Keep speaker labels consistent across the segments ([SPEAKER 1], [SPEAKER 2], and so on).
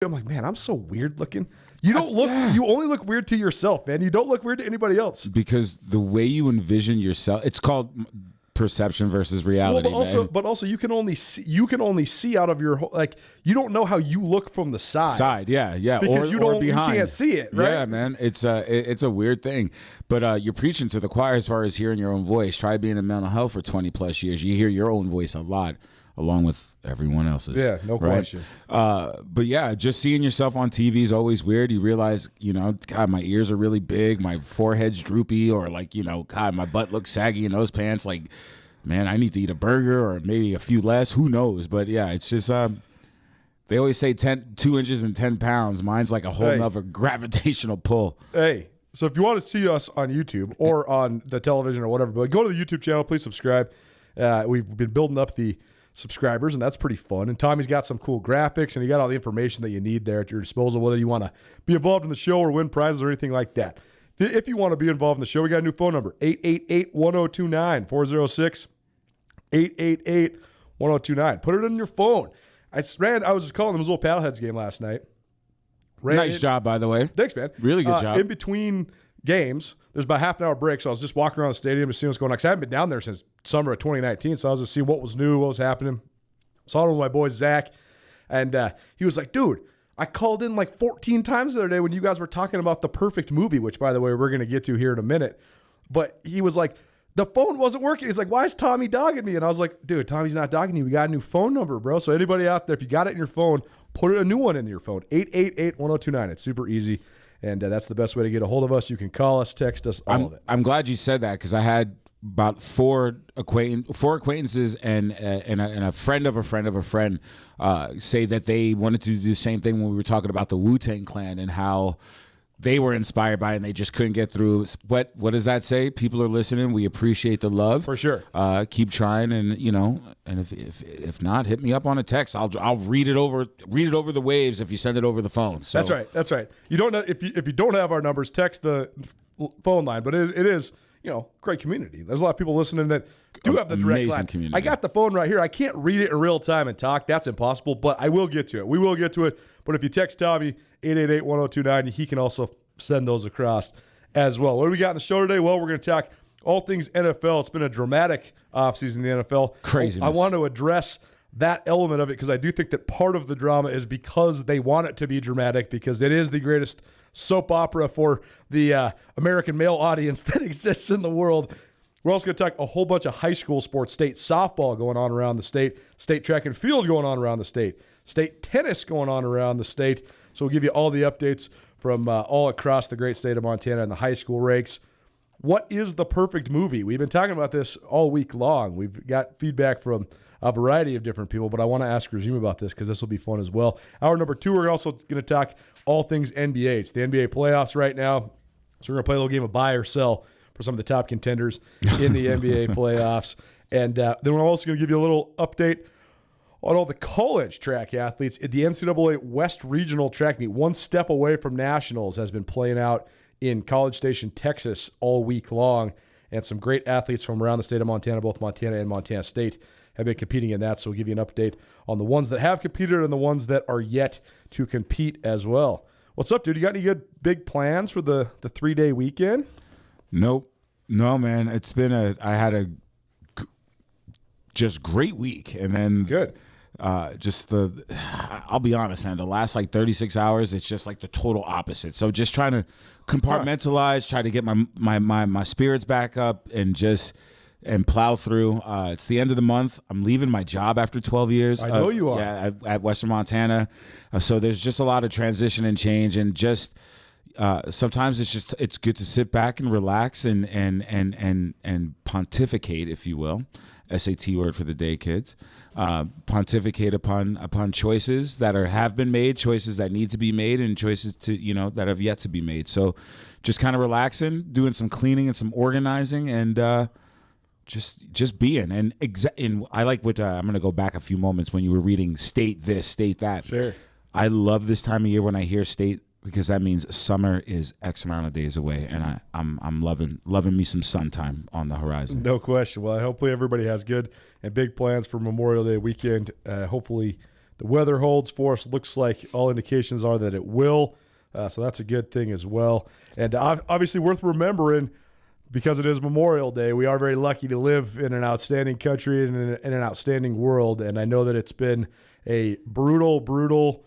[SPEAKER 1] I'm like, man, I'm so weird looking. You don't look. Yeah. You only look weird to yourself, man. You don't look weird to anybody else.
[SPEAKER 2] Because the way you envision yourself, it's called perception versus reality.
[SPEAKER 1] Well, but also, you can only see out of your you don't know how you look from the side.
[SPEAKER 2] Because or behind.
[SPEAKER 1] You can't see it, right?
[SPEAKER 2] Yeah, man, it's a weird thing. But you're preaching to the choir as far as hearing your own voice. Try being in mental health for 20 plus years. You hear your own voice a lot, along with everyone else's.
[SPEAKER 1] Yeah, no question.
[SPEAKER 2] But yeah, just seeing yourself on TV is always weird. You realize, God, my ears are really big, my forehead's droopy, or God, my butt looks saggy in those pants. Like, man, I need to eat a burger or maybe a few less. Who knows? But yeah, it's just they always say 2 inches and 10 pounds. Mine's like a whole nother gravitational pull.
[SPEAKER 1] Hey. So if you want to see us on YouTube or on the television or whatever, but go to the YouTube channel, please subscribe. We've been building up the subscribers, and that's pretty fun. And Tommy's got some cool graphics, and you got all the information that you need there at your disposal, whether you want to be involved in the show or win prizes or anything like that. If you want to be involved in the show, we got a new phone number, 888-1029, 406-888-1029. Put it in your phone. I was calling the Missoula Paddleheads game last night.
[SPEAKER 2] Nice job, by the way.
[SPEAKER 1] Thanks, man.
[SPEAKER 2] Really good job.
[SPEAKER 1] In between games, there's about half an hour break, so I was just walking around the stadium to see what's going on. Because I haven't been down there since summer of 2019, so I was just seeing what was new, what was happening. Saw it with my boy Zach, and he was like, dude, I called in like 14 times the other day when you guys were talking about The Perfect Movie, which, by the way, we're going to get to here in a minute. But he was like, the phone wasn't working. He's like, why is Tommy dogging me? And I was like, dude, Tommy's not dogging you. We got a new phone number, bro. So anybody out there, if you got it in your phone, put a new one in your phone, 888-1029. It's super easy, and that's the best way to get a hold of us. You can call us, text us, all of it.
[SPEAKER 2] I'm glad you said that, because I had about four acquaintances and a friend of a friend of a friend say that they wanted to do the same thing when we were talking about the Wu-Tang Clan and how they were inspired by it and they just couldn't get through. What does that say? People are listening. We appreciate the love.
[SPEAKER 1] For sure.
[SPEAKER 2] Keep trying, and and if not, hit me up on a text. I'll read it over the waves if you send it over the phone. So.
[SPEAKER 1] That's right. You don't know if you don't have our numbers, text the phone line. But it is great community. There's a lot of people listening that do have the direct line.
[SPEAKER 2] Community.
[SPEAKER 1] I got the phone right here. I can't read it in real time and talk. That's impossible, but I will get to it. We will get to it. But if you text Tommy, 888-1029, he can also send those across as well. What do we got in the show today? Well, we're going to talk all things NFL. It's been a dramatic offseason in the NFL.
[SPEAKER 2] Craziness.
[SPEAKER 1] I want to address that element of it because I do think that part of the drama is because they want it to be dramatic, because it is the greatest soap opera for the American male audience that exists in the world. We're also going to talk a whole bunch of high school sports, state softball going on around the state track and field going on around the state tennis going on around the state. So we'll give you all the updates from all across the great state of Montana and the high school ranks. What is the perfect movie? We've been talking about this all week long. We've got feedback from a variety of different people, but I want to ask Rajiem about this because this will be fun as well. Hour number 2, we're also going to talk all things NBA. It's the NBA playoffs right now, so we're going to play a little game of buy or sell for some of the top contenders in the NBA playoffs. And then we're also going to give you a little update on all the college track athletes. The NCAA West Regional Track Meet, one step away from Nationals, has been playing out in College Station, Texas all week long. And some great athletes from around the state of Montana, both Montana and Montana State, have been competing in that. So we'll give you an update on the ones that have competed and the ones that are yet to compete as well. What's up, dude? You got any good big plans for the 3-day weekend?
[SPEAKER 2] Nope. No, man. It's been I had a just great week. And then
[SPEAKER 1] good.
[SPEAKER 2] I'll be honest, man, the last 36 hours, it's just like the total opposite. So just trying to compartmentalize, try to get my spirits back up and plow through. It's the end of the month. I'm leaving my job after 12 years.
[SPEAKER 1] I know you are.
[SPEAKER 2] Yeah, at Western Montana. So there's just a lot of transition and change, and just sometimes it's good to sit back and relax and pontificate, if you will. SAT word for the day, kids. Pontificate upon choices that have been made, choices that need to be made, and choices that have yet to be made. So just kind of relaxing, doing some cleaning and some organizing, and just being. And I like what I'm going to go back a few moments when you were reading state this, state that.
[SPEAKER 1] Sure.
[SPEAKER 2] I love this time of year when I hear state, because that means summer is X amount of days away, and I'm loving me some sun time on the horizon.
[SPEAKER 1] No question. Well, hopefully everybody has good and big plans for Memorial Day weekend. Hopefully the weather holds for us. Looks like all indications are that it will. So that's a good thing as well. And obviously worth remembering, because it is Memorial Day, we are very lucky to live in an outstanding country and in an outstanding world. And I know that it's been a brutal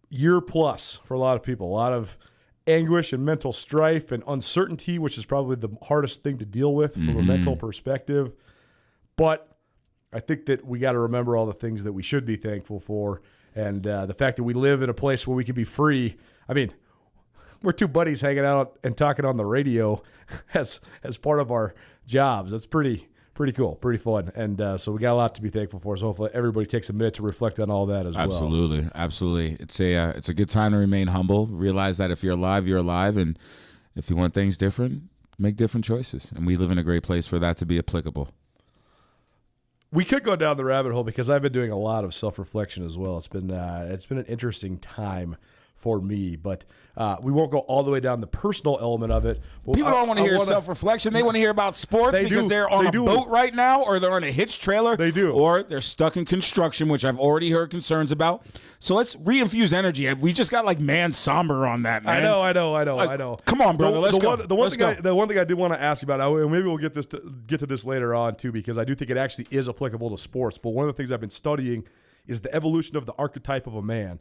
[SPEAKER 1] year plus for a lot of people. A lot of anguish and mental strife and uncertainty, which is probably the hardest thing to deal with from a mental perspective. But I think that we got to remember all the things that we should be thankful for. And the fact that we live in a place where we can be free. I mean, we're two buddies hanging out and talking on the radio as part of our jobs. That's pretty cool, pretty fun. And so we got a lot to be thankful for. So hopefully everybody takes a minute to reflect on all that as well.
[SPEAKER 2] Absolutely. It's a good time to remain humble. Realize that if you're alive, you're alive. And if you want things different, make different choices. And we live in a great place for that to be applicable.
[SPEAKER 1] We could go down the rabbit hole because I've been doing a lot of self-reflection as well. It's been an interesting time for me, but we won't go all the way down the personal element of it. But
[SPEAKER 2] people don't want to hear self-reflection. They want to hear about sports because they're on a boat right now, or they're on a hitch trailer.
[SPEAKER 1] They do.
[SPEAKER 2] Or they're stuck in construction, which I've already heard concerns about. So let's reinfuse energy. We just got like man somber on that, man.
[SPEAKER 1] I know.
[SPEAKER 2] Come on, brother. Let's go.
[SPEAKER 1] The one thing I did want to ask you about, and maybe we'll get to this later on too, because I do think it actually is applicable to sports. But one of the things I've been studying is the evolution of the archetype of a man.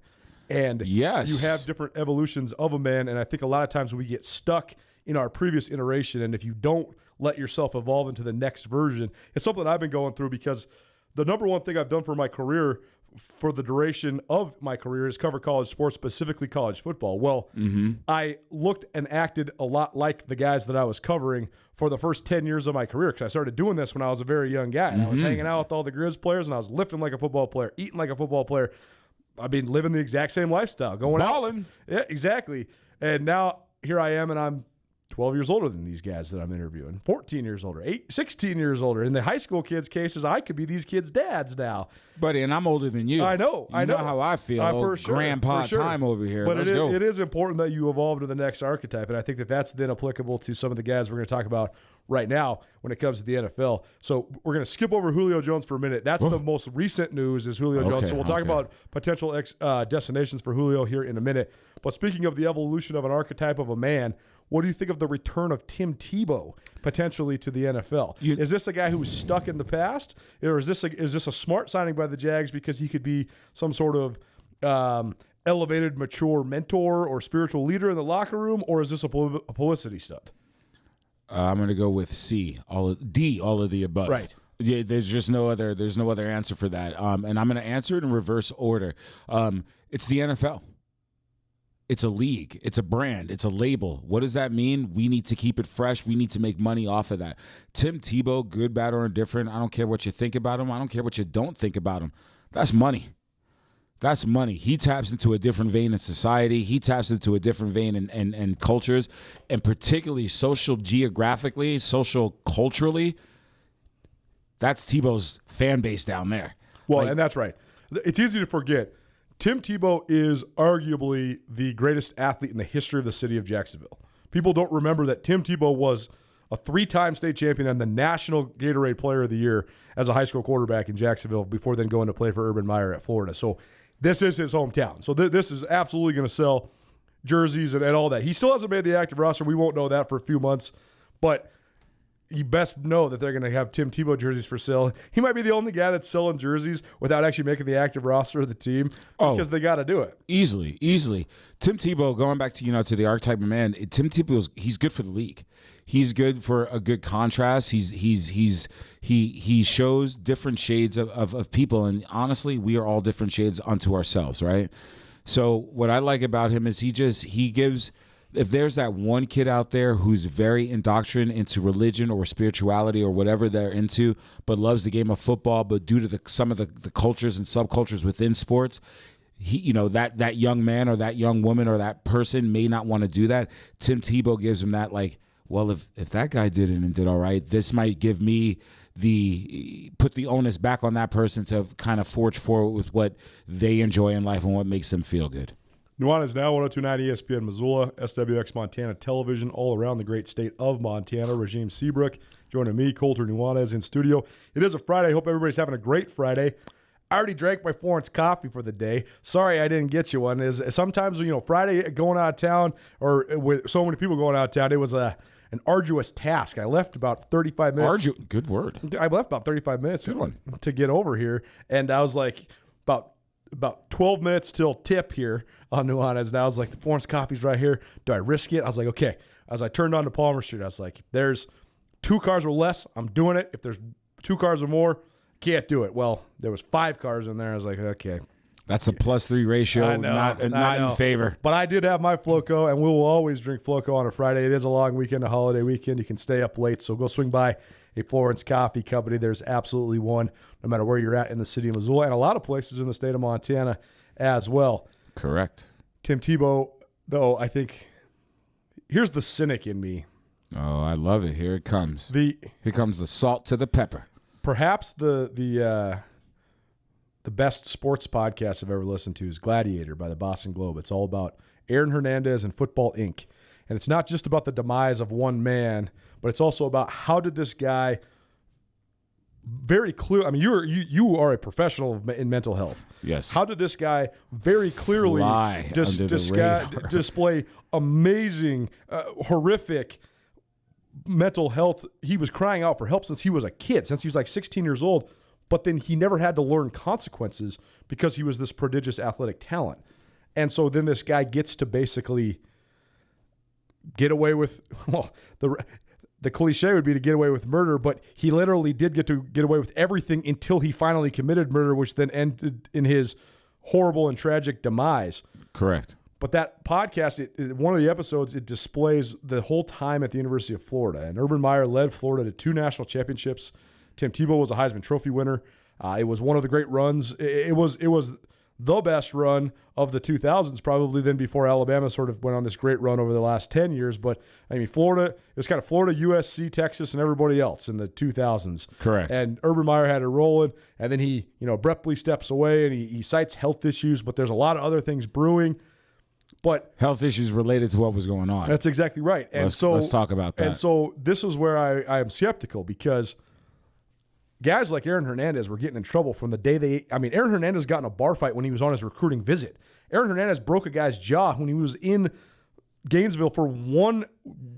[SPEAKER 1] And
[SPEAKER 2] yes,
[SPEAKER 1] you have different evolutions of a man, and I think a lot of times we get stuck in our previous iteration, and if you don't let yourself evolve into the next version, it's something I've been going through, because the number one thing I've done for my career, for the duration of my career, is cover college sports, specifically college football. Well, I looked and acted a lot like the guys that I was covering for the first 10 years of my career, because I started doing this when I was a very young guy, and I was hanging out with all the Grizz players, and I was lifting like a football player, eating like a football player. I've been living the exact same lifestyle, going
[SPEAKER 2] balling.
[SPEAKER 1] Out. Yeah, exactly. And now here I am, and I'm 12 years older than these guys that I'm interviewing, 14 years older, 16 years older. In the high school kids' cases, I could be these kids' dads now.
[SPEAKER 2] Buddy, and I'm older than you.
[SPEAKER 1] I know.
[SPEAKER 2] You know how I feel.
[SPEAKER 1] For sure,
[SPEAKER 2] grandpa time over here.
[SPEAKER 1] But
[SPEAKER 2] Let's go.
[SPEAKER 1] It is important that you evolve to the next archetype, and I think that that's then applicable to some of the guys we're going to talk about right now when it comes to the NFL. So we're going to skip over Julio Jones for a minute. That's the most recent news is Julio Jones. So we'll talk about potential destinations for Julio here in a minute. But speaking of the evolution of an archetype of a man, what do you think of the return of Tim Tebow potentially to the NFL? Is this a guy who was stuck in the past, or is this a smart signing by the Jags because he could be some sort of elevated, mature mentor or spiritual leader in the locker room, or is this a publicity stunt?
[SPEAKER 2] I'm going to go with C, all of the above.
[SPEAKER 1] Right.
[SPEAKER 2] Yeah, there's no other answer for that. And I'm going to answer it in reverse order. It's the NFL. It's a league. It's a brand. It's a label. What does that mean? We need to keep it fresh. We need to make money off of that. Tim Tebow, good, bad, or indifferent. I don't care what you think about him. I don't care what you don't think about him. That's money. That's money. He taps into a different vein in society. He taps into a different vein in cultures, and particularly social geographically, social culturally. That's Tebow's fan base down there.
[SPEAKER 1] Well, and that's right. It's easy to forget. Tim Tebow is arguably the greatest athlete in the history of the city of Jacksonville. People don't remember that Tim Tebow was a 3-time state champion and the National Gatorade Player of the Year as a high school quarterback in Jacksonville before then going to play for Urban Meyer at Florida. So this is his hometown. So this is absolutely going to sell jerseys and all that. He still hasn't made the active roster. We won't know that for a few months, but you best know that they're going to have Tim Tebow jerseys for sale. He might be the only guy that's selling jerseys without actually making the active roster of the team because they got to do it. Easily.
[SPEAKER 2] Tim Tebow, going back to to the archetype of man, Tim Tebow, he's good for the league. He's good for a good contrast. He shows different shades of people, and honestly, we are all different shades unto ourselves, right? So what I like about him is he gives. If there's that one kid out there who's very indoctrinated into religion or spirituality or whatever they're into, but loves the game of football, but due to some of the cultures and subcultures within sports, that young man or that young woman or that person may not want to do that. Tim Tebow gives him that, like, well, if that guy did it and did all right, this might give me put the onus back on that person to kind of forge forward with what they enjoy in life and what makes them feel good.
[SPEAKER 1] Nuanez now 102.9 ESPN Missoula, SWX Montana Television, all around the great state of Montana. Rajiem Seabrook joining me, Colter Nuanez, in studio. It is a Friday. Hope everybody's having a great Friday. I already drank my Florence coffee for the day. Sorry I didn't get you one. Is sometimes, Friday going out of town, or with so many people going out of town, it was an arduous task. I left about 35 minutes.
[SPEAKER 2] Good word.
[SPEAKER 1] I left about 35 minutes
[SPEAKER 2] Good one.
[SPEAKER 1] to get over here, and I was like about 12 minutes till tip here on Nuanez. And I was like, the Florence coffee's right here. Do I risk it? I was like, okay. As I turned on to Palmer Street, I was like, if there's 2 cars or less, I'm doing it. If there's 2 cars or more, can't do it. Well, there was 5 cars in there. I was like, okay.
[SPEAKER 2] That's a +3 ratio,
[SPEAKER 1] I know,
[SPEAKER 2] not in favor.
[SPEAKER 1] But I did have my Floco, and we will always drink Floco on a Friday. It is a long weekend, a holiday weekend. You can stay up late, so go swing by a Florence Coffee Company. There's absolutely one, no matter where you're at in the city of Missoula, and a lot of places in the state of Montana as well.
[SPEAKER 2] Correct.
[SPEAKER 1] Tim Tebow, though, I think, here's the cynic in me.
[SPEAKER 2] Oh, I love it. Here it comes. Here comes the salt to the pepper.
[SPEAKER 1] Perhaps the best sports podcast I've ever listened to is Gladiator by the Boston Globe. It's all about Aaron Hernandez and Football Inc. And it's not just about the demise of one man, but it's also about how did this guy very clear. I mean, you are a professional in mental health.
[SPEAKER 2] Yes.
[SPEAKER 1] How did this guy very clearly display amazing, horrific mental health? He was crying out for help since he was a kid, since he was like 16 years old. But then he never had to learn consequences because he was this prodigious athletic talent. And so then this guy gets to basically get away with, well, the cliche would be to get away with murder, but he literally did get to get away with everything until he finally committed murder, which then ended in his horrible and tragic demise.
[SPEAKER 2] Correct.
[SPEAKER 1] But that podcast, one of the episodes, it displays the whole time at the University of Florida. And Urban Meyer led Florida to 2 national championships. Tim Tebow was a Heisman Trophy winner. It was one of the great runs. It was the best run of the 2000s, probably then before Alabama sort of went on this great run over the last 10 years. But, I mean, Florida, it was kind of Florida, USC, Texas, and everybody else in the 2000s.
[SPEAKER 2] Correct.
[SPEAKER 1] And Urban Meyer had it rolling, and then he abruptly steps away, and he cites health issues, but there's a lot of other things brewing. But
[SPEAKER 2] health issues related to what was going on.
[SPEAKER 1] That's exactly right. And
[SPEAKER 2] let's talk about that.
[SPEAKER 1] And so this is where I am skeptical, because guys like Aaron Hernandez were getting in trouble from the day Aaron Hernandez got in a bar fight when he was on his recruiting visit. Aaron Hernandez broke a guy's jaw when he was in Gainesville for 1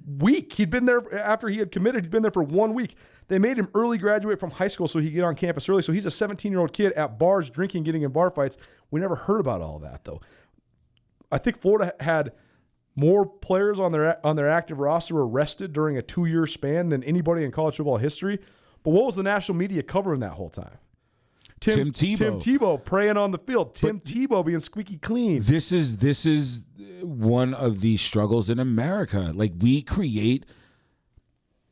[SPEAKER 1] week. He'd been there after he had committed. He'd been there for 1 week. They made him early graduate from high school so he could get on campus early. So he's a 17-year-old kid at bars, drinking, getting in bar fights. We never heard about all that, though. I think Florida had more players on their active roster arrested during a 2-year span than anybody in college football history. But what was the national media covering that whole time?
[SPEAKER 2] Tim Tebow.
[SPEAKER 1] Tim Tebow praying on the field. Tim Tebow being squeaky clean.
[SPEAKER 2] This is one of the struggles in America. Like, we create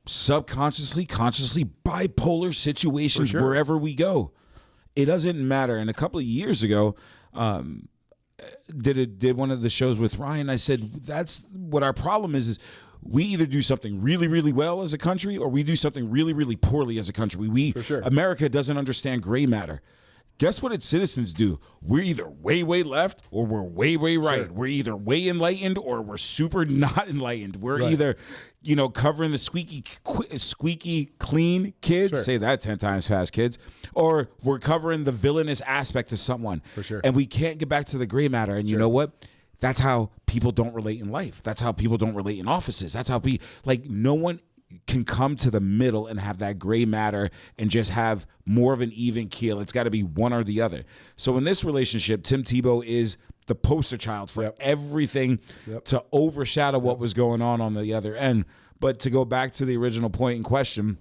[SPEAKER 2] subconsciously, consciously bipolar situations wherever we go. It doesn't matter. And a couple of years ago, did one of the shows with Ryan. I said, that's what our problem is we either do something really, really well as a country, or we do something really, really poorly as a country. America doesn't understand gray matter. Guess what its citizens do? We're either way, way left, or we're way, way right. We're either way enlightened, or we're super not enlightened. We're either, covering the squeaky clean kids. Say that 10 times fast, kids. Or we're covering the villainous aspect to someone.
[SPEAKER 1] For sure.
[SPEAKER 2] And we can't get back to the gray matter. And you know what? That's how people don't relate in life. That's how people don't relate in offices. That's how no one can come to the middle and have that gray matter and just have more of an even keel. It's got to be one or the other. So in this relationship, Tim Tebow is the poster child for everything to overshadow what was going on the other end. But to go back to the original point in question,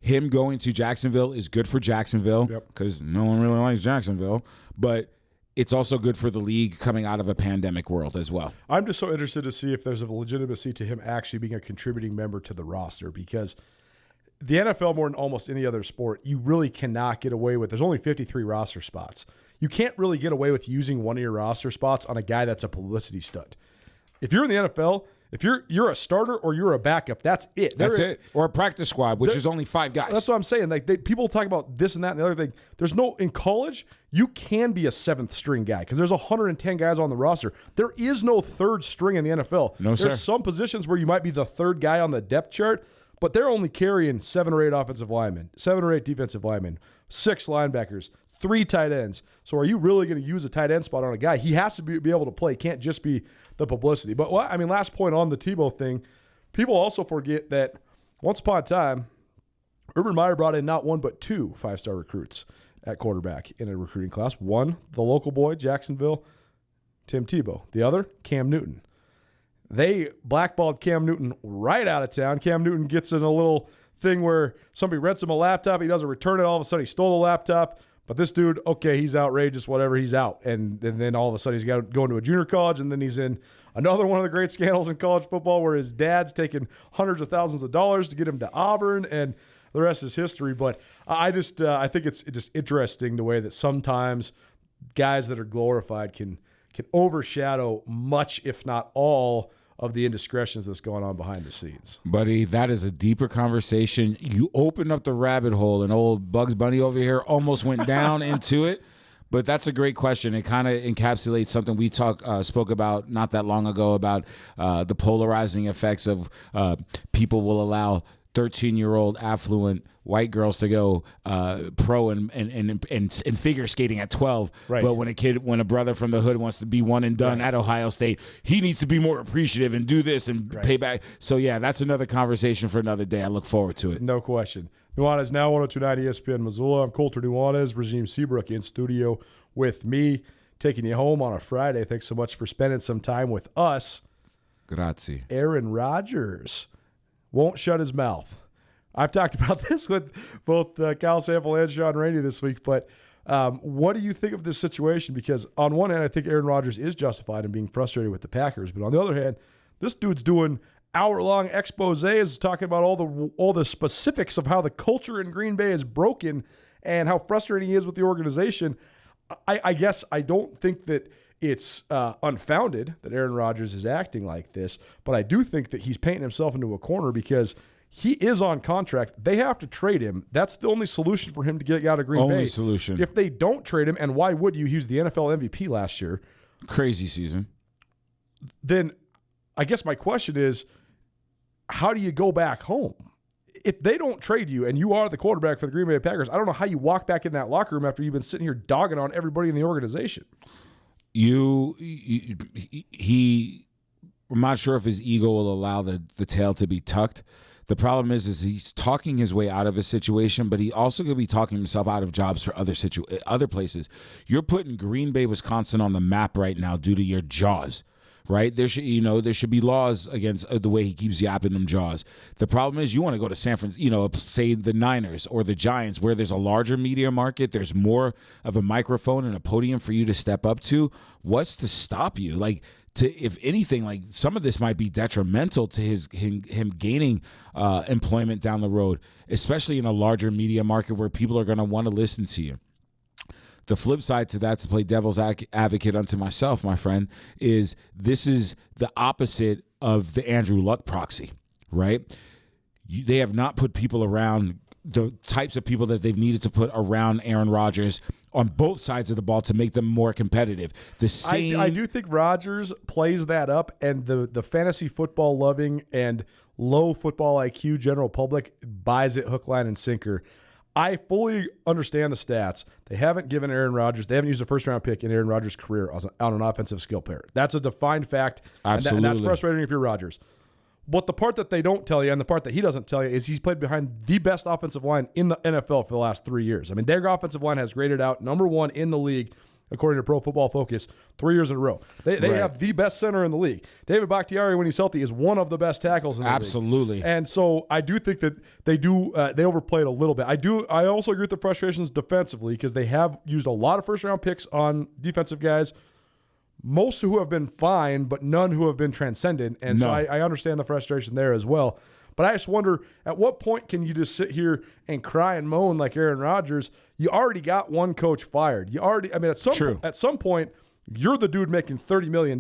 [SPEAKER 2] him going to Jacksonville is good for Jacksonville because no one really likes Jacksonville. But it's also good for the league coming out of a pandemic world as well.
[SPEAKER 1] I'm just so interested to see if there's a legitimacy to him actually being a contributing member to the roster, because the NFL, more than almost any other sport, you really cannot get away with. There's only 53 roster spots. You can't really get away with using one of your roster spots on a guy that's a publicity stunt. If you're in the NFL, if you're a starter or you're a backup, that's it.
[SPEAKER 2] That's it. Or a practice squad, which is only 5 guys.
[SPEAKER 1] That's what I'm saying. Like people talk about this and that and the other thing. There's no, in college, you can be a 7th string guy because there's 110 guys on the roster. There is no 3rd string in the NFL.
[SPEAKER 2] No, sir.
[SPEAKER 1] There's some positions where you might be the 3rd guy on the depth chart, but they're only carrying 7 or 8 offensive linemen, 7 or 8 defensive linemen, 6 linebackers, 3 tight ends. So are you really going to use a tight end spot on a guy? He has to be able to play. It can't just be the publicity. But, last point on the Tebow thing, people also forget that once upon a time, Urban Meyer brought in not 1 but 2 5-star recruits at quarterback in a recruiting class. One, the local boy, Jacksonville, Tim Tebow. The other, Cam Newton. They blackballed Cam Newton right out of town. Cam Newton gets in a little thing where somebody rents him a laptop. He doesn't return it. All of a sudden, he stole the laptop. But this dude, okay, he's outrageous, whatever, he's out. And then all of a sudden, he's got to go into a junior college, and then he's in another one of the great scandals in college football where his dad's taking hundreds of thousands of dollars to get him to Auburn, and the rest is history. But I think it's just interesting the way that sometimes guys that are glorified can overshadow much, if not all, of the indiscretions that's going on behind the scenes.
[SPEAKER 2] Buddy, that is a deeper conversation. You opened up the rabbit hole, and old Bugs Bunny over here almost went down into it. But that's a great question. It kind of encapsulates something we spoke about not that long ago about the polarizing effects of people will allow 13-year-old affluent white girls to go pro and figure skating at 12.
[SPEAKER 1] Right.
[SPEAKER 2] But when a brother from the hood wants to be one and done at Ohio State, he needs to be more appreciative and do this and pay back. So, yeah, that's another conversation for another day. I look forward to it.
[SPEAKER 1] No question. Nuanez now 102.9 ESPN Missoula. I'm Colter Nuanez. Rajiem Seabrook in studio with me, taking you home on a Friday. Thanks so much for spending some time with us.
[SPEAKER 2] Grazie.
[SPEAKER 1] Aaron Rodgers won't shut his mouth. I've talked about this with both Kyle Sample and Sean Rainey this week, but what do you think of this situation? Because on one hand, I think Aaron Rodgers is justified in being frustrated with the Packers, but on the other hand, this dude's doing hour-long exposés talking about all the specifics of how the culture in Green Bay is broken and how frustrating he is with the organization. I guess I don't think that it's unfounded that Aaron Rodgers is acting like this, but I do think that he's painting himself into a corner because he is on contract. They have to trade him. That's the only solution for him to get out of Green Bay.
[SPEAKER 2] Only solution.
[SPEAKER 1] If they don't trade him, and why would you? He was the NFL MVP last year.
[SPEAKER 2] Crazy season.
[SPEAKER 1] Then I guess my question is, how do you go back home? If they don't trade you and you are the quarterback for the Green Bay Packers, I don't know how you walk back in that locker room after you've been sitting here dogging on everybody in the organization.
[SPEAKER 2] I'm not sure if his ego will allow the tail to be tucked. The problem is he's talking his way out of a situation, but he also could be talking himself out of jobs for other places. You're putting Green Bay, Wisconsin on the map right now due to your jaws. Right? There should be laws against the way he keeps yapping them jaws. The problem is you want to go to San Francisco, say the Niners or the Giants, where there's a larger media market, there's more of a microphone and a podium for you to step up to. What's to stop you? If anything, some of this might be detrimental to him gaining employment down the road, especially in a larger media market where people are going to want to listen to you. The flip side to that, to play devil's advocate unto myself, my friend, is this is the opposite of the Andrew Luck proxy, right? They have not put people around the types of people that they've needed to put around Aaron Rodgers on both sides of the ball to make them more competitive.
[SPEAKER 1] I do think Rodgers plays that up, and the fantasy football loving and low football IQ general public buys it hook, line, and sinker. I fully understand the stats. They haven't given Aaron Rodgers, they haven't used a first-round pick in Aaron Rodgers' career on an offensive skill player. That's a defined fact,
[SPEAKER 2] Absolutely.
[SPEAKER 1] And that's frustrating if you're Rodgers. But the part that they don't tell you and the part that he doesn't tell you is he's played behind the best offensive line in the NFL for the last 3 years. I mean, their offensive line has graded out number 1 in the league, according to Pro Football Focus, 3 years in a row. They have the best center in the league. David Bakhtiari, when he's healthy, is one of the best tackles in the league.
[SPEAKER 2] Absolutely.
[SPEAKER 1] And so I do think that they overplayed a little bit. I also agree with the frustrations defensively because they have used a lot of first-round picks on defensive guys, most who have been fine, but none who have been transcendent. And so I understand the frustration there as well. But I just wonder, at what point can you just sit here and cry and moan like Aaron Rodgers? You already got one coach fired. At some point, you're the dude making $30 million.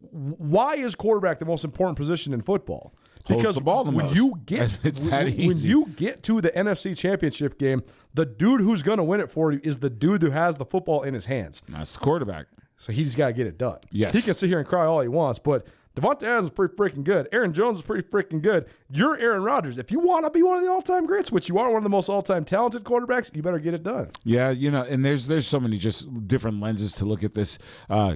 [SPEAKER 1] Why is quarterback the most important position in football? Because
[SPEAKER 2] the ball the
[SPEAKER 1] when
[SPEAKER 2] most.
[SPEAKER 1] you get when you get to the NFC Championship game, the dude who's going to win it for you is the dude who has the football in his hands.
[SPEAKER 2] That's the quarterback.
[SPEAKER 1] So he's got to get it done.
[SPEAKER 2] Yes.
[SPEAKER 1] He can sit here and cry all he wants, but Devontae Adams is pretty freaking good. Aaron Jones is pretty freaking good. You're Aaron Rodgers. If you want to be one of the all-time greats, which you are one of the most all-time talented quarterbacks, you better get it done.
[SPEAKER 2] Yeah, and there's so many just different lenses to look at this.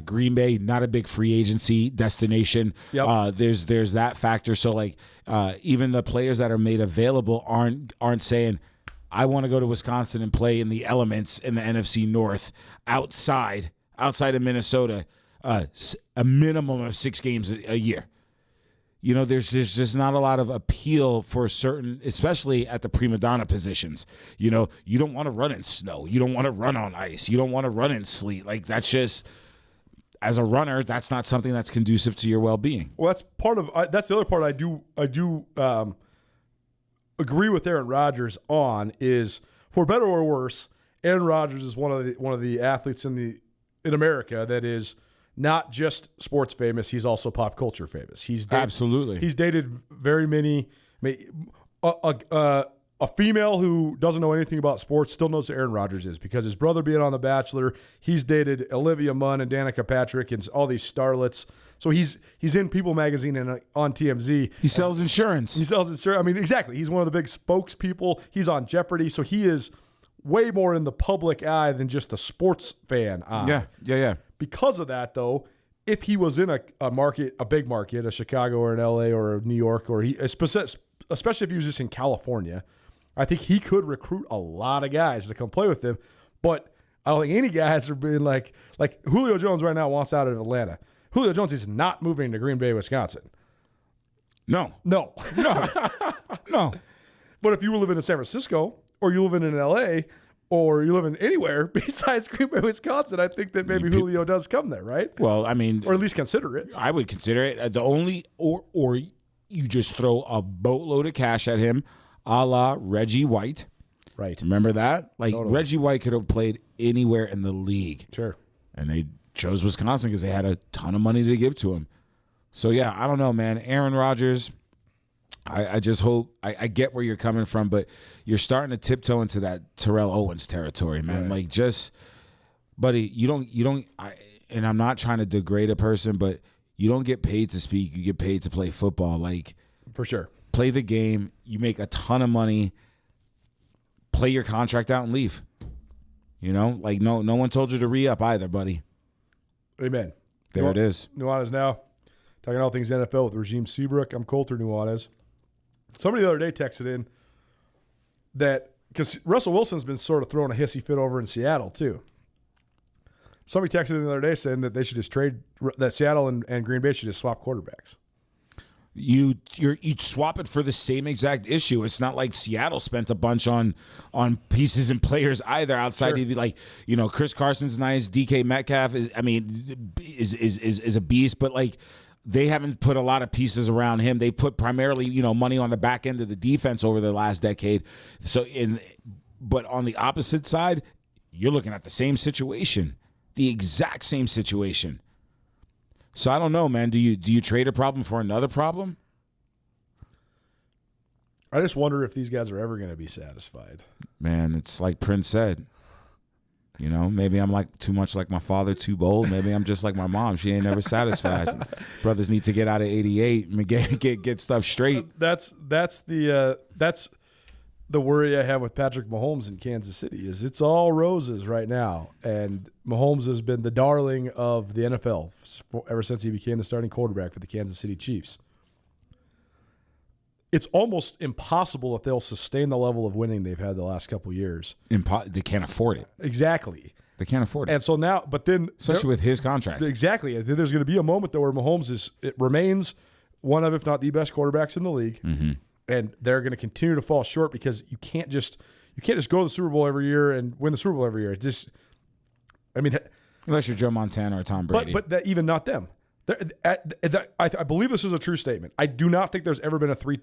[SPEAKER 2] Green Bay, not a big free agency destination.
[SPEAKER 1] Yep.
[SPEAKER 2] There's that factor. So like even the players that are made available aren't saying, I want to go to Wisconsin and play in the elements in the NFC North outside of Minnesota. A minimum of 6 games a year. There's just not a lot of appeal for certain, especially at the prima donna positions. You don't want to run in snow. You don't want to run on ice. You don't want to run in sleet. Like, that's just, as a runner, that's not something that's conducive to your well-being.
[SPEAKER 1] Well, that's the other part I do agree with Aaron Rodgers on is, for better or worse, Aaron Rodgers is one of the athletes in America that is not just sports famous, he's also pop culture famous.
[SPEAKER 2] Absolutely.
[SPEAKER 1] He's dated very many. A female who doesn't know anything about sports still knows who Aaron Rodgers is because his brother being on The Bachelor, he's dated Olivia Munn and Danica Patrick and all these starlets. So he's in People Magazine and on TMZ.
[SPEAKER 2] He sells insurance.
[SPEAKER 1] I mean, exactly. He's one of the big spokespeople. He's on Jeopardy. So he is way more in the public eye than just the sports fan eye.
[SPEAKER 2] Yeah.
[SPEAKER 1] Because of that, though, if he was in a big market, a Chicago or an LA or a New York, or especially if he was just in California, I think he could recruit a lot of guys to come play with him. But I don't think any guys are being like Julio Jones right now wants out of Atlanta. Julio Jones is not moving to Green Bay, Wisconsin.
[SPEAKER 2] No.
[SPEAKER 1] But if you were living in San Francisco or you live in LA or you live in anywhere besides Green Bay, Wisconsin, I think that maybe Julio does come there, right?
[SPEAKER 2] Well, I mean,
[SPEAKER 1] or at least consider it.
[SPEAKER 2] I would consider it. The only or you just throw a boatload of cash at him, a la Reggie White.
[SPEAKER 1] Right.
[SPEAKER 2] Remember that? Like,
[SPEAKER 1] totally.
[SPEAKER 2] Reggie White could have played anywhere in the league.
[SPEAKER 1] Sure.
[SPEAKER 2] And they chose Wisconsin because they had a ton of money to give to him. So, yeah, I don't know, man. Aaron Rodgers, I just hope I get where you're coming from, but you're starting to tiptoe into that Terrell Owens territory, man.
[SPEAKER 1] Right.
[SPEAKER 2] Like, just, buddy, and I'm not trying to degrade a person, but you don't get paid to speak. You get paid to play football. Like,
[SPEAKER 1] for sure.
[SPEAKER 2] Play the game. You make a ton of money. Play your contract out and leave. Like, no one told you to re-up either, buddy.
[SPEAKER 1] Amen.
[SPEAKER 2] There it is.
[SPEAKER 1] Nuanez now. Talking all things NFL with Rajiem Seabrook. I'm Coulter Nuanez. Somebody the other day texted in that, because Russell Wilson's been sort of throwing a hissy fit over in Seattle too. Somebody texted in the other day saying that they should just that Seattle and Green Bay should just swap quarterbacks.
[SPEAKER 2] You'd swap it for the same exact issue. It's not like Seattle spent a bunch on pieces and players either. Outside of Chris Carson's nice. DK Metcalf is a beast, but like, they haven't put a lot of pieces around him. They put primarily, money on the back end of the defense over the last decade. But on the opposite side, you're looking at the same situation, the exact same situation. So I don't know, man. Do you trade a problem for another problem?
[SPEAKER 1] I just wonder if these guys are ever going to be satisfied.
[SPEAKER 2] Man, it's like Prince said. Maybe I'm like too much like my father, too bold. Maybe I'm just like my mom. She ain't never satisfied. Brothers need to get out of 88 and get stuff straight.
[SPEAKER 1] That's the worry I have with Patrick Mahomes in Kansas City is it's all roses right now, and Mahomes has been the darling of the NFL ever since he became the starting quarterback for the Kansas City Chiefs. It's almost impossible that they'll sustain the level of winning they've had the last couple of years.
[SPEAKER 2] They can't afford it.
[SPEAKER 1] Exactly.
[SPEAKER 2] They can't afford it.
[SPEAKER 1] And so now, but then,
[SPEAKER 2] especially with his contract.
[SPEAKER 1] Exactly. There's going to be a moment though where Mahomes remains one of, if not the best quarterbacks in the league, and they're going to continue to fall short because you can't just go to the Super Bowl every year and win the Super Bowl every year.
[SPEAKER 2] Unless you're Joe Montana or Tom Brady.
[SPEAKER 1] But even not them. I believe this is a true statement. I do not think there's ever been a three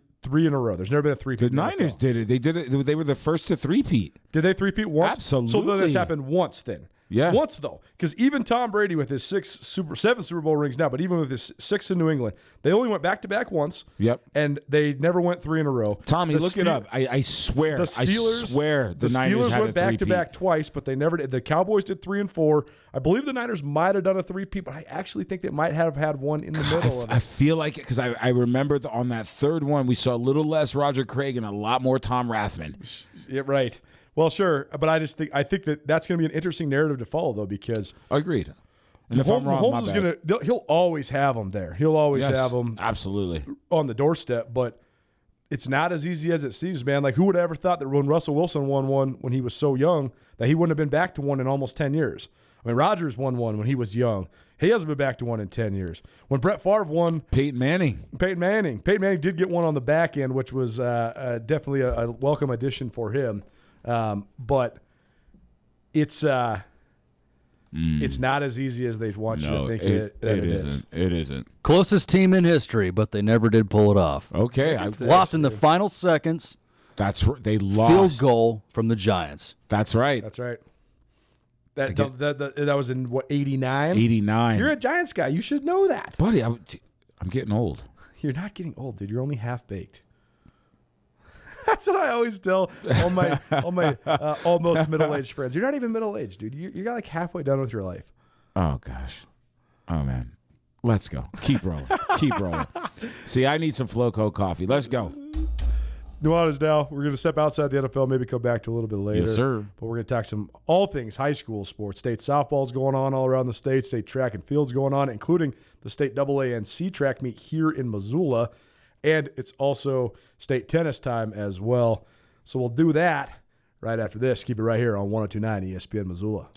[SPEAKER 1] in a row. There's never been a three-peat.
[SPEAKER 2] The Niners did it. They did it. They were the first to three-peat.
[SPEAKER 1] Did they three-peat once?
[SPEAKER 2] Absolutely.
[SPEAKER 1] So then it's happened once then.
[SPEAKER 2] Yeah.
[SPEAKER 1] Once, though, because even Tom Brady with his 7 Super Bowl rings now, but even with his 6 in New England, they only went back-to-back once.
[SPEAKER 2] Yep.
[SPEAKER 1] And they never went 3 in a row.
[SPEAKER 2] Tommy, look it up. I swear.
[SPEAKER 1] The Steelers,
[SPEAKER 2] the Niners
[SPEAKER 1] Steelers
[SPEAKER 2] had
[SPEAKER 1] went
[SPEAKER 2] a
[SPEAKER 1] back-to-back twice, but they never did. The Cowboys did 3 and 4. I believe the Niners might have done a 3-peat, but I actually think they might have had one in the middle of it.
[SPEAKER 2] I feel like it because I remember on that third one, we saw a little less Roger Craig and a lot more Tom Rathman.
[SPEAKER 1] Yeah, right. Well, sure, but I think that's going to be an interesting narrative to follow, though, because
[SPEAKER 2] Agreed. And if I'm wrong,
[SPEAKER 1] Mahomes is he'll always have them there. He'll always have them
[SPEAKER 2] absolutely
[SPEAKER 1] on the doorstep, but it's not as easy as it seems, man. Like, who would have ever thought that when Russell Wilson won one when he was so young that he wouldn't have been back to one in almost 10 years? I mean, Rodgers won one when he was young. He hasn't been back to one in 10 years. When Brett Favre won,
[SPEAKER 2] Peyton Manning
[SPEAKER 1] did get one on the back end, which was definitely a welcome addition for him. But it's not as easy as they want you to think it is.
[SPEAKER 2] It isn't.
[SPEAKER 3] Closest team in history, but they never did pull it off.
[SPEAKER 2] Okay,
[SPEAKER 3] Lost in the final seconds.
[SPEAKER 2] They lost.
[SPEAKER 3] Field goal from the Giants.
[SPEAKER 2] That's right.
[SPEAKER 1] That's right. That was in what, 89?
[SPEAKER 2] 89.
[SPEAKER 1] You're a Giants guy. You should know that,
[SPEAKER 2] buddy. I'm getting old.
[SPEAKER 1] You're not getting old, dude. You're only half baked. That's what I always tell all my almost middle-aged friends. You're not even middle-aged, dude. You're like halfway done with your life.
[SPEAKER 2] Oh gosh. Oh man. Let's go. Keep rolling. Keep rolling. See, I need some Floco coffee. Let's go.
[SPEAKER 1] Nuanez now. We're going to step outside the NFL, maybe come back to a little bit later.
[SPEAKER 2] Yes, sir.
[SPEAKER 1] But we're going to talk all things high school sports. State softball's going on all around the state. State track and field's going on, including the state AA and C track meet here in Missoula. And it's also state tennis time as well. So we'll do that right after this. Keep it right here on 102.9 ESPN Missoula.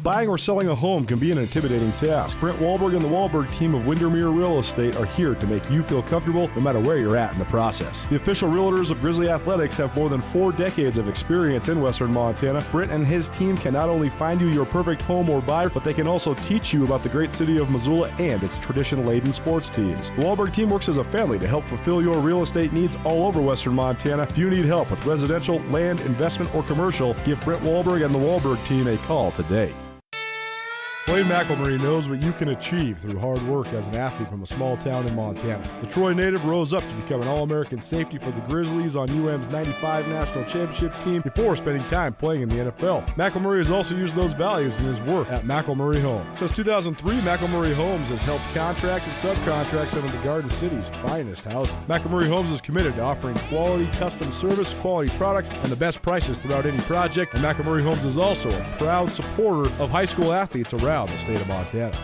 [SPEAKER 1] Buying or selling a home can be an intimidating task. Brent Wahlberg and the Wahlberg team of Windermere Real Estate are here to make you feel comfortable no matter where you're at in the process. The official realtors of Grizzly Athletics have more than 4 decades of experience in western Montana. Brent and his team can not only find you your perfect home or buyer, but they can also teach you about the great city of Missoula and its tradition-laden sports teams. The Wahlberg team works as a family to help fulfill your real estate needs all over western Montana. If you need help with residential, land, investment, or commercial, give Brent Wahlberg and the Wahlberg team a call today. Blaine McElmurray knows what you can achieve through hard work as an athlete from a small town in Montana. The Troy native rose up to become an All-American safety for the Grizzlies on UM's 95 National Championship team before spending time playing in the NFL. McElmurray has also used those values in his work at McElmurray Homes. Since 2003, McElmurray Homes has helped contract and subcontract some of the Garden City's finest housing. McElmurray Homes is committed to offering quality custom service, quality products, and the best prices throughout any project. And McElmurray Homes is also a proud supporter of high school athletes around the state of Montana.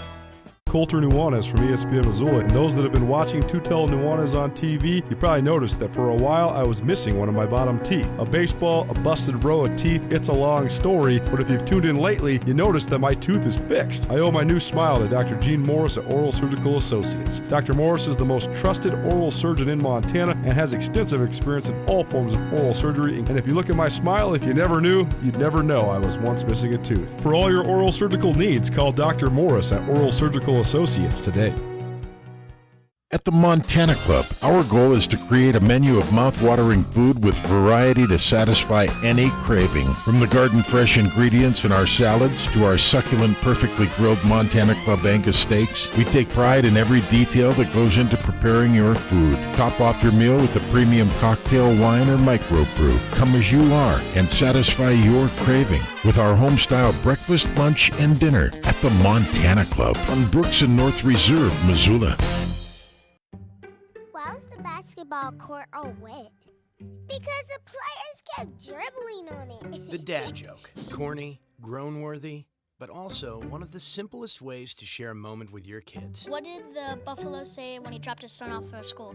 [SPEAKER 1] Coulter Nuanez from ESPN Missoula, and those that have been watching Tutel Nuanez on TV, you probably noticed that for a while I was missing one of my bottom teeth. A baseball, a busted row of teeth, it's a long story, but if you've tuned in lately, you noticed that my tooth is fixed. I owe my new smile to Dr. Gene Morris at Oral Surgical Associates. Dr. Morris is the most trusted oral surgeon in Montana and has extensive experience in all forms of oral surgery, and if you look at my smile, if you never knew, you'd never know I was once missing a tooth. For all your oral surgical needs, call Dr. Morris at Oral Surgical Associates today.
[SPEAKER 4] At the Montana Club, our goal is to create a menu of mouth-watering food with variety to satisfy any craving. From the garden-fresh ingredients in our salads to our succulent, perfectly grilled Montana Club Angus steaks, we take pride in every detail that goes into preparing your food. Top off your meal with a premium cocktail, wine, or microbrew. Come as you are and satisfy your craving with our home-style breakfast, lunch, and dinner at the Montana Club on Brooks and North Reserve, Missoula.
[SPEAKER 5] Why was the basketball court all wet? Because the players kept dribbling on it.
[SPEAKER 6] The dad joke. Corny, groan-worthy, but also one of the simplest ways to share a moment with your kids.
[SPEAKER 7] What did the buffalo say when he dropped his son off for school?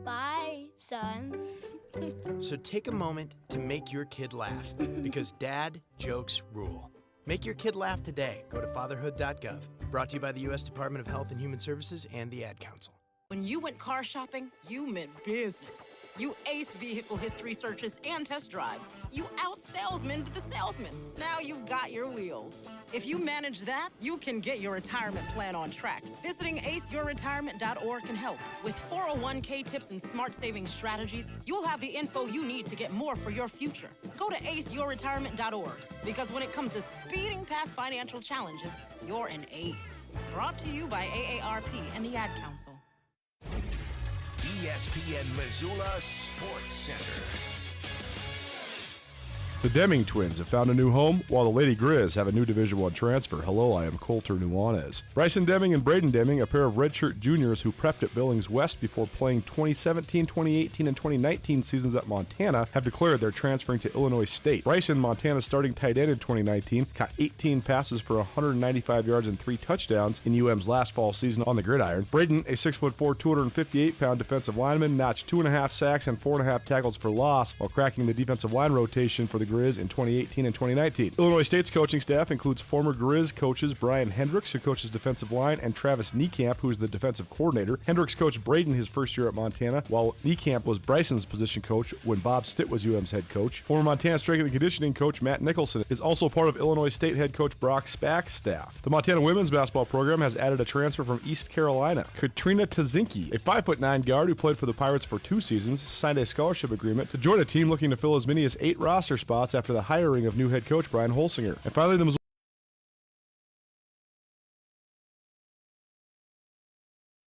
[SPEAKER 7] Bye, son.
[SPEAKER 6] So take a moment to make your kid laugh, because dad jokes rule. Make your kid laugh today. Go to fatherhood.gov. Brought to you by the U.S. Department of Health and Human Services and the Ad Council.
[SPEAKER 8] When you went car shopping, you meant business. You aced vehicle history searches and test drives. You out-salesmaned the salesman. Now you've got your wheels. If you manage that, you can get your retirement plan on track. Visiting aceyourretirement.org can help. With 401k tips and smart saving strategies, you'll have the info you need to get more for your future. Go to aceyourretirement.org, because when it comes to speeding past financial challenges, you're an ace. Brought to you by AARP and the Ad Council.
[SPEAKER 9] ESPN Missoula Sports Center.
[SPEAKER 1] The Deming twins have found a new home, while the Lady Grizz have a new Division I transfer. Hello, I am Coulter Nuanez. Bryson Deming and Braden Deming, a pair of redshirt juniors who prepped at Billings West before playing 2017, 2018, and 2019 seasons at Montana, have declared they're transferring to Illinois State. Bryson, Montana's starting tight end in 2019, caught 18 passes for 195 yards and 3 touchdowns in UM's last fall season on the gridiron. Braden, a 6'4", 258-pound defensive lineman, notched 2.5 sacks and 4.5 tackles for loss while cracking the defensive line rotation for the Grizz in 2018 and 2019. Illinois State's coaching staff includes former Grizz coaches Brian Hendricks, who coaches defensive line, and Travis Niekamp, who is the defensive coordinator. Hendricks coached Braden his first year at Montana, while Niekamp was Bryson's position coach when Bob Stitt was UM's head coach. Former Montana strength and conditioning coach Matt Nicholson is also part of Illinois State head coach Brock Spack's staff. The Montana women's basketball program has added a transfer from East Carolina. Katrina Tazinski, a 5'9" guard who played for the Pirates for 2 seasons, signed a scholarship agreement to join a team looking to fill as many as 8 roster spots after the hiring of new head coach Brian Holsinger. And finally, the Missoula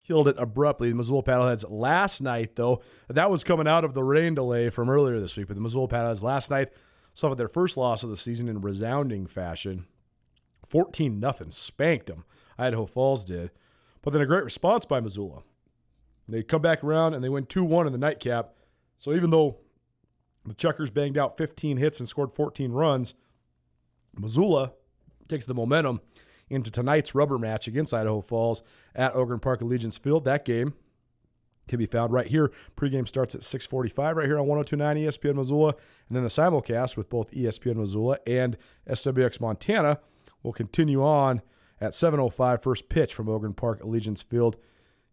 [SPEAKER 1] killed it abruptly. The Missoula Paddleheads last night, though, that was coming out of the rain delay from earlier this week, but the Missoula Paddleheads last night suffered their first loss of the season in resounding fashion. 14-0, spanked them. Idaho Falls did. But then a great response by Missoula. They come back around and they win 2-1 in the nightcap. So even though the Chuckers banged out 15 hits and scored 14 runs, Missoula takes the momentum into tonight's rubber match against Idaho Falls at Ogren Park Allegiance Field. That game can be found right here. Pregame starts at 6:45 right here on 102.9 ESPN Missoula. And then the simulcast with both ESPN Missoula and SWX Montana will continue on at 7:05, first pitch from Ogren Park Allegiance Field.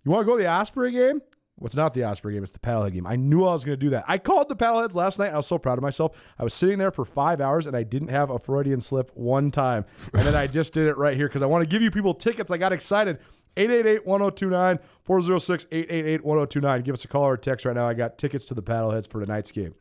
[SPEAKER 1] You want to go to the Osprey game? Well, it's not the Osprey game. It's the Paddlehead game. I knew I was going to do that. I called the Paddleheads last night. I was so proud of myself. I was sitting there for 5 hours, and I didn't have a Freudian slip one time. And then I just did it right here because I want to give you people tickets. I got excited. 888-1029, 406-888-1029. Give us a call or a text right now. I got tickets to the Paddleheads for tonight's game.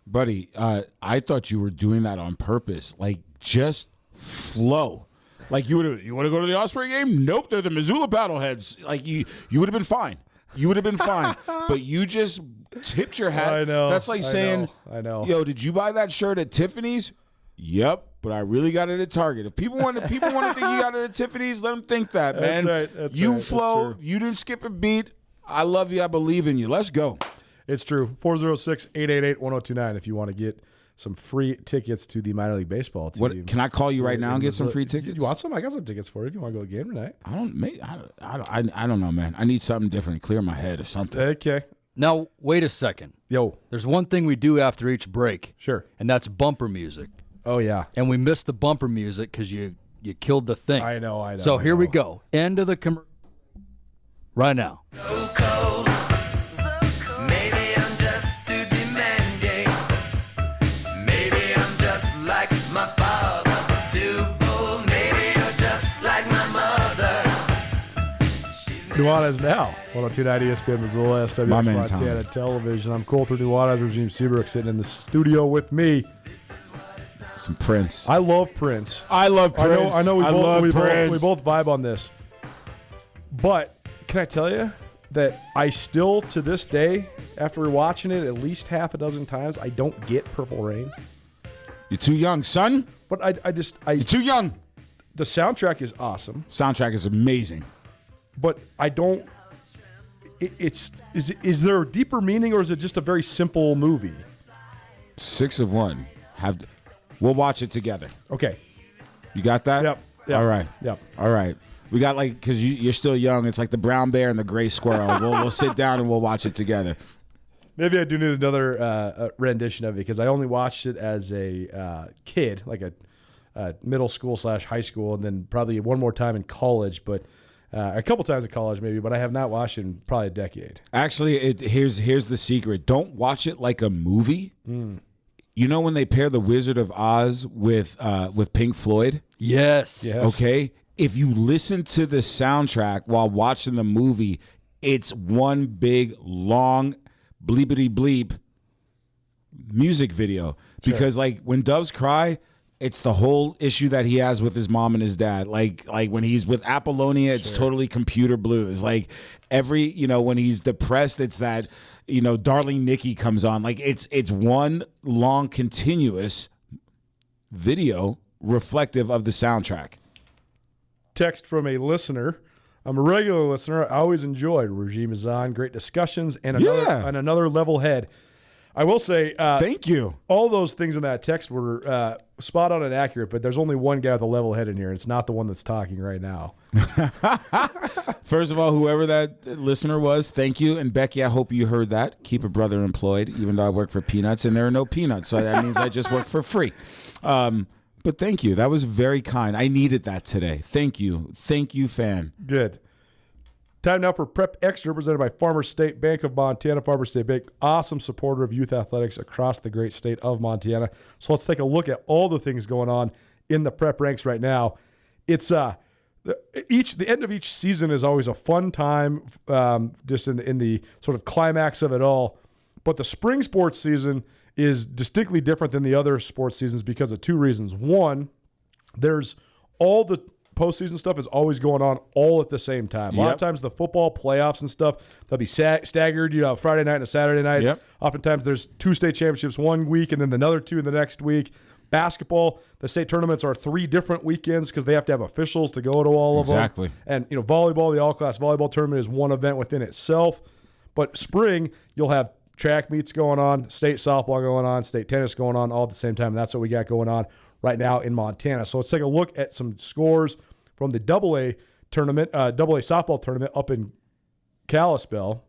[SPEAKER 2] Buddy, I thought you were doing that on purpose. Like, just flow. Like, you want to go to the Osprey game? Nope, they're the Missoula Paddleheads. Like, you would have been fine. You would have been fine, but you just tipped your hat.
[SPEAKER 1] I know.
[SPEAKER 2] That's like saying,
[SPEAKER 1] I know.
[SPEAKER 2] Yo, did you buy that shirt at Tiffany's? Yep, but I really got it at Target. If people want to think you got it at Tiffany's, let them think that, man.
[SPEAKER 1] That's right.
[SPEAKER 2] You flow. You didn't skip a beat. I love you. I believe in you. Let's go.
[SPEAKER 1] It's true. 406-888-1029 if you want to get some free tickets to the minor league baseball team.
[SPEAKER 2] What, can I call you right now and get some free tickets?
[SPEAKER 1] You want some? I got some tickets for you if you want to go to the game tonight.
[SPEAKER 2] I don't know, man. I need something different to clear my head or something.
[SPEAKER 1] Okay.
[SPEAKER 3] Now, wait a second.
[SPEAKER 1] Yo.
[SPEAKER 3] There's one thing we do after each break.
[SPEAKER 1] Sure.
[SPEAKER 3] And that's bumper music.
[SPEAKER 1] Oh, yeah.
[SPEAKER 3] And we missed the bumper music because you killed the thing.
[SPEAKER 1] I know.
[SPEAKER 3] So here we go. End of the commercial. Right now.
[SPEAKER 10] So cold. Maybe I'm just too demanding. Maybe I'm just like my father. Too bold. Maybe you're just like my mother.
[SPEAKER 1] Nuanez now. 102.9 ESPN Missoula, SWX
[SPEAKER 2] My man,
[SPEAKER 1] Montana
[SPEAKER 2] Tom.
[SPEAKER 1] Television. I'm Coulter Nuanez, Rajiem Seabrook sitting in the studio with me.
[SPEAKER 2] Some Prince.
[SPEAKER 1] I love Prince.
[SPEAKER 2] I love Prince.
[SPEAKER 1] I know we
[SPEAKER 2] Prince.
[SPEAKER 1] both vibe on this. But can I tell you that I still, to this day, after watching it at least half a dozen times, I don't get Purple Rain.
[SPEAKER 2] You're too young, son.
[SPEAKER 1] But I
[SPEAKER 2] You're too young.
[SPEAKER 1] The soundtrack is awesome.
[SPEAKER 2] Soundtrack is amazing.
[SPEAKER 1] But I don't. Is there a deeper meaning, or is it just a very simple movie?
[SPEAKER 2] 6 of 1. We'll watch it together.
[SPEAKER 1] Okay.
[SPEAKER 2] You got that?
[SPEAKER 1] Yep.
[SPEAKER 2] All right.
[SPEAKER 1] Yep.
[SPEAKER 2] All right. We got because you're still young. It's like the brown bear and the gray squirrel. We'll sit down and we'll watch it together.
[SPEAKER 1] Maybe I do need another rendition of it because I only watched it as a kid, like a middle school / high school, and then probably one more time in college. But a couple times in college maybe, but I have not watched it in probably a decade.
[SPEAKER 2] Actually, here's the secret. Don't watch it like a movie. You know when they pair The Wizard of Oz with Pink Floyd?
[SPEAKER 3] Yes.
[SPEAKER 2] Okay? If you listen to the soundtrack while watching the movie, it's one big, long, bleepity bleep music video. Because, like, when doves cry, it's the whole issue that he has with his mom and his dad. Like when he's with Apollonia, it's totally computer blues. Like when he's depressed, it's that, Darling Nikki comes on. Like it's one long continuous video reflective of the soundtrack.
[SPEAKER 1] Text from a listener. I'm a regular listener. I always enjoyed Rajiem is on. Great discussions and another level head. I will say,
[SPEAKER 2] thank you.
[SPEAKER 1] All those things in that text were spot on and accurate, but there's only one guy with a level head in here. It's not the one that's talking right now.
[SPEAKER 2] First of all, whoever that listener was, thank you. And Becky, I hope you heard that. Keep a brother employed, even though I work for peanuts, and there are no peanuts. So that means I just work for free. But thank you. That was very kind. I needed that today. Thank you. Thank you, fan.
[SPEAKER 1] Good. Time now for Prep Extra, presented by Farmers State Bank of Montana. Farmers State Bank, awesome supporter of youth athletics across the great state of Montana. So let's take a look at all the things going on in the prep ranks right now. It's the end of each season is always a fun time, just in the sort of climax of it all. But the spring sports season is distinctly different than the other sports seasons because of two reasons. One, there's all the postseason stuff is always going on all at the same time. A lot of times the football playoffs and stuff, they'll be staggered, Friday night and a Saturday night.
[SPEAKER 2] Yep.
[SPEAKER 1] Oftentimes there's 2 state championships one week and then another 2 the next week. Basketball, the state tournaments are 3 different weekends because they have to have officials to go to all of them.
[SPEAKER 2] Exactly.
[SPEAKER 1] And, volleyball, the all-class volleyball tournament is one event within itself. But spring, you'll have track meets going on, state softball going on, state tennis going on all at the same time. And that's what we got going on right now in Montana. So let's take a look at some scores from the AA tournament, AA softball tournament up in Kalispell.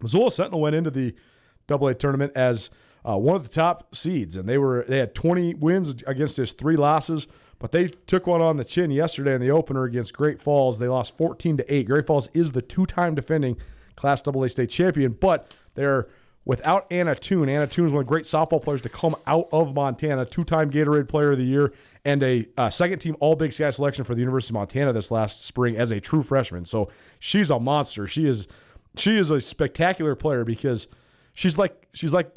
[SPEAKER 1] Missoula Sentinel went into the AA tournament as one of the top seeds, and they had 20 wins against his 3 losses, but they took one on the chin yesterday in the opener against Great Falls. They lost 14-8. Great Falls is the 2-time defending Class AA state champion, but they're without Anna Toon. Anna Toon is one of the great softball players to come out of Montana, 2-time Gatorade Player of the Year, and a second-team All-Big Sky selection for the University of Montana this last spring as a true freshman. So she's a monster. She is a spectacular player because she's like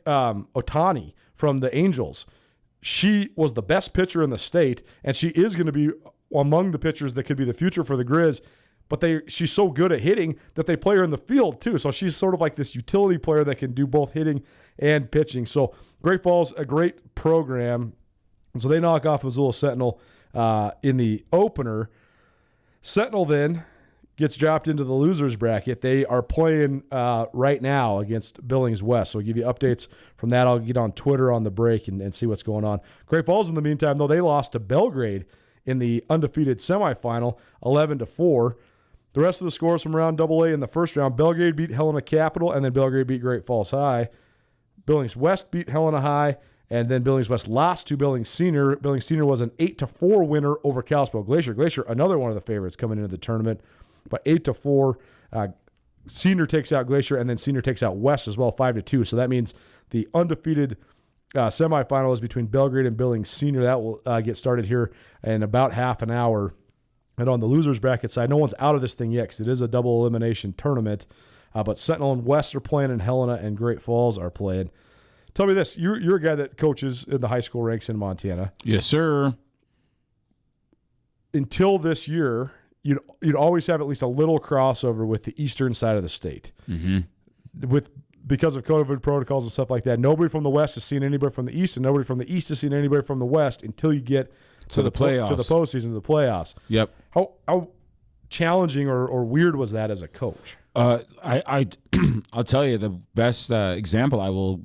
[SPEAKER 1] Otani from the Angels. She was the best pitcher in the state, and she is going to be among the pitchers that could be the future for the Grizz. But she's so good at hitting that they play her in the field too. So she's sort of like this utility player that can do both hitting and pitching. So Great Falls, a great program. And so they knock off Missoula Sentinel in the opener. Sentinel then gets dropped into the losers bracket. They are playing right now against Billings West. So we'll give you updates from that. I'll get on Twitter on the break and see what's going on. Great Falls, in the meantime, though, they lost to Belgrade in the undefeated semifinal, 11-4. The rest of the scores from round AA in the first round, Belgrade beat Helena Capital, and then Belgrade beat Great Falls High. Billings West beat Helena High, and then Billings West lost to Billings Senior. Billings Senior was an 8-4 winner over Kalispell Glacier. Glacier, another one of the favorites coming into the tournament, but 8-4. Senior takes out Glacier, and then Senior takes out West as well, 5-2. So that means the undefeated semifinal is between Belgrade and Billings Senior. That will get started here in about half an hour. And on the losers bracket side, no one's out of this thing yet because it is a double elimination tournament. But Sentinel and West are playing, and Helena and Great Falls are playing. Tell me this: you're a guy that coaches in the high school ranks in Montana.
[SPEAKER 2] Yes, sir.
[SPEAKER 1] Until this year, you'd always have at least a little crossover with the eastern side of the state.
[SPEAKER 2] Mm-hmm.
[SPEAKER 1] Because of COVID protocols and stuff like that. Nobody from the West has seen anybody from the East, and nobody from the East has seen anybody from the West until you get to the playoffs, to the postseason, to the playoffs.
[SPEAKER 2] Yep.
[SPEAKER 1] How challenging or weird was that as a coach?
[SPEAKER 2] I'll tell you, the best example I will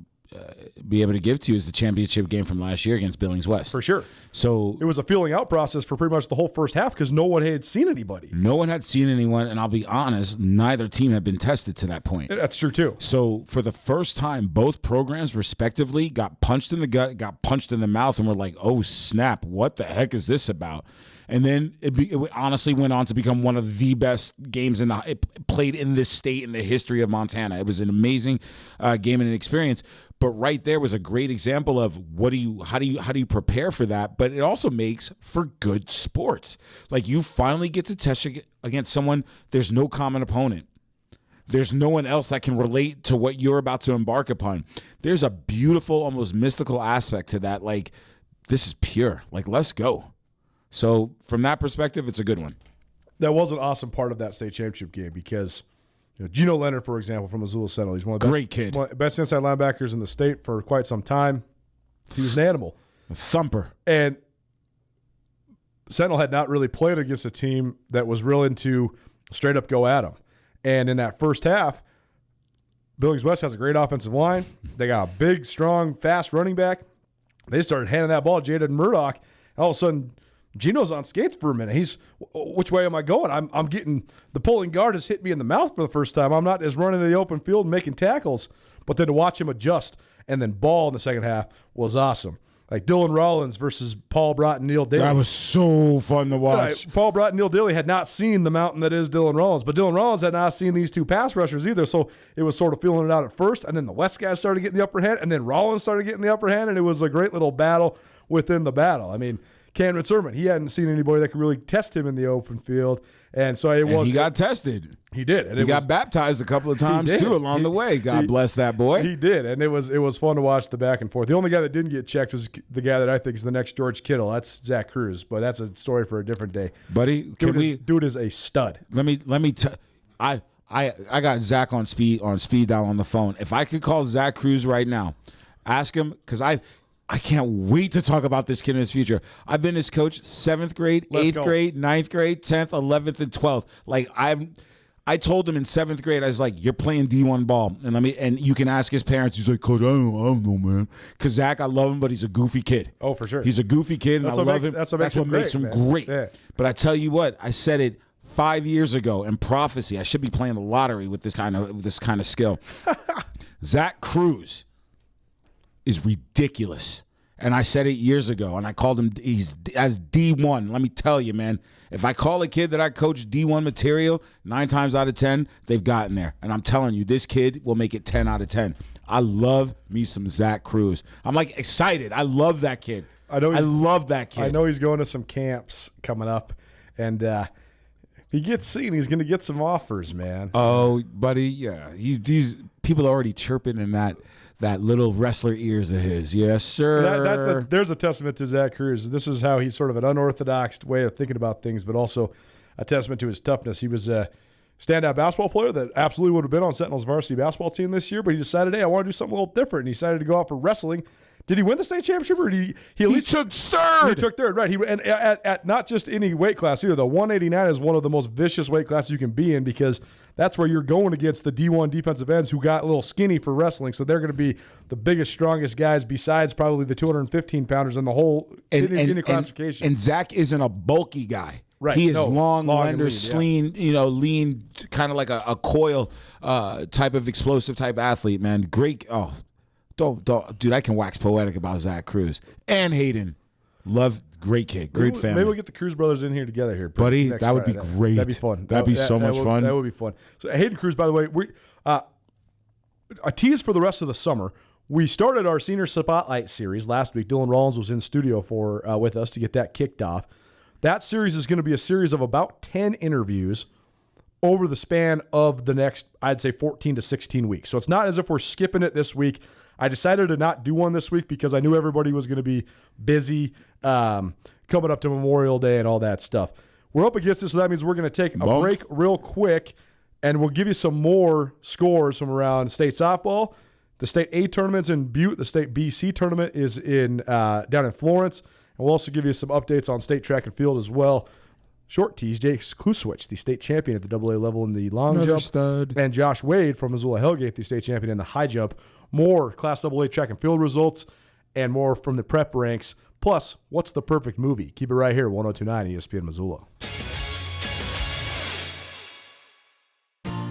[SPEAKER 2] be able to give to you is the championship game from last year against Billings West.
[SPEAKER 1] For sure.
[SPEAKER 2] So
[SPEAKER 1] it was a feeling out process for pretty much the whole first half because no one had seen anybody.
[SPEAKER 2] No one had seen anyone, and I'll be honest, neither team had been tested to that point.
[SPEAKER 1] That's true, too.
[SPEAKER 2] So for the first time, both programs respectively got punched in the gut, got punched in the mouth, and were like, oh, snap, what the heck is this about? And then it honestly went on to become one of the best games played in this state in the history of Montana. It was an amazing game and an experience. But right there was a great example of how do you prepare for that? But it also makes for good sports. Like, you finally get to test against someone. There's no common opponent. There's no one else that can relate to what you're about to embark upon. There's a beautiful, almost mystical aspect to that. Like, this is pure. Like, let's go. So from that perspective, it's a good one.
[SPEAKER 1] That was an awesome part of that state championship game because Gino Leonard, for example, from Missoula Sentinel, he's one of the best inside linebackers in the state for quite some time. He was an animal.
[SPEAKER 2] A thumper.
[SPEAKER 1] And Sentinel had not really played against a team that was real into straight up go at him. And in that first half, Billings West has a great offensive line. They got a big, strong, fast running back. They started handing that ball to Jaden Murdoch. All of a sudden, Gino's on skates for a minute. He's, which way am I going? I'm getting, the pulling guard has hit me in the mouth for the first time. I'm not as running to the open field and making tackles. But then to watch him adjust and then ball in the second half was awesome. Like Dylan Rollins versus Paul Brott and Neil Daly.
[SPEAKER 2] That was so fun to watch.
[SPEAKER 1] Paul Brott and Neil Daly had not seen the mountain that is Dylan Rollins, but Dylan Rollins had not seen these two pass rushers either, so it was sort of feeling it out at first, and then the West guys started getting the upper hand, and then Rollins started getting the upper hand, and it was a great little battle within the battle. I mean, Cameron Sermon, he hadn't seen anybody that could really test him in the open field, and so he
[SPEAKER 2] got tested.
[SPEAKER 1] He did. And
[SPEAKER 2] he got baptized a couple of times, too, along the way. God bless that boy.
[SPEAKER 1] He did, and it was fun to watch the back and forth. The only guy that didn't get checked was the guy that I think is the next George Kittle. That's Zach Cruz, but that's a story for a different day.
[SPEAKER 2] Buddy,
[SPEAKER 1] dude is a stud.
[SPEAKER 2] Let me tell. I got Zach on speed dial on the phone. If I could call Zach Cruz right now, ask him, because I can't wait to talk about this kid in his future. I've been his coach 7th grade, 8th grade, 9th grade, 10th, 11th, and 12th. Like, I told him in 7th grade, I was like, "You're playing D1 ball," and you can ask his parents. He's like, "Coach, I don't know, man." Because Zach, I love him, but he's a goofy kid.
[SPEAKER 1] Oh, for sure.
[SPEAKER 2] He's a goofy kid, and I love him. That's what makes him great. Yeah. But I tell you what, I said it 5 years ago in prophecy. I should be playing the lottery with this kind of skill. Zach Cruz is ridiculous. And I said it years ago, and I called him as D1. Let me tell you, man, if I call a kid that I coach D1 material, 9 times out of 10, they've gotten there. And I'm telling you, this kid will make it 10 out of 10. I love me some Zach Cruz. I'm like excited. I love that kid. I love that kid.
[SPEAKER 1] I know he's going to some camps coming up, and if he gets seen, he's going to get some offers, man.
[SPEAKER 2] Oh, buddy, yeah. He's people are already chirping in that little wrestler ears of his. Yes, sir.
[SPEAKER 1] There's a testament to Zach Cruz. This is how he's sort of an unorthodox way of thinking about things, but also a testament to his toughness. He was a standout basketball player that absolutely would have been on Sentinel's varsity basketball team this year, but he decided, hey, I want to do something a little different, and he decided to go out for wrestling. Did he win the state championship, or did he at least
[SPEAKER 2] took third?
[SPEAKER 1] He took third, right. And at not just any weight class either. The 189 is one of the most vicious weight classes you can be in, because that's where you're going against the D1 defensive ends who got a little skinny for wrestling. So they're going to be the biggest, strongest guys besides probably the 215-pounders in the whole classification.
[SPEAKER 2] And Zach isn't a bulky guy.
[SPEAKER 1] Right.
[SPEAKER 2] He is long, slender, lean, kind of like a coil type of explosive type athlete, man. Great. Oh, don't, dude, I can wax poetic about Zach Cruz. And Hayden. Great kid, great family.
[SPEAKER 1] Maybe we'll get the Cruz brothers in here together here.
[SPEAKER 2] Buddy, that would be great. That'd be fun. That'd be so much fun.
[SPEAKER 1] That would be fun. So Hayden Cruz, by the way, a tease for the rest of the summer. We started our Senior Spotlight series last week. Dylan Rollins was in studio with us to get that kicked off. That series is going to be a series of about 10 interviews over the span of the next, I'd say, 14 to 16 weeks. So it's not as if we're skipping it this week. I decided to not do one this week because I knew everybody was going to be busy coming up to Memorial Day and all that stuff. We're up against this, so that means we're going to take a break real quick, and we'll give you some more scores from around state softball. The state A tournament's in Butte. The state BC tournament is down in Florence. And we'll also give you some updates on state track and field as well. Short tease, Jake Kluswich, the state champion at the AA level in the long jump.
[SPEAKER 2] Stud.
[SPEAKER 1] And Josh Wade from Missoula Hellgate, the state champion in the high jump. More Class AA track and field results and more from the prep ranks. Plus, what's the perfect movie? Keep it right here, 102.9 ESPN Missoula.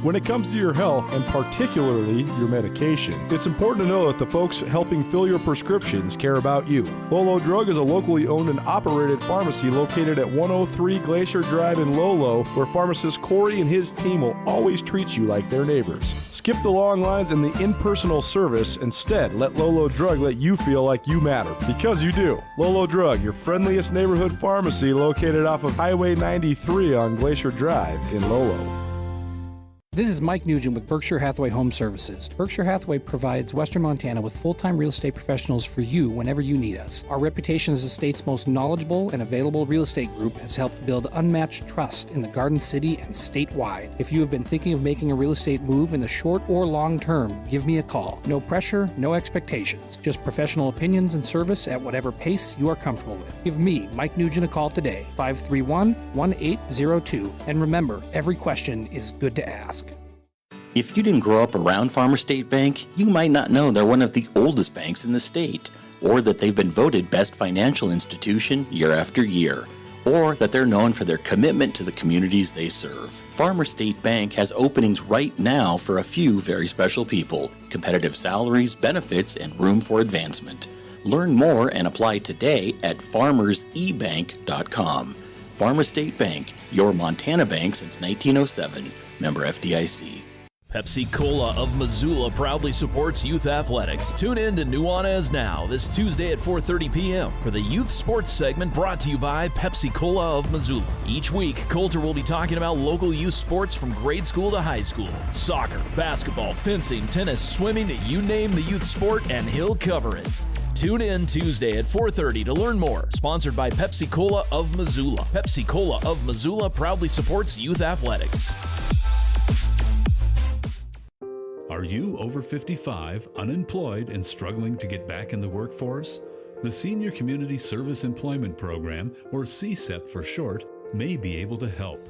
[SPEAKER 1] when it comes to your health and particularly your medication. It's important to know that the folks helping fill your prescriptions care about you. Lolo Drug is a locally owned and operated pharmacy located at 103 Glacier Drive in Lolo, where pharmacist Corey and his team will always treat you like their neighbors. Skip the long lines and the impersonal service. Instead, let Lolo Drug let you feel like you matter, because you do. Lolo Drug, your friendliest neighborhood pharmacy located off of Highway 93 on Glacier Drive in Lolo.
[SPEAKER 11] This is Mike Nugent with Berkshire Hathaway Home Services. Berkshire Hathaway provides Western Montana with full-time real estate professionals for you whenever you need us. Our reputation as the state's most knowledgeable and available real estate group has helped build unmatched trust in the Garden City and statewide. If you have been thinking of making a real estate move in the short or long term, give me a call. No pressure, no expectations. Just professional opinions and service at whatever pace you are comfortable with. Give me, Mike Nugent, a call today, 531-1802. And remember, every question is good to ask.
[SPEAKER 12] If you didn't grow up around Farmer State Bank, you might not know they're one of the oldest banks in the state, or that they've been voted best financial institution year after year, or that they're known for their commitment to the communities they serve. Farmer State Bank has openings right now for a few very special people, competitive salaries, benefits, and room for advancement. Learn more and apply today at farmersebank.com. Farmer State Bank, your Montana bank since 1907, member FDIC.
[SPEAKER 13] Pepsi Cola of Missoula proudly supports youth athletics. Tune in to Nuanez now this Tuesday at 4:30 p.m. for the youth sports segment brought to you by Pepsi Cola of Missoula. Each week, Coulter will be talking about local youth sports from grade school to high school. Soccer, basketball, fencing, tennis, swimming, you name the youth sport and he'll cover it. Tune in Tuesday at 4:30 to learn more. Sponsored by Pepsi Cola of Missoula. Pepsi Cola of Missoula proudly supports youth athletics.
[SPEAKER 14] Are you over 55, unemployed, and struggling to get back in the workforce? The Senior Community Service Employment Program, or CSEP for short, may be able to help.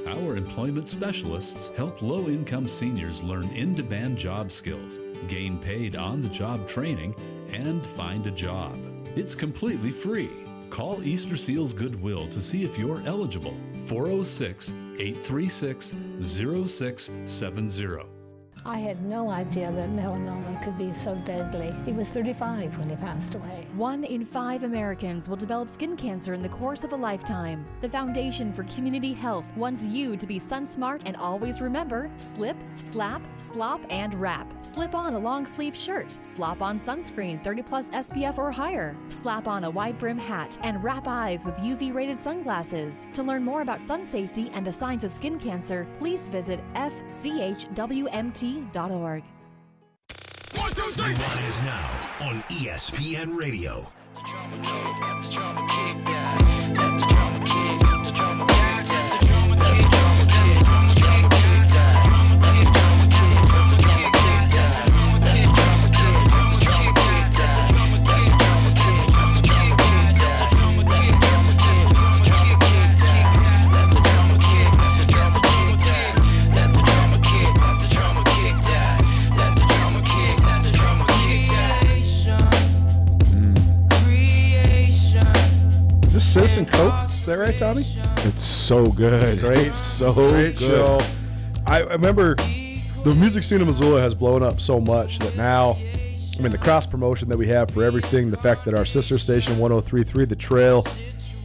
[SPEAKER 14] Our employment specialists help low-income seniors learn in-demand job skills, gain paid on-the-job training, and find a job. It's completely free. Call Easter Seals Goodwill to see if you're eligible. 406-836-0670.
[SPEAKER 15] I had no idea that melanoma could be so deadly. He was 35 when he passed away.
[SPEAKER 16] 1 in 5 Americans will develop skin cancer in the course of a lifetime. The Foundation for Community Health wants you to be sun smart and always remember: slip, slap, slop, and wrap. Slip on a long sleeve shirt. Slop on sunscreen 30+ SPF or higher. Slap on a wide brim hat and wrap eyes with UV rated sunglasses. To learn more about sun safety and the signs of skin cancer, please visit fchwmt.org.
[SPEAKER 9] Nuanez now on ESPN Radio.
[SPEAKER 1] Citizen Cope, is that right, Tommy?
[SPEAKER 2] It's so good.
[SPEAKER 1] Great,
[SPEAKER 2] it's so
[SPEAKER 1] great
[SPEAKER 2] good.
[SPEAKER 1] show. I remember the music scene of Missoula has blown up so much that now, I mean, the cross promotion that we have for everything, the fact that our sister station 103.3, The Trail,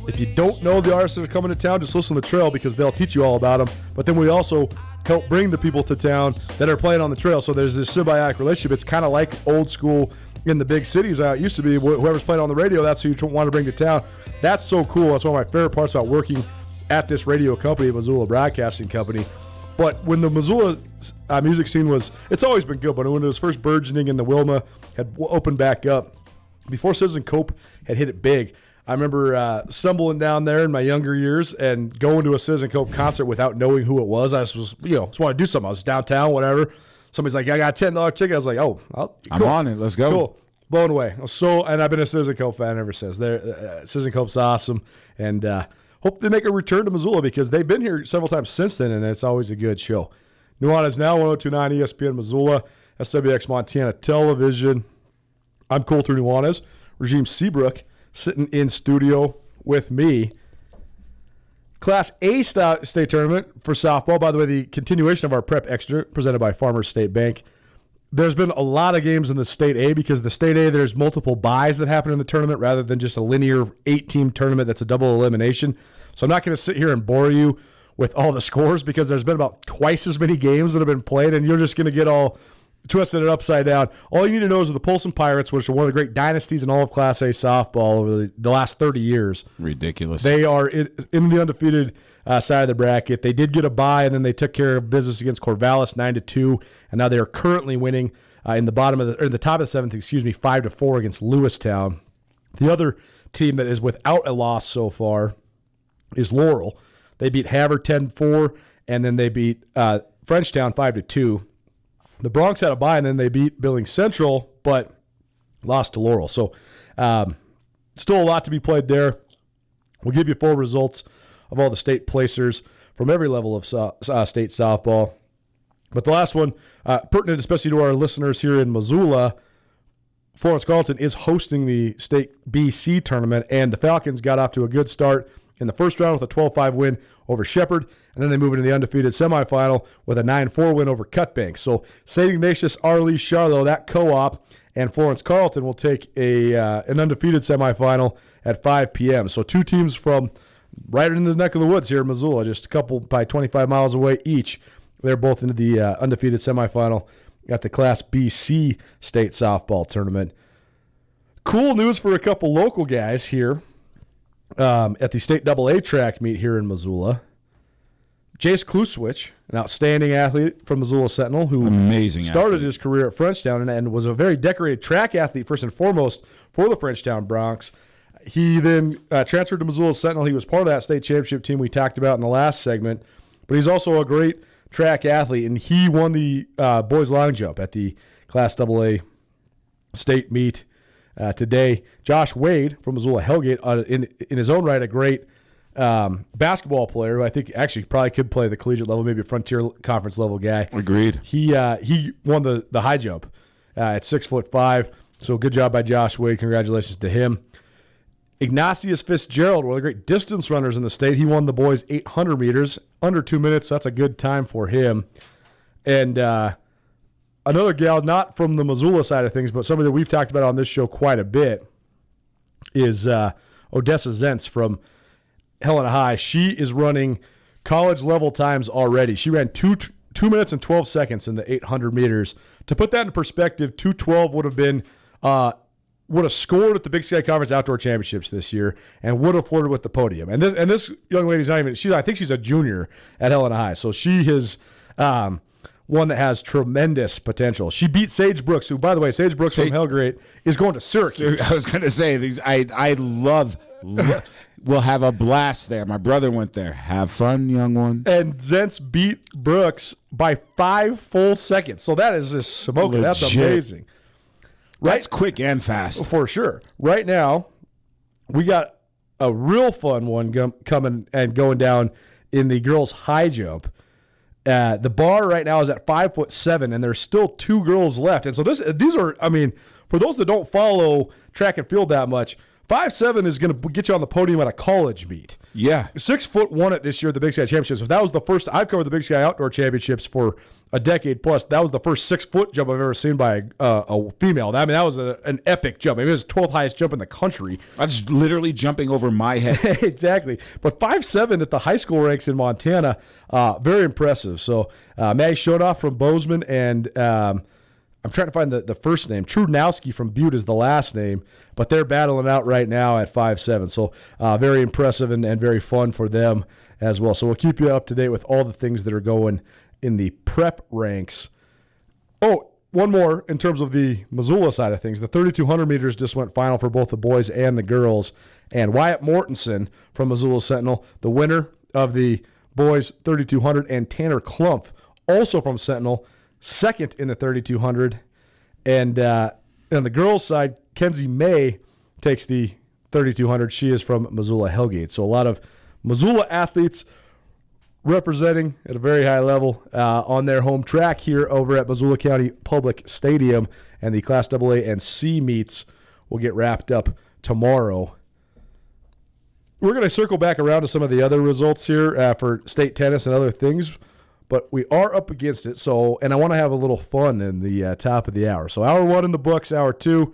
[SPEAKER 1] if you don't know the artists that are coming to town, just listen to The Trail because they'll teach you all about them. But then we also help bring the people to town that are playing on The Trail. So there's this symbiotic relationship. It's kind of like old school in the big cities. It used to be whoever's playing on the radio, that's who you want to bring to town. That's so cool. That's one of my favorite parts about working at this radio company, Missoula Broadcasting Company. But when the Missoula music scene it's always been good, but when it was first burgeoning and the Wilma had opened back up, before Citizen Cope had hit it big, I remember stumbling down there in my younger years and going to a Citizen Cope concert without knowing who it was. I just was, just wanted to do something. I was downtown, whatever. Somebody's like, I got a $10 ticket. I was like, cool.
[SPEAKER 2] I'm on it. Let's go.
[SPEAKER 1] Cool. Blown away. And I've been a Citizen Cope fan ever since. Citizen Cope's awesome. And hope they make a return to Missoula because they've been here several times since then, and it's always a good show. Nuanez now, 102.9 ESPN Missoula, SWX Montana Television. I'm Coulter Nuanez. Rajiem Seabrook sitting in studio with me. Class A state tournament for softball, by the way, the continuation of our Prep Extra presented by Farmers State Bank. There's been a lot of games in the State A because the State A, there's multiple buys that happen in the tournament rather than just a linear 8-team tournament that's a double elimination. So I'm not going to sit here and bore you with all the scores because there's been about twice as many games that have been played, and you're just going to get all twisted and upside down. All you need to know is the Polson Pirates, which are one of the great dynasties in all of Class A softball over the last 30 years.
[SPEAKER 2] Ridiculous.
[SPEAKER 1] They are in the undefeated side of the bracket. They did get a bye, and then they took care of business against Corvallis 9-2, and now they are currently winning in the top of the seventh, 5-4 against Lewistown. The other team that is without a loss so far is Laurel. They beat Havre 10-4, and then they beat Frenchtown 5-2. The Bronx had a bye, and then they beat Billings Central, but lost to Laurel. So still a lot to be played there. We'll give you full results of all the state placers from every level of state softball. But the last one, pertinent especially to our listeners here in Missoula, Florence Carlton is hosting the state BC tournament, and the Falcons got off to a good start in the first round with a 12-5 win over Shepherd, and then they move into the undefeated semifinal with a 9-4 win over Cutbank. So St. Ignatius, Arlie, Charlotte, that co-op, and Florence Carlton will take an undefeated semifinal at 5 p.m. So two teams from right in the neck of the woods here in Missoula, just a couple, by 25 miles away each. They're both into the undefeated semifinal at the Class BC state softball tournament. Cool news for a couple local guys here. At the state AA track meet here in Missoula, Jace Kluswich, an outstanding athlete from Missoula Sentinel who started his career at Frenchtown and was a very decorated track athlete first and foremost for the Frenchtown Bronx. He then transferred to Missoula Sentinel. He was part of that state championship team we talked about in the last segment, but he's also a great track athlete, and he won the boys long jump at the Class AA state meet today. Josh Wade from Missoula Hellgate, in his own right, a great basketball player who I think actually probably could play the collegiate level, maybe a Frontier Conference level guy.
[SPEAKER 2] Agreed.
[SPEAKER 1] He won the high jump at 6'5". So good job by Josh Wade. Congratulations to him. Ignatius Fitzgerald, one of the great distance runners in the state. He won the boys 800 meters, under 2 minutes. That's a good time for him. And another gal, not from the Missoula side of things, but somebody that we've talked about on this show quite a bit, is Odessa Zentz from Helena High. She is running college-level times already. She ran 2 minutes and 12 seconds in the 800 meters. To put that in perspective, 2:12 would have scored at the Big Sky Conference Outdoor Championships this year and would have flirted with the podium. And this young lady's not even, I think she's a junior at Helena High. So she is one that has tremendous potential. She beat Sage Brooks, who, by the way, Sage Brooks from Hellgate is going to Syracuse.
[SPEAKER 2] I was going to say, I love we'll have a blast there. My brother went there. Have fun, young one.
[SPEAKER 1] And Zentz beat Brooks by 5 full seconds. So that is just smoking. Legit. That's amazing.
[SPEAKER 2] That's quick and fast.
[SPEAKER 1] For sure. Right now, we got a real fun one coming and going down in the girls' high jump. The bar right now is at 5'7", and there's still 2 girls left. And so these are, I mean, for those that don't follow track and field that much, 5'7" is going to get you on the podium at a college meet.
[SPEAKER 2] Yeah.
[SPEAKER 1] 6' won it this year at the Big Sky Championships. So that was the first. I've covered the Big Sky Outdoor Championships for a decade plus. That was the first 6' jump I've ever seen by a female. I mean, that was an epic jump. I mean, it was the 12th highest jump in the country.
[SPEAKER 2] That's literally jumping over my head.
[SPEAKER 1] Exactly. But 5'7" at the high school ranks in Montana, very impressive. So Maggie Shodoff from Bozeman and I'm trying to find the first name. Trudnowski from Butte is the last name, but they're battling out right now at 5'7". So very impressive and very fun for them as well. So we'll keep you up to date with all the things that are going in the prep ranks. Oh, one more in terms of the Missoula side of things. The 3,200 meters just went final for both the boys and the girls. And Wyatt Mortensen from Missoula Sentinel, the winner of the boys 3,200, and Tanner Klumpf, also from Sentinel, second in the 3,200. And on the girls' side, Kenzie May takes the 3,200. She is from Missoula Hellgate. So a lot of Missoula athletes representing at a very high level on their home track here over at Missoula County Public Stadium. And the Class AA and C meets will get wrapped up tomorrow. we're going to circle back around to some of the other results here for state tennis and other things, but we are up against it. So, and I want to have a little fun in the top of the hour. So hour 1 in the books, hour 2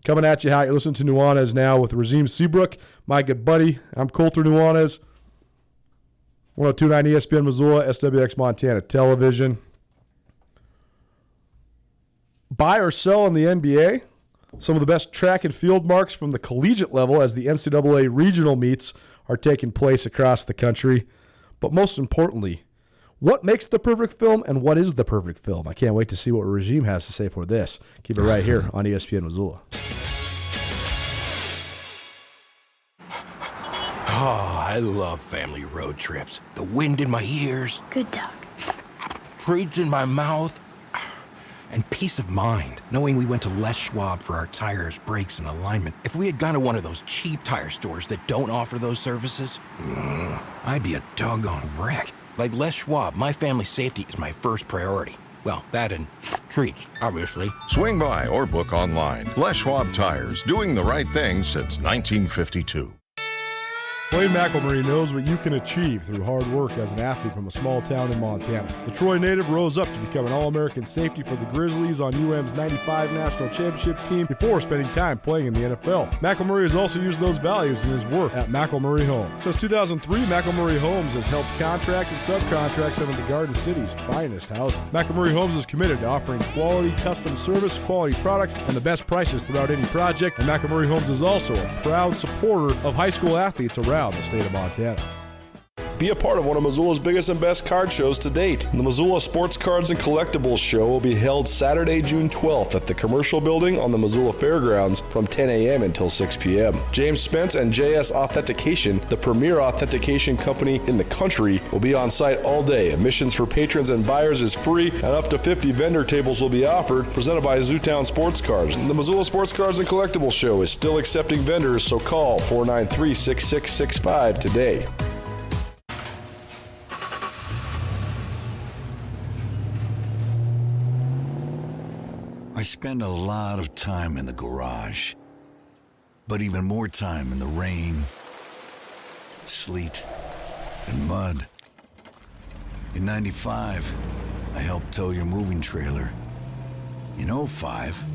[SPEAKER 1] coming at you hot. You're listening to Nuanez now with Rajiem Seabrook, my good buddy. I'm Coulter Nuanez. 102.9 ESPN Missoula, SWX Montana Television. Buy or sell in the NBA. Some of the best track and field marks from the collegiate level as the NCAA regional meets are taking place across the country. But most importantly, what makes the perfect film and what is the perfect film? I can't wait to see what Rajiem has to say for this. Keep it right here on ESPN Missoula.
[SPEAKER 17] Oh, I love family road trips. The wind in my ears.
[SPEAKER 7] Good dog.
[SPEAKER 17] Treats in my mouth. And peace of mind, knowing we went to Les Schwab for our tires, brakes, and alignment. If we had gone to one of those cheap tire stores that don't offer those services, I'd be a doggone wreck. Like Les Schwab, my family's safety is my first priority. Well, that and treats, obviously.
[SPEAKER 4] Swing by or book online. Les Schwab Tires, doing the right thing since 1952.
[SPEAKER 1] Blaine McElmurray knows what you can achieve through hard work as an athlete from a small town in Montana. The Troy native rose up to become an All-American safety for the Grizzlies on UM's 95 National Championship team before spending time playing in the NFL. McElmurray has also used those values in his work at McElmurray Homes. Since 2003, McElmurray Homes has helped contract and subcontract some of the Garden City's finest housing. McElmurray Homes is committed to offering quality custom service, quality products, and the best prices throughout any project. And McElmurray Homes is also a proud supporter of high school athletes around the state of Montana. Be a part of one of Missoula's biggest and best card shows to date. The Missoula Sports Cards and Collectibles Show will be held Saturday, June 12th at the Commercial Building on the Missoula Fairgrounds from 10 a.m. until 6 p.m. James Spence and JS Authentication, the premier authentication company in the country, will be on site all day. Admissions for patrons and buyers is free, and up to 50 vendor tables will be offered, presented by Zootown Sports Cards. The Missoula Sports Cards and Collectibles Show is still accepting vendors, so call 493-6665 today.
[SPEAKER 18] I spend a lot of time in the garage, but even more time in the rain, sleet, and mud. In 95, I helped tow your moving trailer. In 05,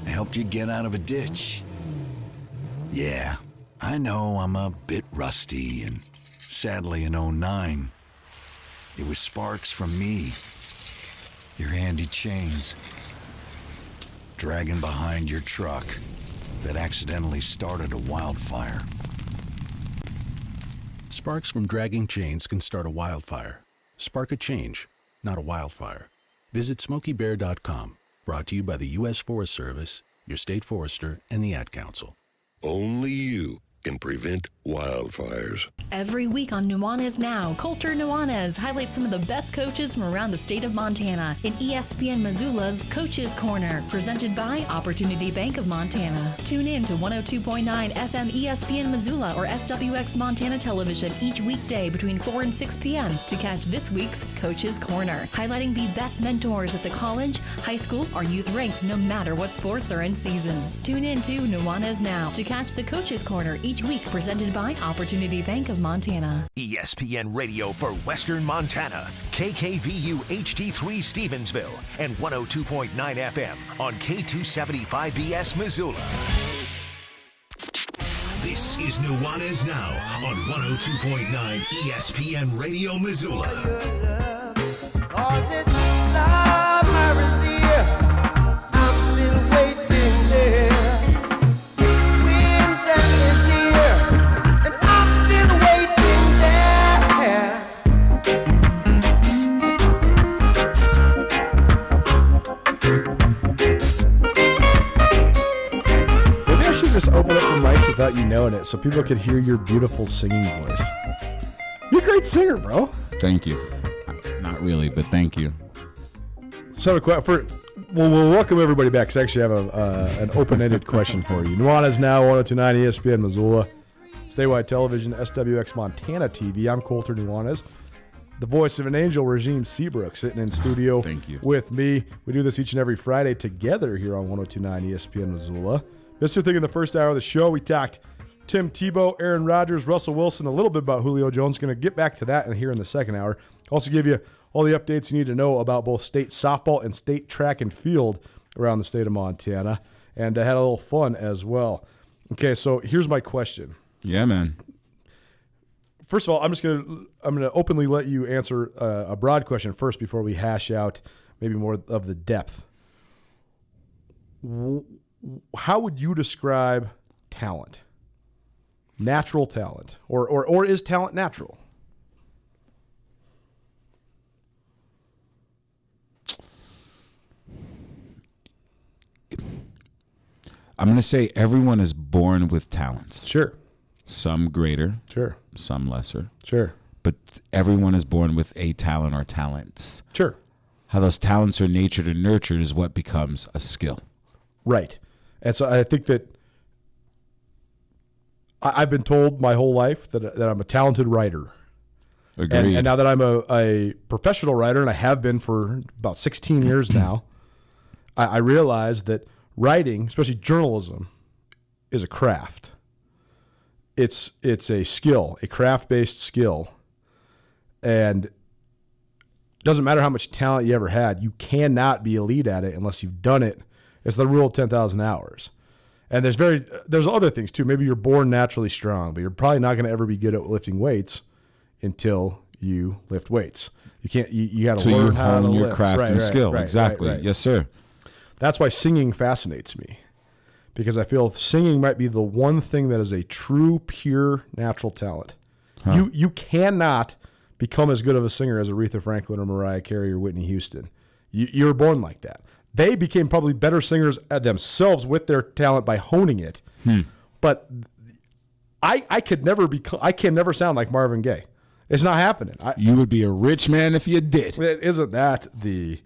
[SPEAKER 18] I helped you get out of a ditch. Yeah, I know I'm a bit rusty, and sadly in 09, it was sparks from me, your handy chains, dragging behind your truck that accidentally started a wildfire.
[SPEAKER 19] Sparks from dragging chains can start a wildfire. Spark a change, not a wildfire. Visit SmokeyBear.com. Brought to you by the U.S. Forest Service, your state forester, and the Ad Council.
[SPEAKER 9] Only you can prevent wildfires.
[SPEAKER 16] Every week on Nuanez Now, Coulter Nuanez highlights some of the best coaches from around the state of Montana in ESPN Missoula's Coaches Corner, presented by Opportunity Bank of Montana. Tune in to 102.9 FM ESPN Missoula or SWX Montana Television each weekday between 4 and 6 p.m. to catch this week's Coaches Corner, highlighting the best mentors at the college, high school, or youth ranks no matter what sports are in season. Tune in to Nuanez Now to catch the Coaches Corner each week, presented by Opportunity Bank of Montana.
[SPEAKER 9] ESPN Radio for Western Montana, KKVU HD3 Stevensville, and 102.9 FM on K275BS Missoula. This is Nuanez Now on 102.9 ESPN Radio Missoula.
[SPEAKER 1] Just open up the mics without you knowing it so people could hear your beautiful singing voice. You're a great singer, bro.
[SPEAKER 2] Thank you. Not really, but thank you.
[SPEAKER 1] So, we'll welcome everybody back because I actually have an open-ended question for you. Nuanez Now, 102.9 ESPN Missoula, statewide television, SWX Montana TV. I'm Coulter Nuanez, the voice of an angel, Rajiem Seabrook, sitting in studio with me. We do this each and every Friday together here on 102.9 ESPN Missoula. Missed your thing in the first hour of the show. We talked Tim Tebow, Aaron Rodgers, Russell Wilson, a little bit about Julio Jones. Going to get back to that here in the second hour. Also give you all the updates you need to know about both state softball and state track and field around the state of Montana. And I had a little fun as well. Okay, so here's my question.
[SPEAKER 2] Yeah, man.
[SPEAKER 1] First of all, I'm gonna openly let you answer a broad question first before we hash out maybe more of the depth. How would you describe talent? Natural talent, or is talent natural?
[SPEAKER 2] I'm going to say everyone is born with talents.
[SPEAKER 1] Sure.
[SPEAKER 2] Some greater.
[SPEAKER 1] Sure.
[SPEAKER 2] Some lesser.
[SPEAKER 1] Sure.
[SPEAKER 2] But everyone is born with a talent or talents.
[SPEAKER 1] Sure.
[SPEAKER 2] How those talents are nurtured and nurtured is what becomes a skill.
[SPEAKER 1] Right. And so I think that I've been told my whole life that I'm a talented writer.
[SPEAKER 2] Agreed.
[SPEAKER 1] And now that I'm a professional writer, and I have been for about 16 years now, I realize that writing, especially journalism, is a craft. It's a skill, a craft-based skill. And it doesn't matter how much talent you ever had, you cannot be elite at it unless you've done it. It's the rule of 10,000 hours. And there's other things too. Maybe you're born naturally strong, but you're probably not going to ever be good at lifting weights until you lift weights. You can't. You got to learn how to
[SPEAKER 2] hone your
[SPEAKER 1] lift.
[SPEAKER 2] craft and skill.
[SPEAKER 1] Right,
[SPEAKER 2] exactly.
[SPEAKER 1] right.
[SPEAKER 2] Yes, sir.
[SPEAKER 1] That's why singing fascinates me, because I feel singing might be the one thing that is a true, pure, natural talent.
[SPEAKER 2] Huh.
[SPEAKER 1] You cannot become as good of a singer as Aretha Franklin or Mariah Carey or Whitney Houston. You're born like that. They became probably better singers themselves with their talent by honing it. But I can never sound like Marvin Gaye. It's not happening.
[SPEAKER 2] You would be a rich man if you did.
[SPEAKER 1] Isn't that the...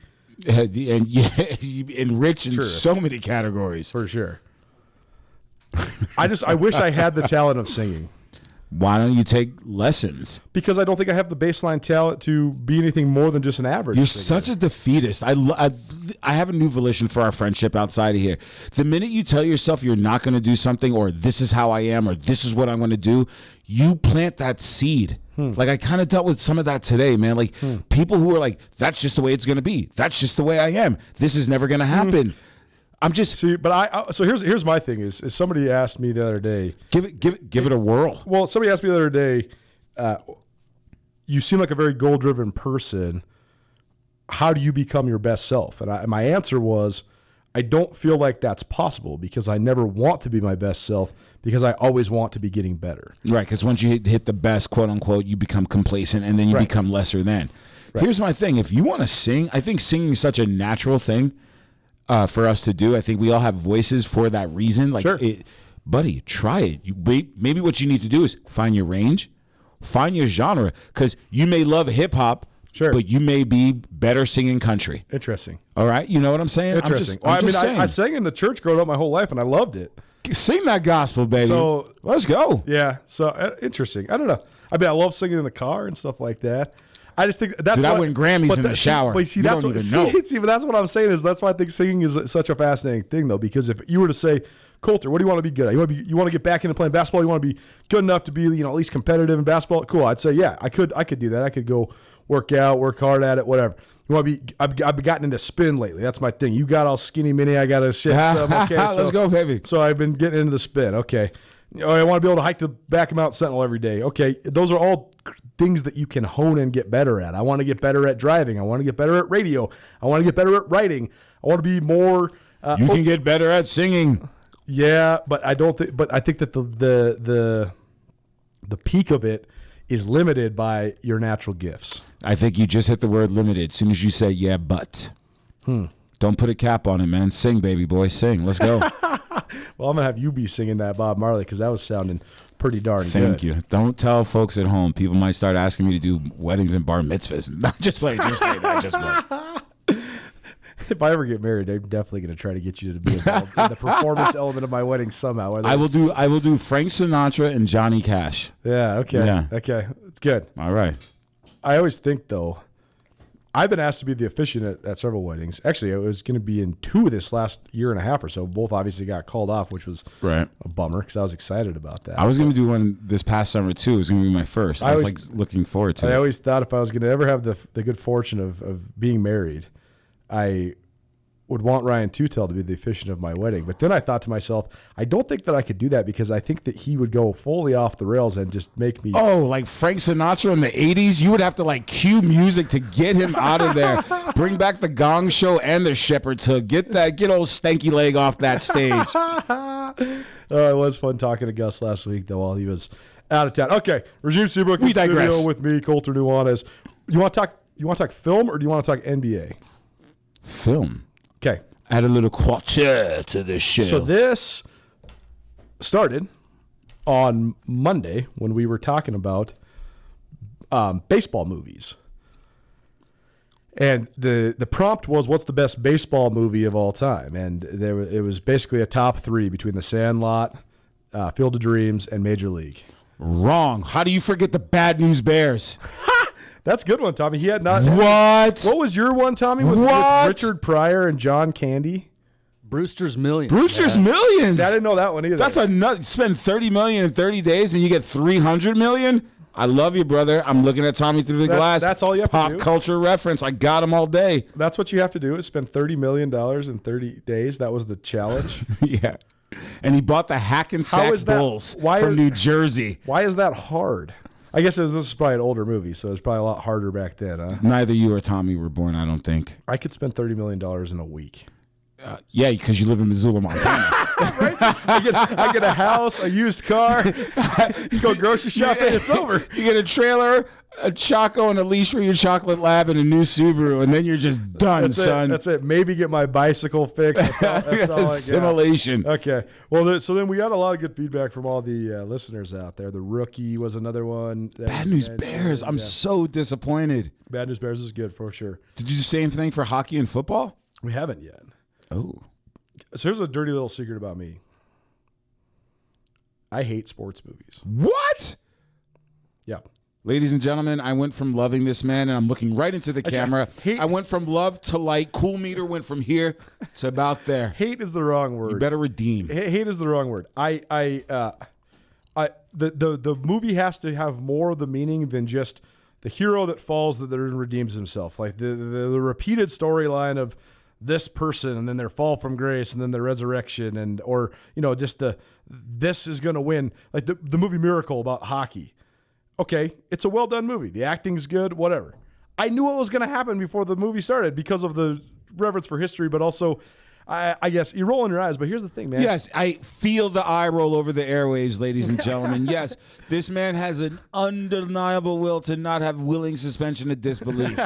[SPEAKER 2] And rich in so many categories.
[SPEAKER 1] For sure. I wish I had the talent of singing.
[SPEAKER 2] Why don't you take lessons?
[SPEAKER 1] Because I don't think I have the baseline talent to be anything more than just an average
[SPEAKER 2] You're
[SPEAKER 1] singer.
[SPEAKER 2] such a defeatist. I have a new volition for our friendship outside of here. The minute you tell yourself you're not going to do something, or this is how I am, or this is what I'm going to do, you plant that seed. Like, I kind of dealt with some of that today, man. Like, people who are like, that's just the way it's going to be. That's just the way I am. This is never going to happen. I'm just
[SPEAKER 1] so here's my thing is somebody asked me the other day.
[SPEAKER 2] Give it a whirl.
[SPEAKER 1] Well, somebody asked me the other day, you seem like a very goal-driven person. How do you become your best self? And my answer was, I don't feel like that's possible because I never want to be my best self because I always want to be getting better.
[SPEAKER 2] Right, because once you hit the best, quote unquote, you become complacent and then you become lesser than. Right. Here's my thing. If you want to sing, I think singing is such a natural thing for us to do. I think we all have voices for that reason. Like, buddy, try it. Maybe what you need to do is find your range, find your genre, because you may love hip-hop, but you may be better singing country.
[SPEAKER 1] Interesting.
[SPEAKER 2] All right? You know what I'm saying?
[SPEAKER 1] Interesting.
[SPEAKER 2] I'm just saying.
[SPEAKER 1] I sang in the church growing up my whole life, and I loved it.
[SPEAKER 2] Sing that gospel, baby. So let's go.
[SPEAKER 1] Yeah. So interesting. I don't know. I mean, I love singing in the car and stuff like that. I just think that's
[SPEAKER 2] I win Grammys in the shower.
[SPEAKER 1] But see, that's but that's what I'm saying is that's why I think singing is such a fascinating thing, though, because if you were to say, Coulter, what do you want to be good at? You want to get back into playing basketball? You want to be good enough to be, at least competitive in basketball? Cool. I'd say, yeah, I could do that. I could go work out, work hard at it, whatever. You want to be? I've gotten into spin lately. That's my thing. You got all skinny mini. I got a shit. Okay,
[SPEAKER 2] let's go, baby.
[SPEAKER 1] So I've been getting into the spin. Okay. I want to be able to hike the back of Mount Sentinel every day. Okay, those are all things that you can hone and get better at. I want to get better at driving. I want to get better at radio. I want to get better at writing. I want to be more.
[SPEAKER 2] You can get better at singing.
[SPEAKER 1] Yeah, but I don't think. But I think that the peak of it is limited by your natural gifts.
[SPEAKER 2] I think you just hit the word limited as soon as you say yeah, but. Don't put a cap on it, man. Sing, baby boy, sing. Let's go.
[SPEAKER 1] Well, I'm gonna have you be singing that Bob Marley because that was sounding pretty darn good.
[SPEAKER 2] Thank you. Don't tell folks at home. People might start asking me to do weddings and bar mitzvahs. Not just playing. Just playing.
[SPEAKER 1] If I ever get married, I'm definitely going to try to get you to be involved in the performance element of my wedding somehow.
[SPEAKER 2] I will do Frank Sinatra and Johnny Cash.
[SPEAKER 1] Yeah. Okay.
[SPEAKER 2] Yeah.
[SPEAKER 1] Okay. It's good.
[SPEAKER 2] All right.
[SPEAKER 1] I always think though, I've been asked to be the officiant at several weddings. Actually, I was going to be in 2 this last year and a half or so. Both obviously got called off, which was a bummer because I was excited about that.
[SPEAKER 2] I was going to do one this past summer too. It was going to be my first. I was like looking forward to it.
[SPEAKER 1] I always thought if I was going to ever have the good fortune of being married, I would want Ryan Tutel to be the officiant of my wedding. But then I thought to myself, I don't think that I could do that because I think that he would go fully off the rails and just make me...
[SPEAKER 2] Oh, like Frank Sinatra in the 80s? You would have to like cue music to get him out of there. Bring back the Gong Show and the Shepherd's Hook. Get old stanky leg off that stage.
[SPEAKER 1] It was fun talking to Gus last week, though, while he was out of town. Okay, Rajiem Seabrook in the studio with me, Colter Nuanez. You want to talk film or do you want to talk NBA?
[SPEAKER 2] Film.
[SPEAKER 1] Okay.
[SPEAKER 2] Add a little quartet to this show.
[SPEAKER 1] So this started on Monday when we were talking about baseball movies. And the prompt was, what's the best baseball movie of all time? And it was basically a top 3 between The Sandlot, Field of Dreams, and Major League.
[SPEAKER 2] Wrong. How do you forget the Bad News Bears?
[SPEAKER 1] That's a good one, Tommy. He had not.
[SPEAKER 2] What?
[SPEAKER 1] What was your one, Tommy? With Richard Pryor and John Candy?
[SPEAKER 3] Brewster's Millions.
[SPEAKER 2] Brewster's Millions.
[SPEAKER 1] I didn't know that one either.
[SPEAKER 2] That's a nut. Spend $30 million in 30 days and you get $300 million. I love you, brother. I'm looking at Tommy through the glass.
[SPEAKER 1] That's all you have to do.
[SPEAKER 2] Pop culture reference. I got him all day.
[SPEAKER 1] That's what you have to do is spend $30 million in 30 days. That was the challenge.
[SPEAKER 2] Yeah. And he bought the Hackensack Bulls from New Jersey.
[SPEAKER 1] Why is that hard? I guess this is probably an older movie, so it was probably a lot harder back then, huh?
[SPEAKER 2] Neither you or Tommy were born, I don't think.
[SPEAKER 1] I could spend $30 million in a week.
[SPEAKER 2] Yeah, because you live in Missoula, Montana.
[SPEAKER 1] Right? I get a house, a used car, you go grocery shopping, it's over.
[SPEAKER 2] You get a trailer, a Choco, and a leash for your chocolate lab, and a new Subaru, and then you're just done, son.
[SPEAKER 1] That's it. Maybe get my bicycle fixed. That's all I got.
[SPEAKER 2] Assimilation.
[SPEAKER 1] Okay. Well, so then we got a lot of good feedback from all the listeners out there. The Rookie was another one.
[SPEAKER 2] Bad News Bears. I'm so disappointed.
[SPEAKER 1] Bad News Bears is good for sure.
[SPEAKER 2] Did you do the same thing for hockey and football?
[SPEAKER 1] We haven't yet.
[SPEAKER 2] Oh.
[SPEAKER 1] So here's a dirty little secret about me. I hate sports movies.
[SPEAKER 2] What?
[SPEAKER 1] Yeah.
[SPEAKER 2] Ladies and gentlemen, I went from loving this man, and I'm looking right into the camera. I went from love to like. Cool meter went from here to about there.
[SPEAKER 1] Hate is the wrong word.
[SPEAKER 2] You better redeem.
[SPEAKER 1] Hate is the wrong word. The movie has to have more of the meaning than just the hero that falls that then redeems himself. Like the repeated storyline of this person and then their fall from grace and then their resurrection or just this is going to win. Like the movie Miracle about hockey. Okay, it's a well done movie. The acting's good, whatever. I knew what was going to happen before the movie started because of the reverence for history, but also I guess you're rolling your eyes, but here's the thing, man.
[SPEAKER 2] Yes, I feel the eye roll over the airwaves, ladies and gentlemen. Yes, this man has an undeniable will to not have willing suspension of disbelief.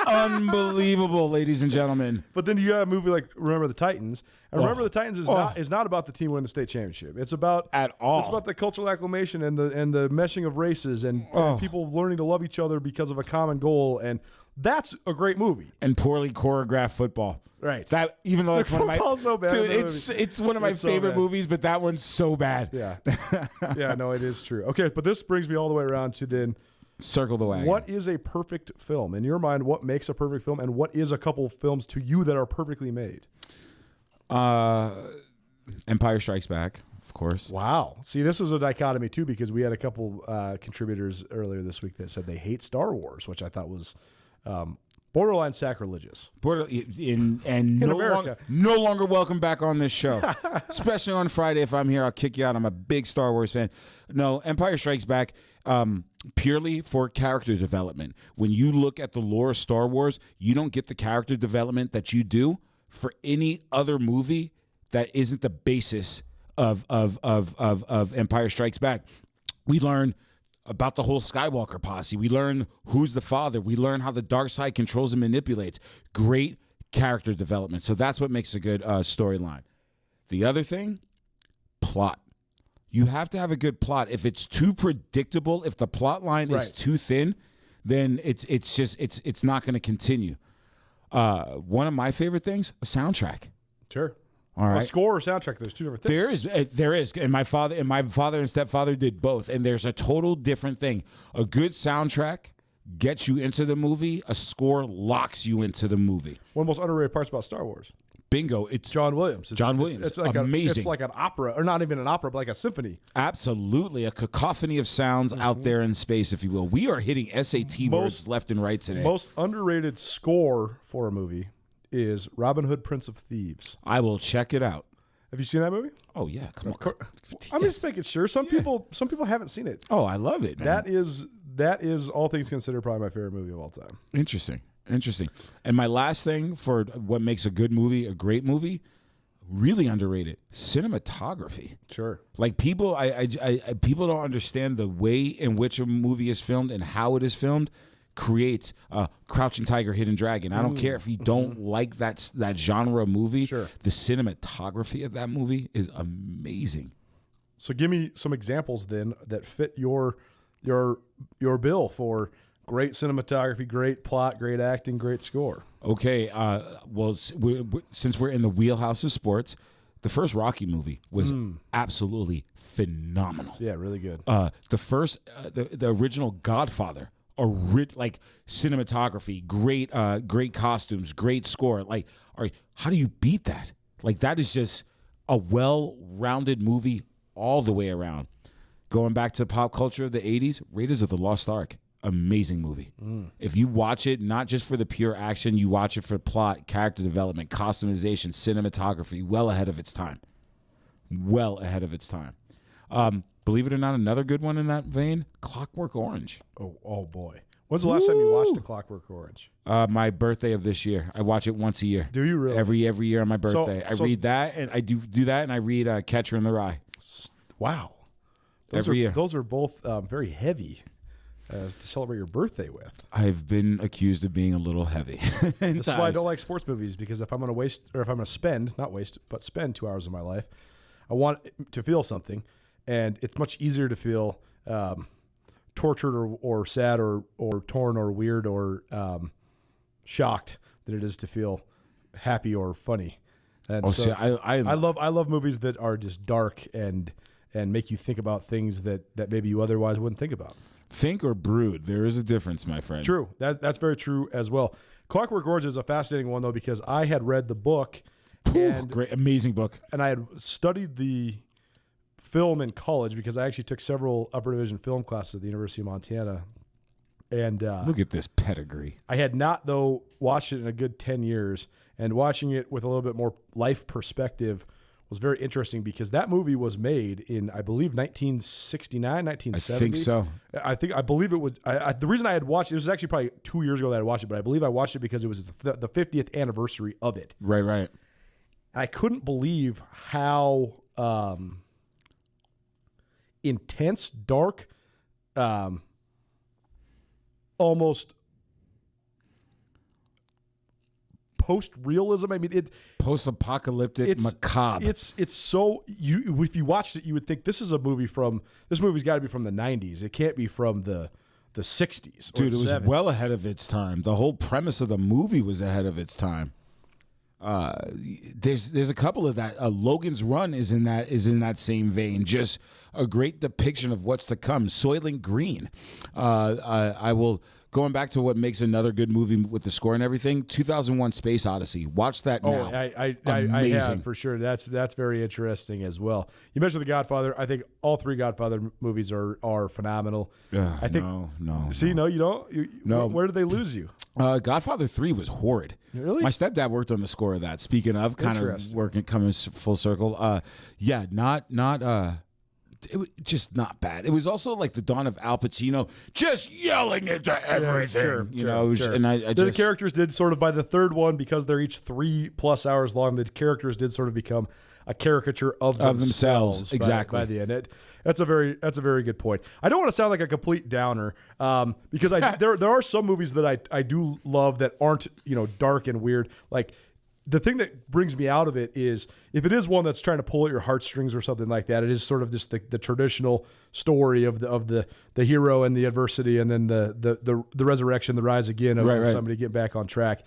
[SPEAKER 2] Unbelievable, ladies and gentlemen.
[SPEAKER 1] But then you got a movie like Remember the Titans. And Remember the Titans is not about the team winning the state championship. It's about
[SPEAKER 2] at all.
[SPEAKER 1] It's about the cultural acclamation and the meshing of races and people learning to love each other because of a common goal. And that's a great movie.
[SPEAKER 2] And poorly choreographed football.
[SPEAKER 1] Right.
[SPEAKER 2] That even though it's one of my
[SPEAKER 1] so bad
[SPEAKER 2] dude, it's one of my favorite movies, but that one's so bad.
[SPEAKER 1] Yeah. Yeah, no, it is true. Okay, but this brings me all the way around to then
[SPEAKER 2] circle the wagon.
[SPEAKER 1] What is a perfect film? In your mind, what makes a perfect film, and what is a couple films to you that are perfectly made?
[SPEAKER 2] Empire Strikes Back, of course.
[SPEAKER 1] Wow. See, this was a dichotomy too, because we had a couple contributors earlier this week that said they hate Star Wars, which I thought was borderline sacrilegious.
[SPEAKER 2] No longer welcome back on this show. Especially on Friday. If I'm here, I'll kick you out. I'm a big Star Wars fan. No, Empire Strikes Back, purely for character development. When you look at the lore of Star Wars, you don't get the character development that you do for any other movie that isn't the basis of Empire Strikes Back. We learn about the whole Skywalker posse. We learn who's the father. We learn how the dark side controls and manipulates. Great character development. So that's what makes a good storyline. The other thing, plot. You have to have a good plot. If it's too predictable, if the plot line is too thin, then it's not going to continue. One of my favorite things, a soundtrack.
[SPEAKER 1] Sure.
[SPEAKER 2] All right.
[SPEAKER 1] A score or soundtrack, there's two different things.
[SPEAKER 2] There is. And my father and stepfather did both. And there's a total different thing. A good soundtrack gets you into the movie, a score locks you into the movie.
[SPEAKER 1] One of the most underrated parts about Star Wars.
[SPEAKER 2] Bingo. It's
[SPEAKER 1] John Williams.
[SPEAKER 2] John Williams.
[SPEAKER 1] It's like
[SPEAKER 2] amazing.
[SPEAKER 1] It's like an opera, or not even an opera, but like a symphony.
[SPEAKER 2] Absolutely. A cacophony of sounds out there in space, if you will. We are hitting SAT words left and right today.
[SPEAKER 1] Most underrated score for a movie is Robin Hood, Prince of Thieves.
[SPEAKER 2] I will check it out.
[SPEAKER 1] Have you seen that movie?
[SPEAKER 2] Oh yeah, come on.
[SPEAKER 1] I'm just making sure. Some people haven't seen it.
[SPEAKER 2] Oh, I love it, man.
[SPEAKER 1] That is all things considered probably my favorite movie of all time.
[SPEAKER 2] Interesting. And my last thing for what makes a good movie a great movie, really underrated, cinematography.
[SPEAKER 1] Sure.
[SPEAKER 2] Like people, people don't understand the way in which a movie is filmed and how it is filmed creates a Crouching Tiger, Hidden Dragon. I don't care if you don't like that genre of movie.
[SPEAKER 1] Sure.
[SPEAKER 2] The cinematography of that movie is amazing.
[SPEAKER 1] So give me some examples then that fit your bill for great cinematography, great plot, great acting, great score.
[SPEAKER 2] Okay, well, since we're in the wheelhouse of sports, the first Rocky movie was absolutely phenomenal.
[SPEAKER 1] Yeah, really good.
[SPEAKER 2] The first, the original Godfather, like cinematography, great costumes, great score. Like, all right, how do you beat that? Like, that is just a well-rounded movie all the way around. Going back to pop culture of the 80s, Raiders of the Lost Ark. Amazing movie. If you watch it, not just for the pure action, you watch it for plot, character development, customization, cinematography, well ahead of its time. Believe it or not, another good one in that vein, Clockwork Orange.
[SPEAKER 1] Oh boy. When's the last time you watched The Clockwork Orange?
[SPEAKER 2] My birthday of this year. I watch it once a year.
[SPEAKER 1] Do you really?
[SPEAKER 2] Every year on my birthday. I read that, and I do that, and I read Catcher in the Rye.
[SPEAKER 1] Wow.
[SPEAKER 2] Every year.
[SPEAKER 1] Those are both very heavy to celebrate your birthday with.
[SPEAKER 2] I've been accused of being a little heavy.
[SPEAKER 1] That's why I don't like sports movies, because if I'm going to spend 2 hours of my life, I want to feel something, and it's much easier to feel tortured or sad or torn or weird or shocked than it is to feel happy or funny. And I love movies that are just dark and make you think about things that maybe you otherwise wouldn't think about.
[SPEAKER 2] Think or brood. There is a difference, my friend.
[SPEAKER 1] True. That's very true as well. Clockwork Orange is a fascinating one, though, because I had read the book.
[SPEAKER 2] Great, amazing book.
[SPEAKER 1] And I had studied the film in college because I actually took several upper division film classes at the University of Montana. And
[SPEAKER 2] look at this pedigree.
[SPEAKER 1] I had not, though, watched it in a good 10 years. And watching it with a little bit more life perspective was very interesting because that movie was made in, I believe, 1969, 1970.
[SPEAKER 2] I think so.
[SPEAKER 1] I believe it was. The reason I had watched it was actually probably 2 years ago that I watched it, but I believe I watched it because it was the 50th anniversary of it.
[SPEAKER 2] Right.
[SPEAKER 1] And I couldn't believe how intense, dark, almost post-realism. I mean,
[SPEAKER 2] post-apocalyptic, macabre.
[SPEAKER 1] It's so if you watched it, you would think this movie's got to be from the 90s. It can't be from the 60s.
[SPEAKER 2] Dude, it was
[SPEAKER 1] 70s.
[SPEAKER 2] well ahead of its time. The whole premise of the movie was ahead of its time. There's a couple of that. Logan's Run is in that same vein. Just a great depiction of what's to come. Soylent Green. I will. Going back to what makes another good movie with the score and everything, 2001: Space Odyssey. Watch that now.
[SPEAKER 1] I have for sure. That's very interesting as well. You mentioned The Godfather. I think all three Godfather movies are phenomenal. I think
[SPEAKER 2] no.
[SPEAKER 1] See, no, you don't.
[SPEAKER 2] No.
[SPEAKER 1] Where did they lose you?
[SPEAKER 2] Godfather 3 was horrid.
[SPEAKER 1] Really?
[SPEAKER 2] My stepdad worked on the score of that. Speaking of kind of coming full circle. It was just not bad. It was also like the dawn of Al Pacino just yelling into everything.
[SPEAKER 1] The characters did sort of by the third one, because they're each 3+ hours long. The characters did sort of become a caricature of themselves.
[SPEAKER 2] Exactly.
[SPEAKER 1] By the end, that's a very good point. I don't want to sound like a complete downer, because there are some movies that I do love that aren't dark and weird. Like, the thing that brings me out of it is if it is one that's trying to pull at your heartstrings or something like that, it is sort of just the traditional story of the hero and the adversity, and then the resurrection, the rise again of somebody getting back on track.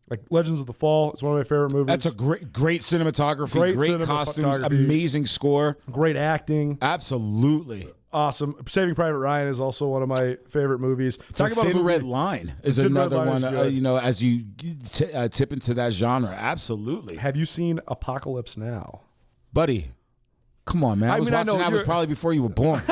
[SPEAKER 1] Like Legends of the Fall is one of my favorite movies.
[SPEAKER 2] That's a great cinematography, great costumes, amazing score,
[SPEAKER 1] great acting.
[SPEAKER 2] Absolutely.
[SPEAKER 1] awesome. Saving Private Ryan is also one of my favorite movies.
[SPEAKER 2] Talk about Thin Red Line is another one. As you tip into that genre, absolutely.
[SPEAKER 1] Have you seen Apocalypse Now,
[SPEAKER 2] buddy? Come on, man. I was watching that was probably before you were born.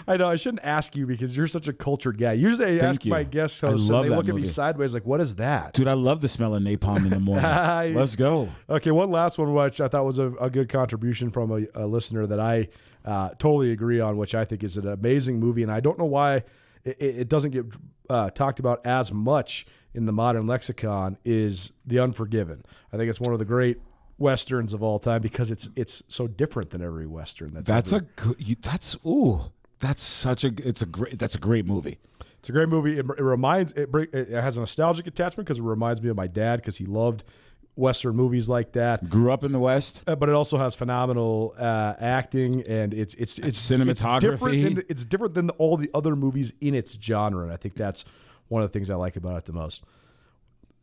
[SPEAKER 1] I know. I shouldn't ask you because you're such a cultured guy. Usually I ask my guest hosts and they look at me sideways like, what is that?
[SPEAKER 2] Dude, I love the smell of napalm in the morning. Let's go.
[SPEAKER 1] Okay, one last one, which I thought was a good contribution from a listener that I totally agree on, which I think is an amazing movie. And I don't know why it doesn't get talked about as much in the modern lexicon, is The Unforgiven. I think it's one of the great Westerns of all time because it's so different than every Western. That's a great movie. It's a great movie. It has a nostalgic attachment because it reminds me of my dad because he loved Western movies like that.
[SPEAKER 2] Grew up in the West,
[SPEAKER 1] but it also has phenomenal acting and it's
[SPEAKER 2] cinematography.
[SPEAKER 1] It's different than all the other movies in its genre, and I think that's one of the things I like about it the most.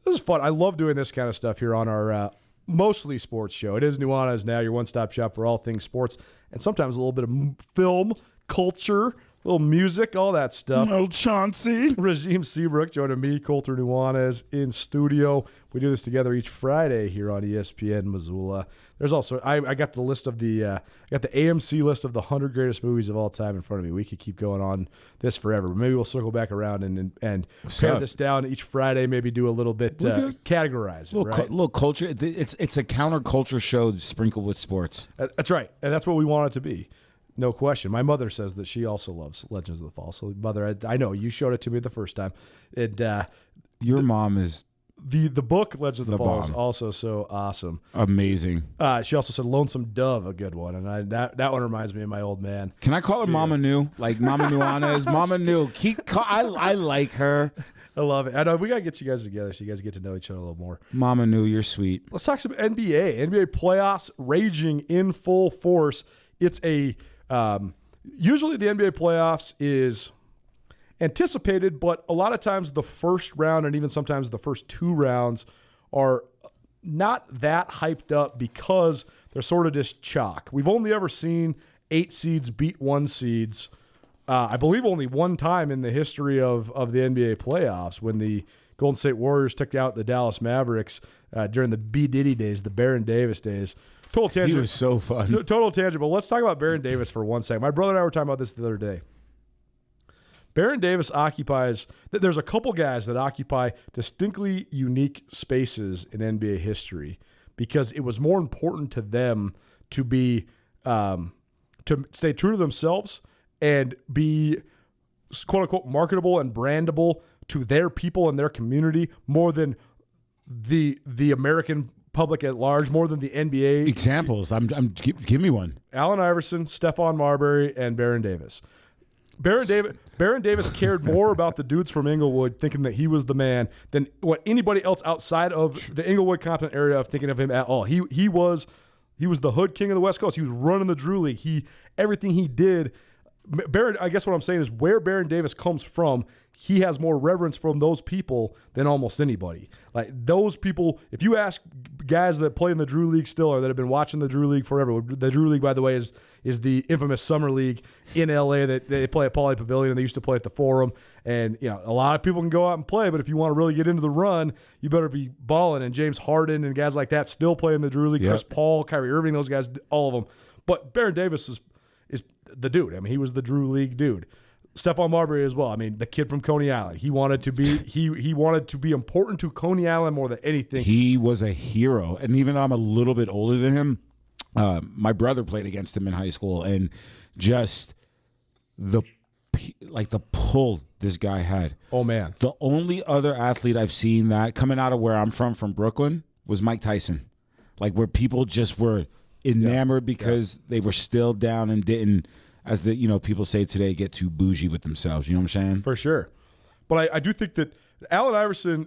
[SPEAKER 1] This is fun. I love doing this kind of stuff here on our mostly sports show. It is Nuanez Now, your one-stop shop for all things sports, and sometimes a little bit of film, culture, a little music, all that stuff.
[SPEAKER 2] No Chauncey.
[SPEAKER 1] Rajiem Seabrook joining me, Colter Nuanez, in studio. We do this together each Friday here on ESPN Missoula. There's also I got the list of the AMC list of the 100 greatest movies of all time in front of me. We could keep going on this forever, but maybe we'll circle back around and pare this down each Friday. Maybe do a little bit categorize it, right?
[SPEAKER 2] Little culture. It's a counterculture show sprinkled with sports.
[SPEAKER 1] That's right, and that's what we want it to be. No question. My mother says that she also loves Legends of the Fall. So, Mother, I know you showed it to me the first time.
[SPEAKER 2] Your mom is
[SPEAKER 1] the book Legends of the Fall is also so awesome,
[SPEAKER 2] amazing.
[SPEAKER 1] She also said Lonesome Dove, a good one, and that one reminds me of my old man.
[SPEAKER 2] Can I call her Mama New? Like Mama Nuanez? Mama New. I like her.
[SPEAKER 1] I love it. I know we gotta get you guys together so you guys get to know each other a little more.
[SPEAKER 2] Mama New, you're sweet.
[SPEAKER 1] Let's talk some NBA. NBA playoffs raging in full force. It's a usually the NBA playoffs is anticipated, but a lot of times the first round and even sometimes the first two rounds are not that hyped up because they're sort of just chalk. We've only ever seen 8 seeds beat 1 seeds. I believe only one time in the history of the NBA playoffs when the Golden State Warriors took out the Dallas Mavericks during the B. Diddy days, the Baron Davis days. Total tangent.
[SPEAKER 2] He was so fun.
[SPEAKER 1] Total tangent. But let's talk about Baron Davis for 1 second. My brother and I were talking about this the other day. Baron Davis occupies – there's a couple guys that occupy distinctly unique spaces in NBA history because it was more important to them to be to stay true to themselves and be quote-unquote marketable and brandable to their people and their community more than the American public at large, more than the NBA.
[SPEAKER 2] Examples. Give me one.
[SPEAKER 1] Allen Iverson, Stephon Marbury, and Baron Davis. Baron Davis cared more about the dudes from Inglewood thinking that he was the man than what anybody else outside of the Inglewood Compton area of thinking of him at all. He was the hood king of the West Coast. He was running the Drew League. Everything he did. Baron, I guess what I'm saying is where Baron Davis comes from, he has more reverence from those people than almost anybody. Like those people, if you ask guys that play in the Drew League still or that have been watching the Drew League forever, the Drew League, by the way, is the infamous summer league in LA that they play at Pauley Pavilion and they used to play at the Forum. And a lot of people can go out and play, but if you want to really get into the run, you better be balling. And James Harden and guys like that still play in the Drew League. Yep. Chris Paul, Kyrie Irving, those guys, all of them. But Baron Davis is the dude. I mean, he was the Drew League dude. Stephon Marbury as well. I mean, the kid from Coney Island. He wanted to be he wanted to be important to Coney Island more than anything.
[SPEAKER 2] He was a hero. And even though I'm a little bit older than him, my brother played against him in high school, and just the pull this guy had.
[SPEAKER 1] Oh man.
[SPEAKER 2] The only other athlete I've seen that coming out of where I'm from Brooklyn, was Mike Tyson. Like where people just were enamored because they were still down and didn't, as the people say today, get too bougie with themselves. You know what I'm saying?
[SPEAKER 1] For sure. But I do think that Allen Iverson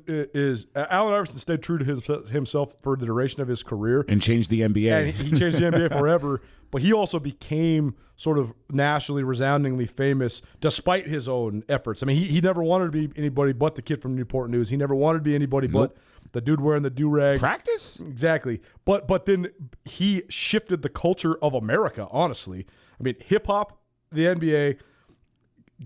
[SPEAKER 1] stayed true to himself for the duration of his career
[SPEAKER 2] and changed the NBA.
[SPEAKER 1] And he changed the NBA forever. But he also became sort of nationally, resoundingly famous despite his own efforts. I mean, he never wanted to be anybody but the kid from Newport News. He never wanted to be anybody but the dude wearing the do-rag.
[SPEAKER 2] Practice?
[SPEAKER 1] Exactly. But then he shifted the culture of America, honestly. I mean, hip-hop the NBA,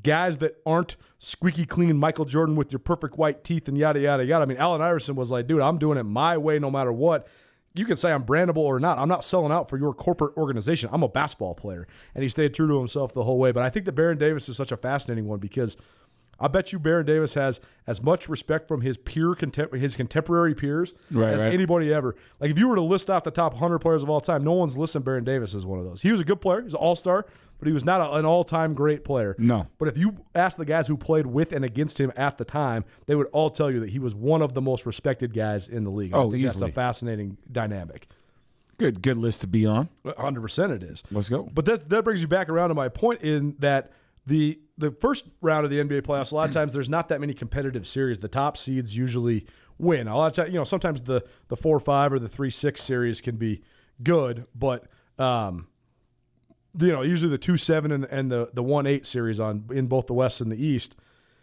[SPEAKER 1] guys that aren't squeaky clean Michael Jordan with your perfect white teeth and yada, yada, yada. I mean, Allen Iverson was like, dude, I'm doing it my way no matter what. You can say I'm brandable or not. I'm not selling out for your corporate organization. I'm a basketball player. And he stayed true to himself the whole way. But I think that Baron Davis is such a fascinating one because I bet you Baron Davis has as much respect from his contemporary peers as anybody ever. Like, if you were to list off the top 100 players of all time, no one's listing Baron Davis as one of those. He was a good player. He was an all-star, but he was not an all-time great player.
[SPEAKER 2] No.
[SPEAKER 1] But if you ask the guys who played with and against him at the time, they would all tell you that he was one of the most respected guys in the league. I think
[SPEAKER 2] easily.
[SPEAKER 1] That's a fascinating dynamic.
[SPEAKER 2] Good list to be on.
[SPEAKER 1] 100% it is.
[SPEAKER 2] Let's go.
[SPEAKER 1] But that brings you back around to my point in that the first round of the NBA playoffs, a lot of times there's not that many competitive series. The top seeds usually win. A lot of times, sometimes the 4-5 or the 3-6 series can be good, but usually the 2-7 and the 1-8 series in both the West and the East,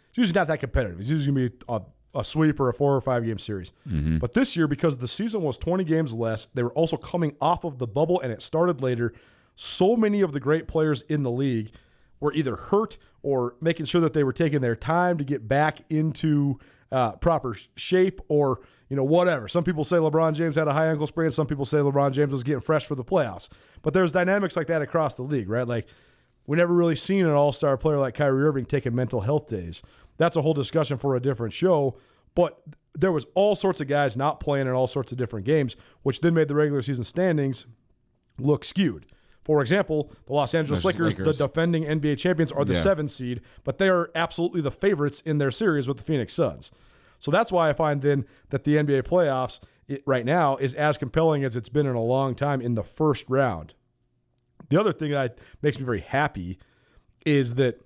[SPEAKER 1] it's usually not that competitive. It's usually going to be a sweep or a 4 or 5 game series.
[SPEAKER 2] Mm-hmm.
[SPEAKER 1] But this year, because the season was 20 games less, they were also coming off of the bubble and it started later. So many of the great players in the league were either hurt or making sure that they were taking their time to get back into proper shape or whatever. Some people say LeBron James had a high ankle sprain. Some people say LeBron James was getting fresh for the playoffs. But there's dynamics like that across the league, right? Like, we never really seen an all-star player like Kyrie Irving taking mental health days. That's a whole discussion for a different show. But there was all sorts of guys not playing in all sorts of different games, which then made the regular season standings look skewed. For example, the Los Angeles Lakers, the defending NBA champions, are the 7th seed, but they are absolutely the favorites in their series with the Phoenix Suns. So that's why I find then that the NBA playoffs right now is as compelling as it's been in a long time in the first round. The other thing that makes me very happy is that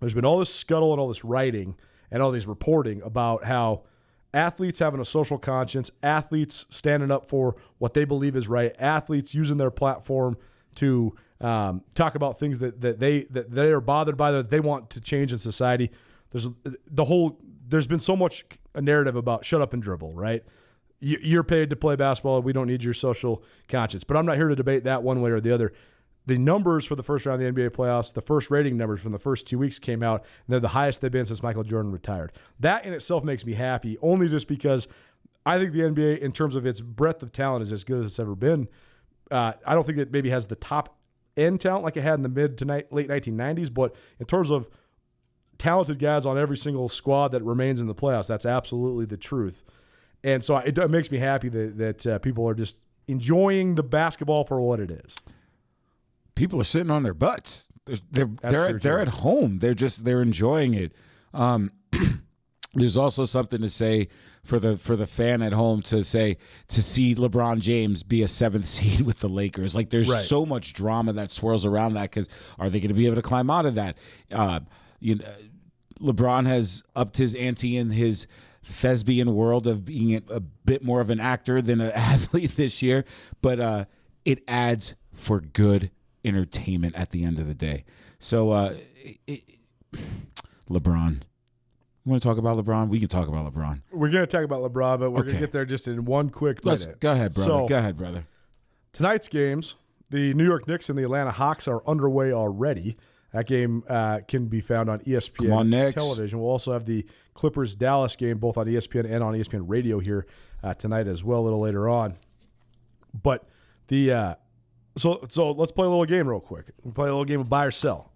[SPEAKER 1] there's been all this scuttle and all this writing and all these reporting about how athletes having a social conscience, athletes standing up for what they believe is right, athletes using their platform to talk about things that they are bothered by, that they want to change in society. There's been so much a narrative about shut up and dribble, right? You're paid to play basketball. We don't need your social conscience. But I'm not here to debate that one way or the other. The numbers for the first round of the NBA playoffs, the first rating numbers from the first 2 weeks came out, and they're the highest they've been since Michael Jordan retired. That in itself makes me happy, only just because I think the NBA, in terms of its breadth of talent, is as good as it's ever been. I don't think it maybe has the top-end talent like it had in the mid to late 1990s, but in terms of talented guys on every single squad that remains in the playoffs, that's absolutely the truth. And so it makes me happy that people are just enjoying the basketball for what it is.
[SPEAKER 2] People are sitting on their butts. They're at home. They're enjoying it. There's also something to say for the fan at home to see LeBron James be a 7th seed with the Lakers. Like, there's so much drama that swirls around that, because are they going to be able to climb out of that? LeBron has upped his ante in his thespian world of being a bit more of an actor than an athlete this year, but it adds for good entertainment at the end of the day. So LeBron. You want to talk about LeBron? We can talk about LeBron.
[SPEAKER 1] We're going to talk about LeBron, but we're going to get there just in one quick minute.
[SPEAKER 2] Go ahead, brother.
[SPEAKER 1] So,
[SPEAKER 2] go ahead, brother.
[SPEAKER 1] Tonight's games, the New York Knicks and the Atlanta Hawks are underway already. That game can be found on ESPN television. We'll also have the Clippers-Dallas game both on ESPN and on ESPN Radio here tonight as well, a little later on. But so let's play a little game real quick. We'll play a little game of buy or sell.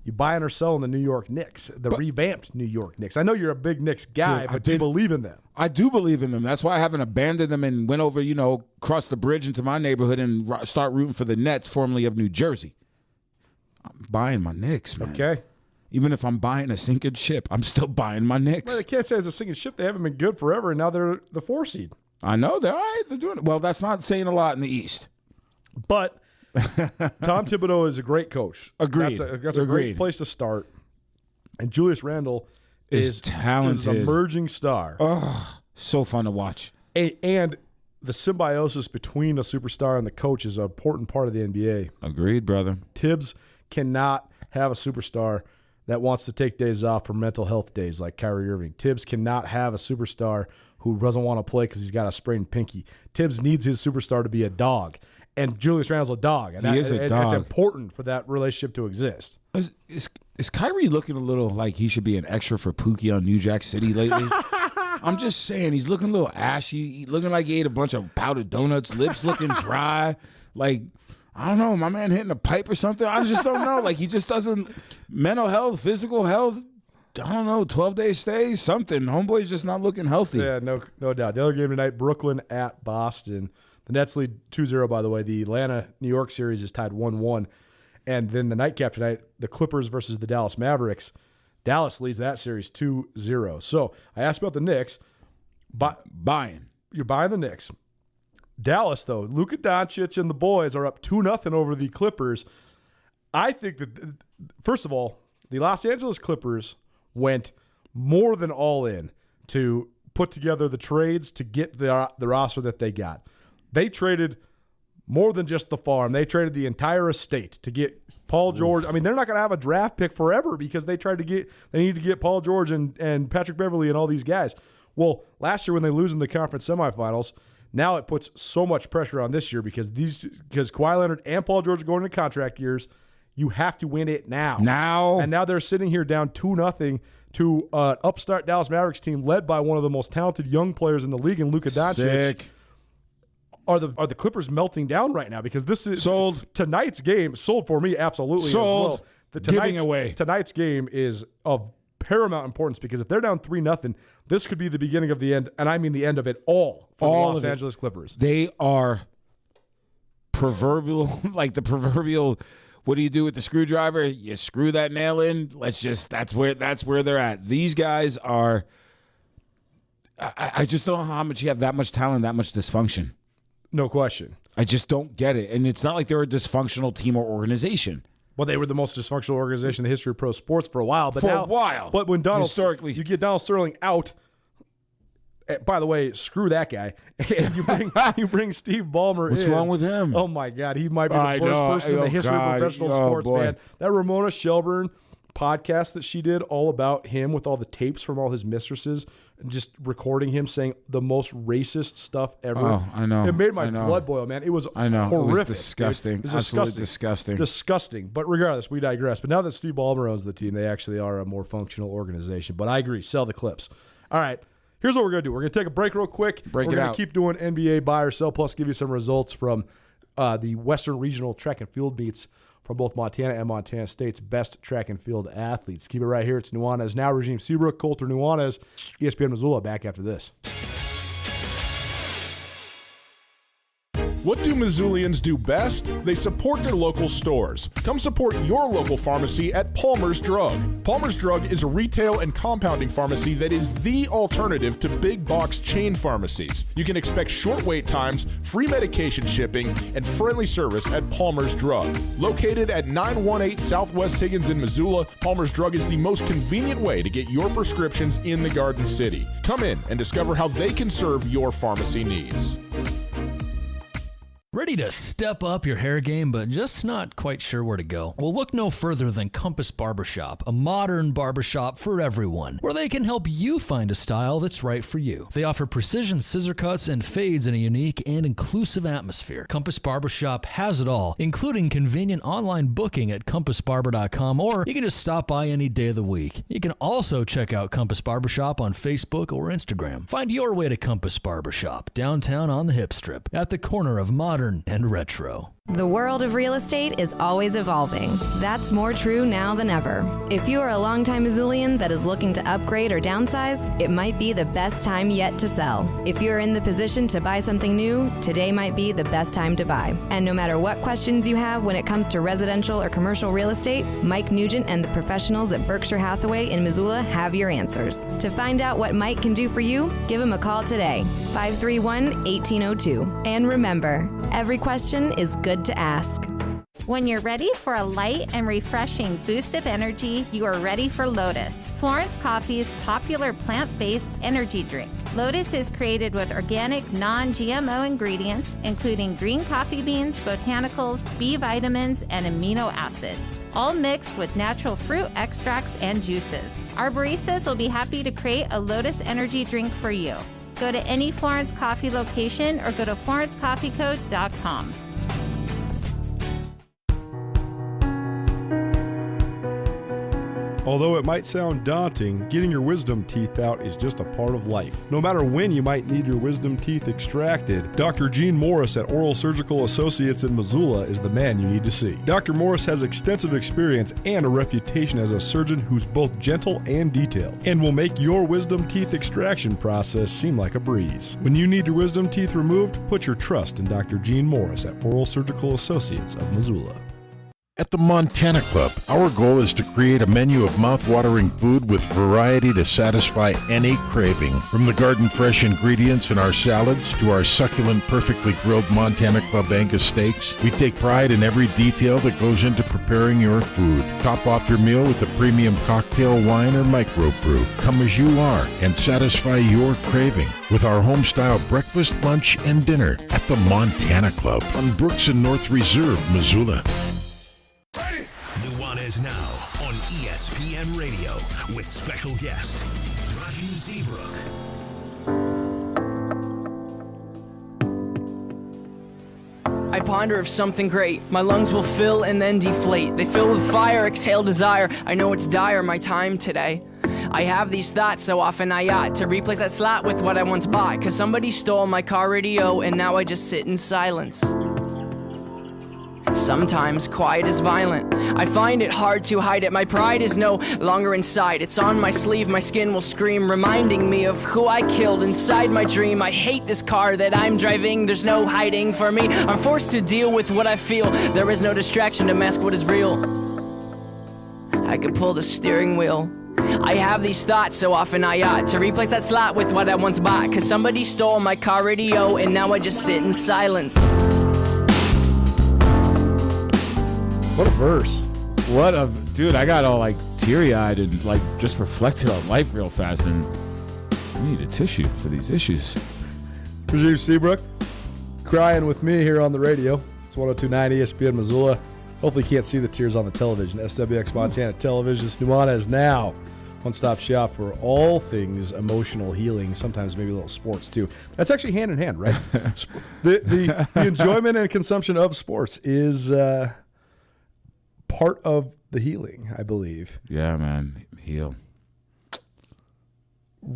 [SPEAKER 1] You buying or selling the New York Knicks, revamped New York Knicks. I know you're a big Knicks guy, but do you believe in them?
[SPEAKER 2] I do believe in them. That's why I haven't abandoned them and went over, across the bridge into my neighborhood and start rooting for the Nets, formerly of New Jersey. I'm buying my Knicks, man.
[SPEAKER 1] Okay.
[SPEAKER 2] Even if I'm buying a sinking ship, I'm still buying my Knicks.
[SPEAKER 1] Well, they can't say it's a sinking ship. They haven't been good forever, and now they're the 4 seed.
[SPEAKER 2] I know. They're all right. They're doing it. Well, that's not saying a lot in the East.
[SPEAKER 1] But Tom Thibodeau is a great coach.
[SPEAKER 2] Agreed.
[SPEAKER 1] That's a great place to start. And Julius Randle is
[SPEAKER 2] talented.
[SPEAKER 1] Is an emerging star.
[SPEAKER 2] Oh, so fun to watch.
[SPEAKER 1] And the symbiosis between a superstar and the coach is an important part of the NBA.
[SPEAKER 2] Agreed, brother.
[SPEAKER 1] Tibbs cannot have a superstar that wants to take days off for mental health days like Kyrie Irving. Tibbs cannot have a superstar who doesn't want to play because he's got a sprained pinky. Tibbs needs his superstar to be a dog. And Julius Randle's a dog. And
[SPEAKER 2] he is a dog.
[SPEAKER 1] It's important for that relationship to exist.
[SPEAKER 2] Is Kyrie looking a little like he should be an extra for Pookie on New Jack City lately? I'm just saying, he's looking a little ashy, looking like he ate a bunch of powdered donuts, lips looking dry. Like, I don't know, my man hitting a pipe or something. I just don't know. Like, he just doesn't, mental health, physical health, I don't know, 12-day stay, something. Homeboy's just not looking healthy.
[SPEAKER 1] Yeah, no doubt. The other game tonight, Brooklyn at Boston. The Nets lead 2-0, by the way. The Atlanta-New York series is tied 1-1. And then the nightcap tonight, the Clippers versus the Dallas Mavericks. Dallas leads that series 2-0. So I asked about the Knicks.
[SPEAKER 2] Buying.
[SPEAKER 1] You're buying the Knicks. Dallas, though, Luka Doncic and the boys are up 2-0 over the Clippers. I think that, first of all, the Los Angeles Clippers went more than all in to put together the trades to get the roster that they got. They traded more than just the farm. They traded the entire estate to get Paul George. I mean, they're not going to have a draft pick forever because they need to get Paul George and Patrick Beverley and all these guys. Well, last year when they lose in the conference semifinals, now it puts so much pressure on this year because Kawhi Leonard and Paul George are going into contract years. You have to win it now. And now they're sitting here down 2-0 to an upstart Dallas Mavericks team led by one of the most talented young players in the league in Luka Doncic.
[SPEAKER 2] Sick.
[SPEAKER 1] Are the Clippers melting down right now? Because this is
[SPEAKER 2] sold.
[SPEAKER 1] Tonight's game sold for me absolutely
[SPEAKER 2] sold.
[SPEAKER 1] as well.
[SPEAKER 2] Giving away.
[SPEAKER 1] Tonight's game is of paramount importance because if they're down 3-0, this could be the beginning of the end, and I mean the end of it all for the Los Angeles Clippers.
[SPEAKER 2] They are proverbial, like the proverbial. What do you do with the screwdriver? You screw that nail in. That's where they're at. These guys are. I just don't know how much you have that much talent, that much dysfunction.
[SPEAKER 1] No question.
[SPEAKER 2] I just don't get it. And it's not like they're a dysfunctional team or organization.
[SPEAKER 1] Well, they were the most dysfunctional organization in the history of pro sports for a while. But
[SPEAKER 2] But
[SPEAKER 1] when you get Donald Sterling out, by the way, screw that guy. And you bring Steve Ballmer in.
[SPEAKER 2] What's wrong with him?
[SPEAKER 1] Oh, my God. He might be the worst person in the history of professional sports, man. That Ramona Shelburne podcast that she did all about him with all the tapes from all his mistresses and just recording him saying the most racist stuff ever.
[SPEAKER 2] Oh, I know.
[SPEAKER 1] It made my blood boil, man. It was horrific.
[SPEAKER 2] It was disgusting.
[SPEAKER 1] It was
[SPEAKER 2] absolutely disgusting.
[SPEAKER 1] Disgusting. But regardless, we digress. But now that Steve Ballmer owns the team, they actually are a more functional organization. But I agree. Sell the Clips. All right. Here's what we're going to do. We're going to take a break real quick. We're going to keep doing NBA buy or sell, plus give you some results from the Western Regional Track and Field meets from both Montana and Montana State's best track and field athletes. Keep it right here. It's Nuanez now. Rajiem Seabrook, Coulter Nuanez, ESPN Missoula. Back after this.
[SPEAKER 20] What do Missoulians do best? They support their local stores. Come support your local pharmacy at Palmer's Drug. Palmer's Drug is a retail and compounding pharmacy that is the alternative to big box chain pharmacies. You can expect short wait times, free medication shipping, and friendly service at Palmer's Drug. Located at 918 Southwest Higgins in Missoula, Palmer's Drug is the most convenient way to get your prescriptions in the Garden City. Come in and discover how they can serve your pharmacy needs.
[SPEAKER 3] Ready to step up your hair game, but just not quite sure where to go? Well, look no further than Compass Barbershop, a modern barbershop for everyone, where they can help you find a style that's right for you. They offer precision scissor cuts and fades in a unique and inclusive atmosphere. Compass Barbershop has it all, including convenient online booking at compassbarber.com, or you can just stop by any day of the week. You can also check out Compass Barbershop on Facebook or Instagram. Find your way to Compass Barbershop, downtown on the Hip Strip, at the corner of modern and retro.
[SPEAKER 21] The world of real estate is always evolving. That's more true now than ever. If you are a longtime Missoulian that is looking to upgrade or downsize, it might be the best time yet to sell. If you're in the position to buy something new, today might be the best time to buy. And no matter what questions you have when it comes to residential or commercial real estate, Mike Nugent and the professionals at Berkshire Hathaway in Missoula have your answers. To find out what Mike can do for you, give him a call today, 531-1802. And remember, every question is good to ask.
[SPEAKER 22] When you're ready for a light and refreshing boost of energy, you are ready for Lotus, Florence Coffee's popular plant-based energy drink. Lotus is created with organic, non-GMO ingredients, including green coffee beans, botanicals, B vitamins, and amino acids, all mixed with natural fruit extracts and juices. Our baristas will be happy to create a Lotus energy drink for you. Go to any Florence Coffee location or go to florencecoffeeco.com.
[SPEAKER 1] Although it might sound daunting, getting your wisdom teeth out is just a part of life. No matter when you might need your wisdom teeth extracted, Dr. Gene Morris at Oral Surgical Associates in Missoula is the man you need to see. Dr. Morris has extensive experience and a reputation as a surgeon who's both gentle and detailed, and will make your wisdom teeth extraction process seem like a breeze. When you need your wisdom teeth removed, put your trust in Dr. Gene Morris at Oral Surgical Associates of Missoula.
[SPEAKER 4] At the Montana Club, our goal is to create a menu of mouth-watering food with variety to satisfy any craving. From the garden-fresh ingredients in our salads to our succulent, perfectly grilled Montana Club Angus steaks, we take pride in every detail that goes into preparing your food. Top off your meal with a premium cocktail, wine, or microbrew. Come as you are and satisfy your craving with our home-style breakfast, lunch, and dinner at the Montana Club on Brooks and North Reserve, Missoula.
[SPEAKER 9] Nuanez now on ESPN Radio with special guest Rajiem Seabrook.
[SPEAKER 5] I ponder of something great. My lungs will fill and then deflate. They fill with fire, exhale desire. I know it's dire, my time today. I have these thoughts so often I ought to replace that slot with what I once bought. Cause somebody stole my car radio and now I just sit in silence. Sometimes quiet is violent. I find it hard to hide it. My pride is no longer inside. It's on my sleeve, my skin will scream, reminding me of who I killed inside my dream. I hate this car that I'm driving. There's no hiding for me. I'm forced to deal with what I feel. There is no distraction to mask what is real. I could pull the steering wheel. I have these thoughts so often I ought to replace that slot with what I once bought. Cause somebody stole my car radio and now I just sit in silence.
[SPEAKER 1] What a verse.
[SPEAKER 2] Dude, I got all like teary-eyed and like just reflected on life real fast, and I need a tissue for these issues.
[SPEAKER 1] Rajiem Seabrook crying with me here on the radio. It's 102.9 ESPN Missoula. Hopefully you can't see the tears on the television. SWX Montana Television. Nuanez now. One-stop shop for all things emotional healing, sometimes maybe a little sports too. That's actually hand in hand, right? the enjoyment and consumption of sports is part of the healing, I believe.
[SPEAKER 2] Yeah, man. Heal.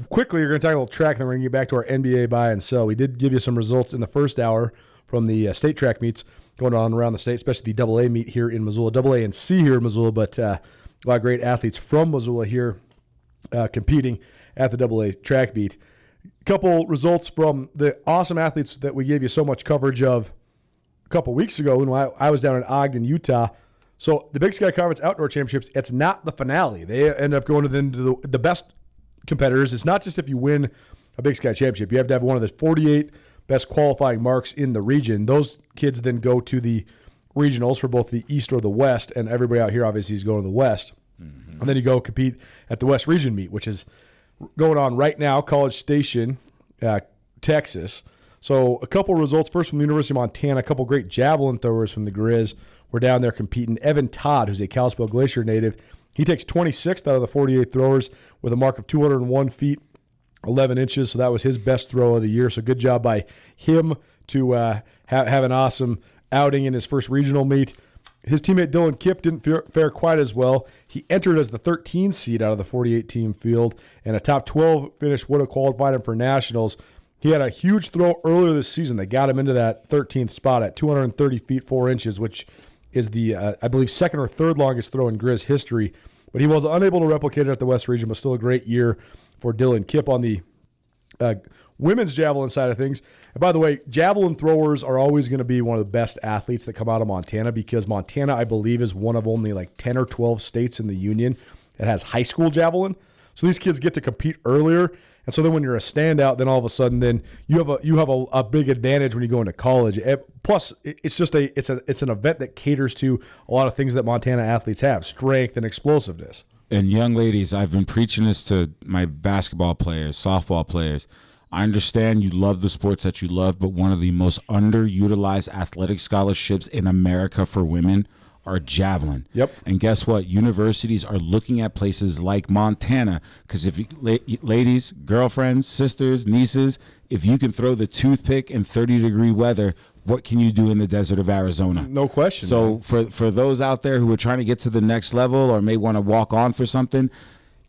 [SPEAKER 1] Quickly, we're going to talk a little track, and then we're going to get back to our NBA buy and sell. We did give you some results in the first hour from the state track meets going on around the state, especially the AA meet here in Missoula, AA and C here in Missoula, but a lot of great athletes from Missoula here competing at the AA track meet. A couple results from the awesome athletes that we gave you so much coverage of a couple weeks ago when I was down in Ogden, Utah. So the Big Sky Conference Outdoor Championships, it's not the finale. They end up going to the best competitors. It's not just if you win a Big Sky Championship. You have to have one of the 48 best qualifying marks in the region. Those kids then go to the regionals for both the East or the West, and everybody out here obviously is going to the West. Mm-hmm. And then you go compete at the West Region meet, which is going on right now, College Station, Texas. So a couple results. First from the University of Montana, a couple great javelin throwers from the Grizz were down there competing. Evan Todd, who's a Kalispell Glacier native, he takes 26th out of the 48 throwers with a mark of 201 feet, 11 inches. So that was his best throw of the year. So good job by him to have an awesome outing in his first regional meet. His teammate Dylan Kipp didn't fare quite as well. He entered as the 13 seed out of the 48-team field, and a top 12 finish would have qualified him for nationals. He had a huge throw earlier this season that got him into that 13th spot at 230 feet 4 inches, which is the, I believe, second or third longest throw in Grizz history. But he was unable to replicate it at the West Region, but still a great year for Dylan Kipp on the women's javelin side of things. And by the way, javelin throwers are always going to be one of the best athletes that come out of Montana, because Montana, I believe, is one of only like 10 or 12 states in the union that has high school javelin. So these kids get to compete earlier. And so then when you're a standout, then all of a sudden then you have a big advantage when you go into college. Plus, it's just it's an event that caters to a lot of things that Montana athletes have, strength and explosiveness.
[SPEAKER 2] And young ladies, I've been preaching this to my basketball players, softball players. I understand you love the sports that you love, but one of the most underutilized athletic scholarships in America for women are javelin.
[SPEAKER 1] Yep.
[SPEAKER 2] And guess what? Universities are looking at places like Montana because if you, ladies, girlfriends, sisters, nieces, if you can throw the toothpick in 30-degree weather, what can you do in the desert of Arizona?
[SPEAKER 1] No question.
[SPEAKER 2] So for those out there who are trying to get to the next level or may want to walk on for something,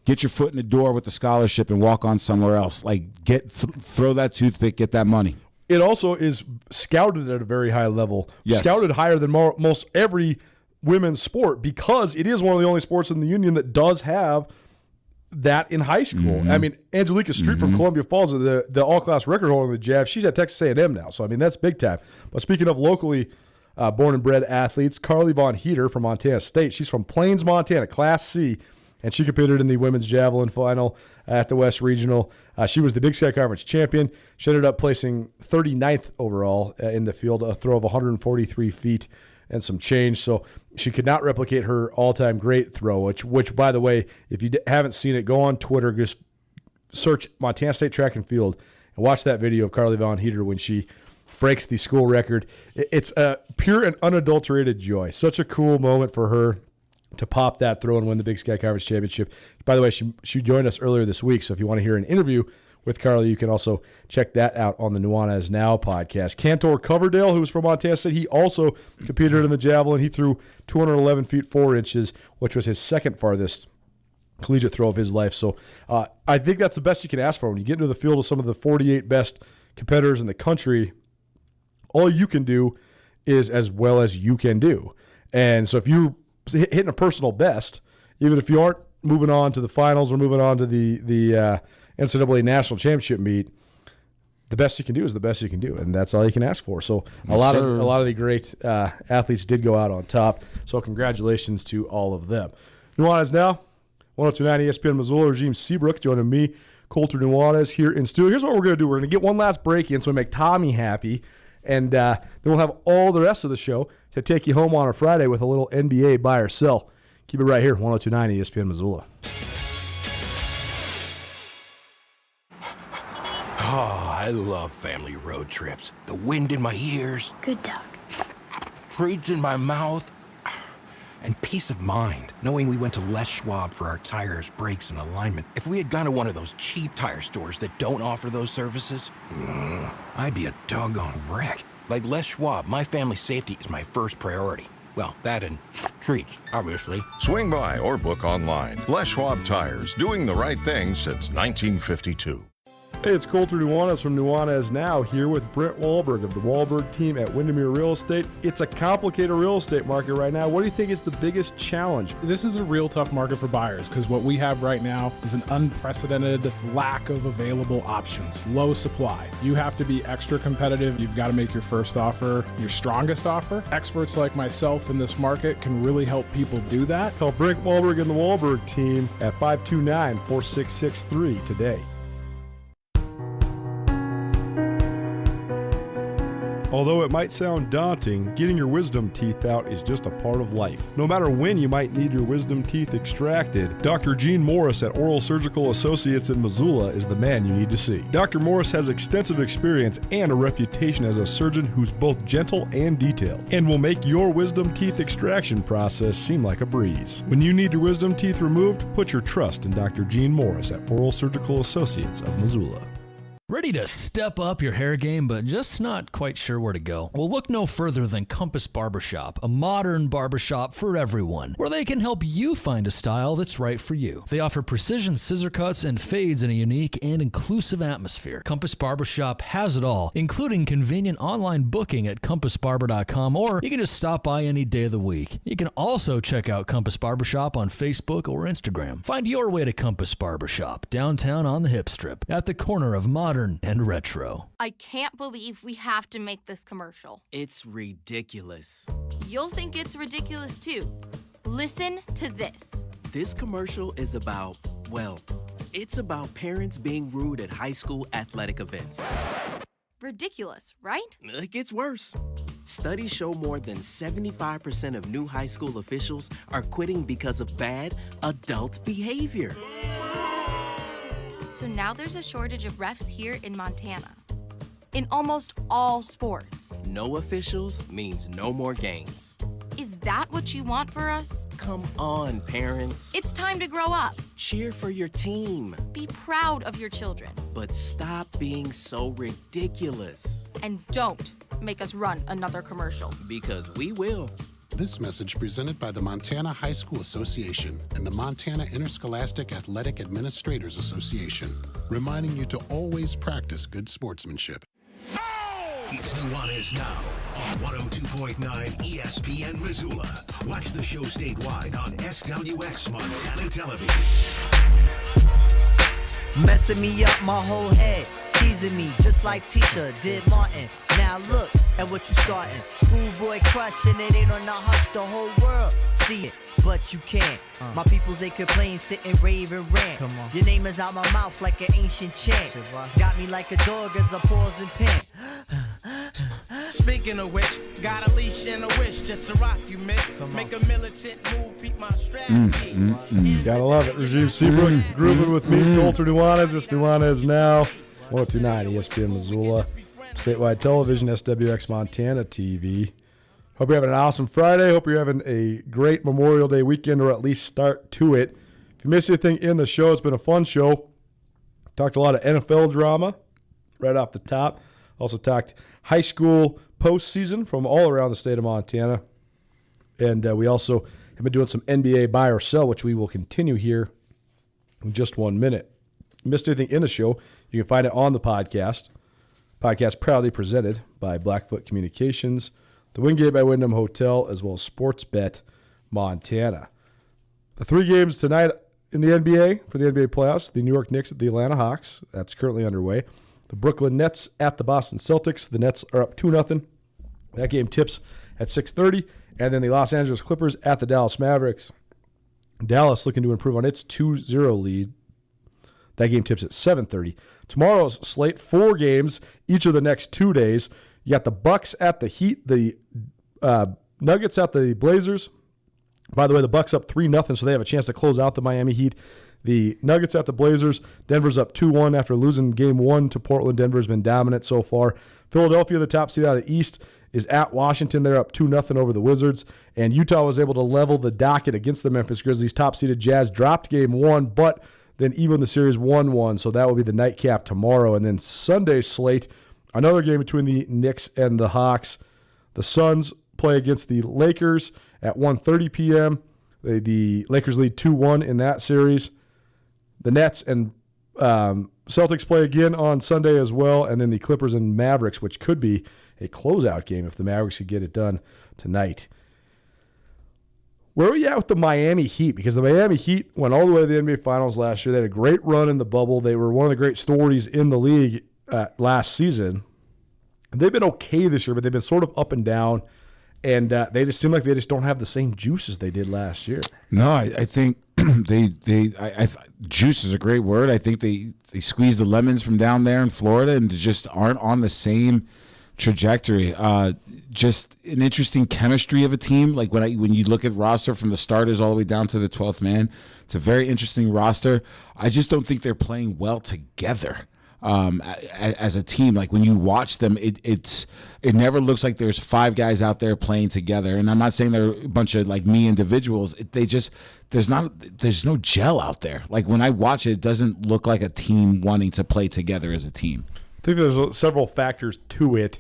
[SPEAKER 2] get your foot in the door with the scholarship and walk on somewhere else. Like throw that toothpick, get that money.
[SPEAKER 1] It also is scouted at a very high level.
[SPEAKER 2] Yes.
[SPEAKER 1] Scouted higher than most every women's sport because it is one of the only sports in the union that does have that in high school.
[SPEAKER 2] Mm-hmm.
[SPEAKER 1] I mean, Angelica Street from Columbia Falls, the all-class record holder in the Jav, she's at Texas A&M now. So, I mean, that's big time. But speaking of locally born and bred athletes, Carly Von Heater from Montana State. She's from Plains, Montana, Class C, and she competed in the women's javelin final at the West Regional. She was the Big Sky Conference champion. She ended up placing 39th overall in the field, a throw of 143 feet and some change. So she could not replicate her all-time great throw, which by the way, if you haven't seen it, go on Twitter, just search Montana State Track and Field and watch that video of Carly Von Heater when she breaks the school record. It's a pure and unadulterated joy. Such a cool moment for her to pop that throw and win the Big Sky Conference Championship. By the way, she joined us earlier this week, so if you want to hear an interview with Carly, you can also check that out on the Nuanez Now podcast. Cantor Coverdale, who was from Montana State, he also competed in the javelin. He threw 211 feet 4 inches, which was his second farthest collegiate throw of his life. So I think that's the best you can ask for. When you get into the field of some of the 48 best competitors in the country, all you can do is as well as you can do. And so if you're hitting a personal best, even if you aren't moving on to the finals or moving on to the NCAA National Championship meet, the best you can do is the best you can do, and that's all you can ask for. So a lot of the great athletes did go out on top. So congratulations to all of them. Nuanez Now, 102.9 ESPN Missoula. Rajiem Seabrook joining me, Colter Nuanez here in studio. Here's what we're going to do. We're going to get one last break in so we make Tommy happy, and then we'll have all the rest of the show to take you home on a Friday with a little NBA buy or sell. Keep it right here, 102.9 ESPN Missoula.
[SPEAKER 17] Oh, I love family road trips. The wind in my ears.
[SPEAKER 7] Good dog.
[SPEAKER 17] Treats in my mouth. And peace of mind, knowing we went to Les Schwab for our tires, brakes, and alignment. If we had gone to one of those cheap tire stores that don't offer those services, I'd be a doggone wreck. Like Les Schwab, my family's safety is my first priority. Well, that and treats, obviously.
[SPEAKER 4] Swing by or book online. Les Schwab Tires, doing the right thing since 1952.
[SPEAKER 1] Hey, it's Colter Nuanez from Nuanez Now, here with Brent Wahlberg of the Wahlberg team at Windermere Real Estate. It's a complicated real estate market right now. What do you think is the biggest challenge?
[SPEAKER 20] This is a real tough market for buyers because what we have right now is an unprecedented lack of available options, low supply. You have to be extra competitive. You've got to make your first offer your strongest offer. Experts like myself in this market can really help people do that.
[SPEAKER 1] Call Brent Wahlberg and the Wahlberg team at 529-4663 today. Although it might sound daunting, getting your wisdom teeth out is just a part of life. No matter when you might need your wisdom teeth extracted, Dr. Gene Morris at Oral Surgical Associates in Missoula is the man you need to see. Dr. Morris has extensive experience and a reputation as a surgeon who's both gentle and detailed, and will make your wisdom teeth extraction process seem like a breeze. When you need your wisdom teeth removed, put your trust in Dr. Gene Morris at Oral Surgical Associates of Missoula.
[SPEAKER 3] Ready to step up your hair game, but just not quite sure where to go? Well, look no further than Compass Barbershop, a modern barbershop for everyone, where they can help you find a style that's right for you. They offer precision scissor cuts and fades in a unique and inclusive atmosphere. Compass Barbershop has it all, including convenient online booking at compassbarber.com, or you can just stop by any day of the week. You can also check out Compass Barbershop on Facebook or Instagram. Find your way to Compass Barbershop, downtown on the Hip Strip, at the corner of modern and retro.
[SPEAKER 6] I can't believe we have to make this commercial.
[SPEAKER 8] It's ridiculous.
[SPEAKER 6] You'll think it's ridiculous too. Listen to this.
[SPEAKER 8] This commercial is about, well, it's about parents being rude at high school athletic events.
[SPEAKER 6] Ridiculous, right?
[SPEAKER 8] It gets worse. Studies show more than 75% of new high school officials are quitting because of bad adult behavior.
[SPEAKER 6] So now there's a shortage of refs here in Montana. In almost all sports.
[SPEAKER 8] No officials means no more games.
[SPEAKER 6] Is that what you want for us?
[SPEAKER 8] Come on, parents.
[SPEAKER 6] It's time to grow up.
[SPEAKER 8] Cheer for your team.
[SPEAKER 6] Be proud of your children.
[SPEAKER 8] But stop being so ridiculous.
[SPEAKER 6] And don't make us run another commercial.
[SPEAKER 8] Because we will.
[SPEAKER 10] This message presented by the Montana High School Association and the Montana Interscholastic Athletic Administrators Association, reminding you to always practice good sportsmanship.
[SPEAKER 9] It's Nuanez now on 102.9 ESPN Missoula. Watch the show statewide on SWX Montana Television.
[SPEAKER 11] Messing me up my whole head, teasing me just like Tisha did Martin. Now look at what you starting. Schoolboy crushing it ain't on the hush, the whole world see it, but you can't. My peoples they complain, sit and rave and rant. Your name is out my mouth like an ancient chant. Got me like a dog as I pause and pant.
[SPEAKER 23] Speaking of which, got a leash and a wish just to rock you, miss. Make a militant move, beat my strategy.
[SPEAKER 1] Gotta love it. Rajiem Seabrook grooving with me, Colter Nuanez. It's Nuanez now. 102.9 ESPN Missoula. Statewide television, SWX Montana TV. Hope you're having an awesome Friday. Hope you're having a great Memorial Day weekend, or at least start to it. If you missed anything in the show, it's been a fun show. Talked a lot of NFL drama right off the top. Also talked high school postseason from all around the state of Montana. And we also have been doing some NBA buy or sell, which we will continue here in just 1 minute. If you missed anything in the show, you can find it on the podcast. Podcast proudly presented by Blackfoot Communications, the Wingate by Wyndham Hotel, as well as Sportsbet Montana. The 3 games tonight in the NBA for the NBA playoffs, the New York Knicks at the Atlanta Hawks. That's currently underway. The Brooklyn Nets at the Boston Celtics. The Nets are up 2-0. That game tips at 6:30. And then the Los Angeles Clippers at the Dallas Mavericks. Dallas looking to improve on its 2-0 lead. That game tips at 7:30. Tomorrow's slate, 4 games each of the next 2 days. You got the Bucks at the Heat, the Nuggets at the Blazers. By the way, the Bucks up 3-0, so they have a chance to close out the Miami Heat. The Nuggets at the Blazers. Denver's up 2-1 after losing game 1 to Portland. Denver's been dominant so far. Philadelphia, the top seed out of the East, is at Washington. They're up 2-0 over the Wizards. And Utah was able to level the docket against the Memphis Grizzlies. Top-seeded Jazz dropped game 1, but then even the series 1-1. So that will be the nightcap tomorrow. And then Sunday's slate, another game between the Knicks and the Hawks. The Suns play against the Lakers at 1:30 p.m. The Lakers lead 2-1 in that series. The Nets and Celtics play again on Sunday as well, and then the Clippers and Mavericks, which could be a closeout game if the Mavericks could get it done tonight. Where are you at with the Miami Heat? Because the Miami Heat went all the way to the NBA Finals last year. They had a great run in the bubble. They were one of the great stories in the league last season. They've been okay this year, but they've been sort of up and down, and they just seem like they just don't have the same juice as they did last year.
[SPEAKER 2] No, I think juice is a great word. I think they squeeze the lemons from down there in Florida and just aren't on the same trajectory. Just an interesting chemistry of a team. Like when you look at roster from the starters all the way down to the 12th man, it's a very interesting roster. I just don't think they're playing well together. As a team, like when you watch them, it never looks like there's 5 guys out there playing together. And I'm not saying they're a bunch of like me individuals. There's no gel out there. Like when I watch it, it doesn't look like a team wanting to play together as a team.
[SPEAKER 1] I think there's several factors to it.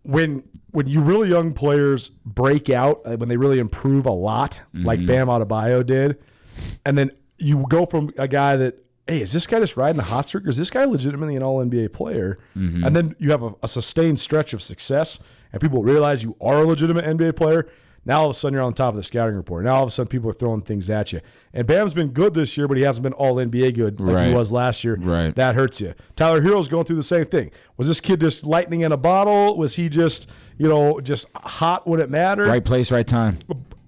[SPEAKER 1] When you really young players break out, when they really improve a lot, like Bam Adebayo did, and then you go from a guy that, hey, is this guy just riding a hot streak, or is this guy legitimately an all-NBA player? And then you have a sustained stretch of success, and people realize you are a legitimate NBA player. Now all of a sudden you're on top of the scouting report. Now all of a sudden people are throwing things at you. And Bam's been good this year, but he hasn't been all-NBA good like he was last year.
[SPEAKER 2] Right.
[SPEAKER 1] That hurts you. Tyler Hero's going through the same thing. Was this kid just lightning in a bottle? Was he just hot when it mattered?
[SPEAKER 2] Right place, right time.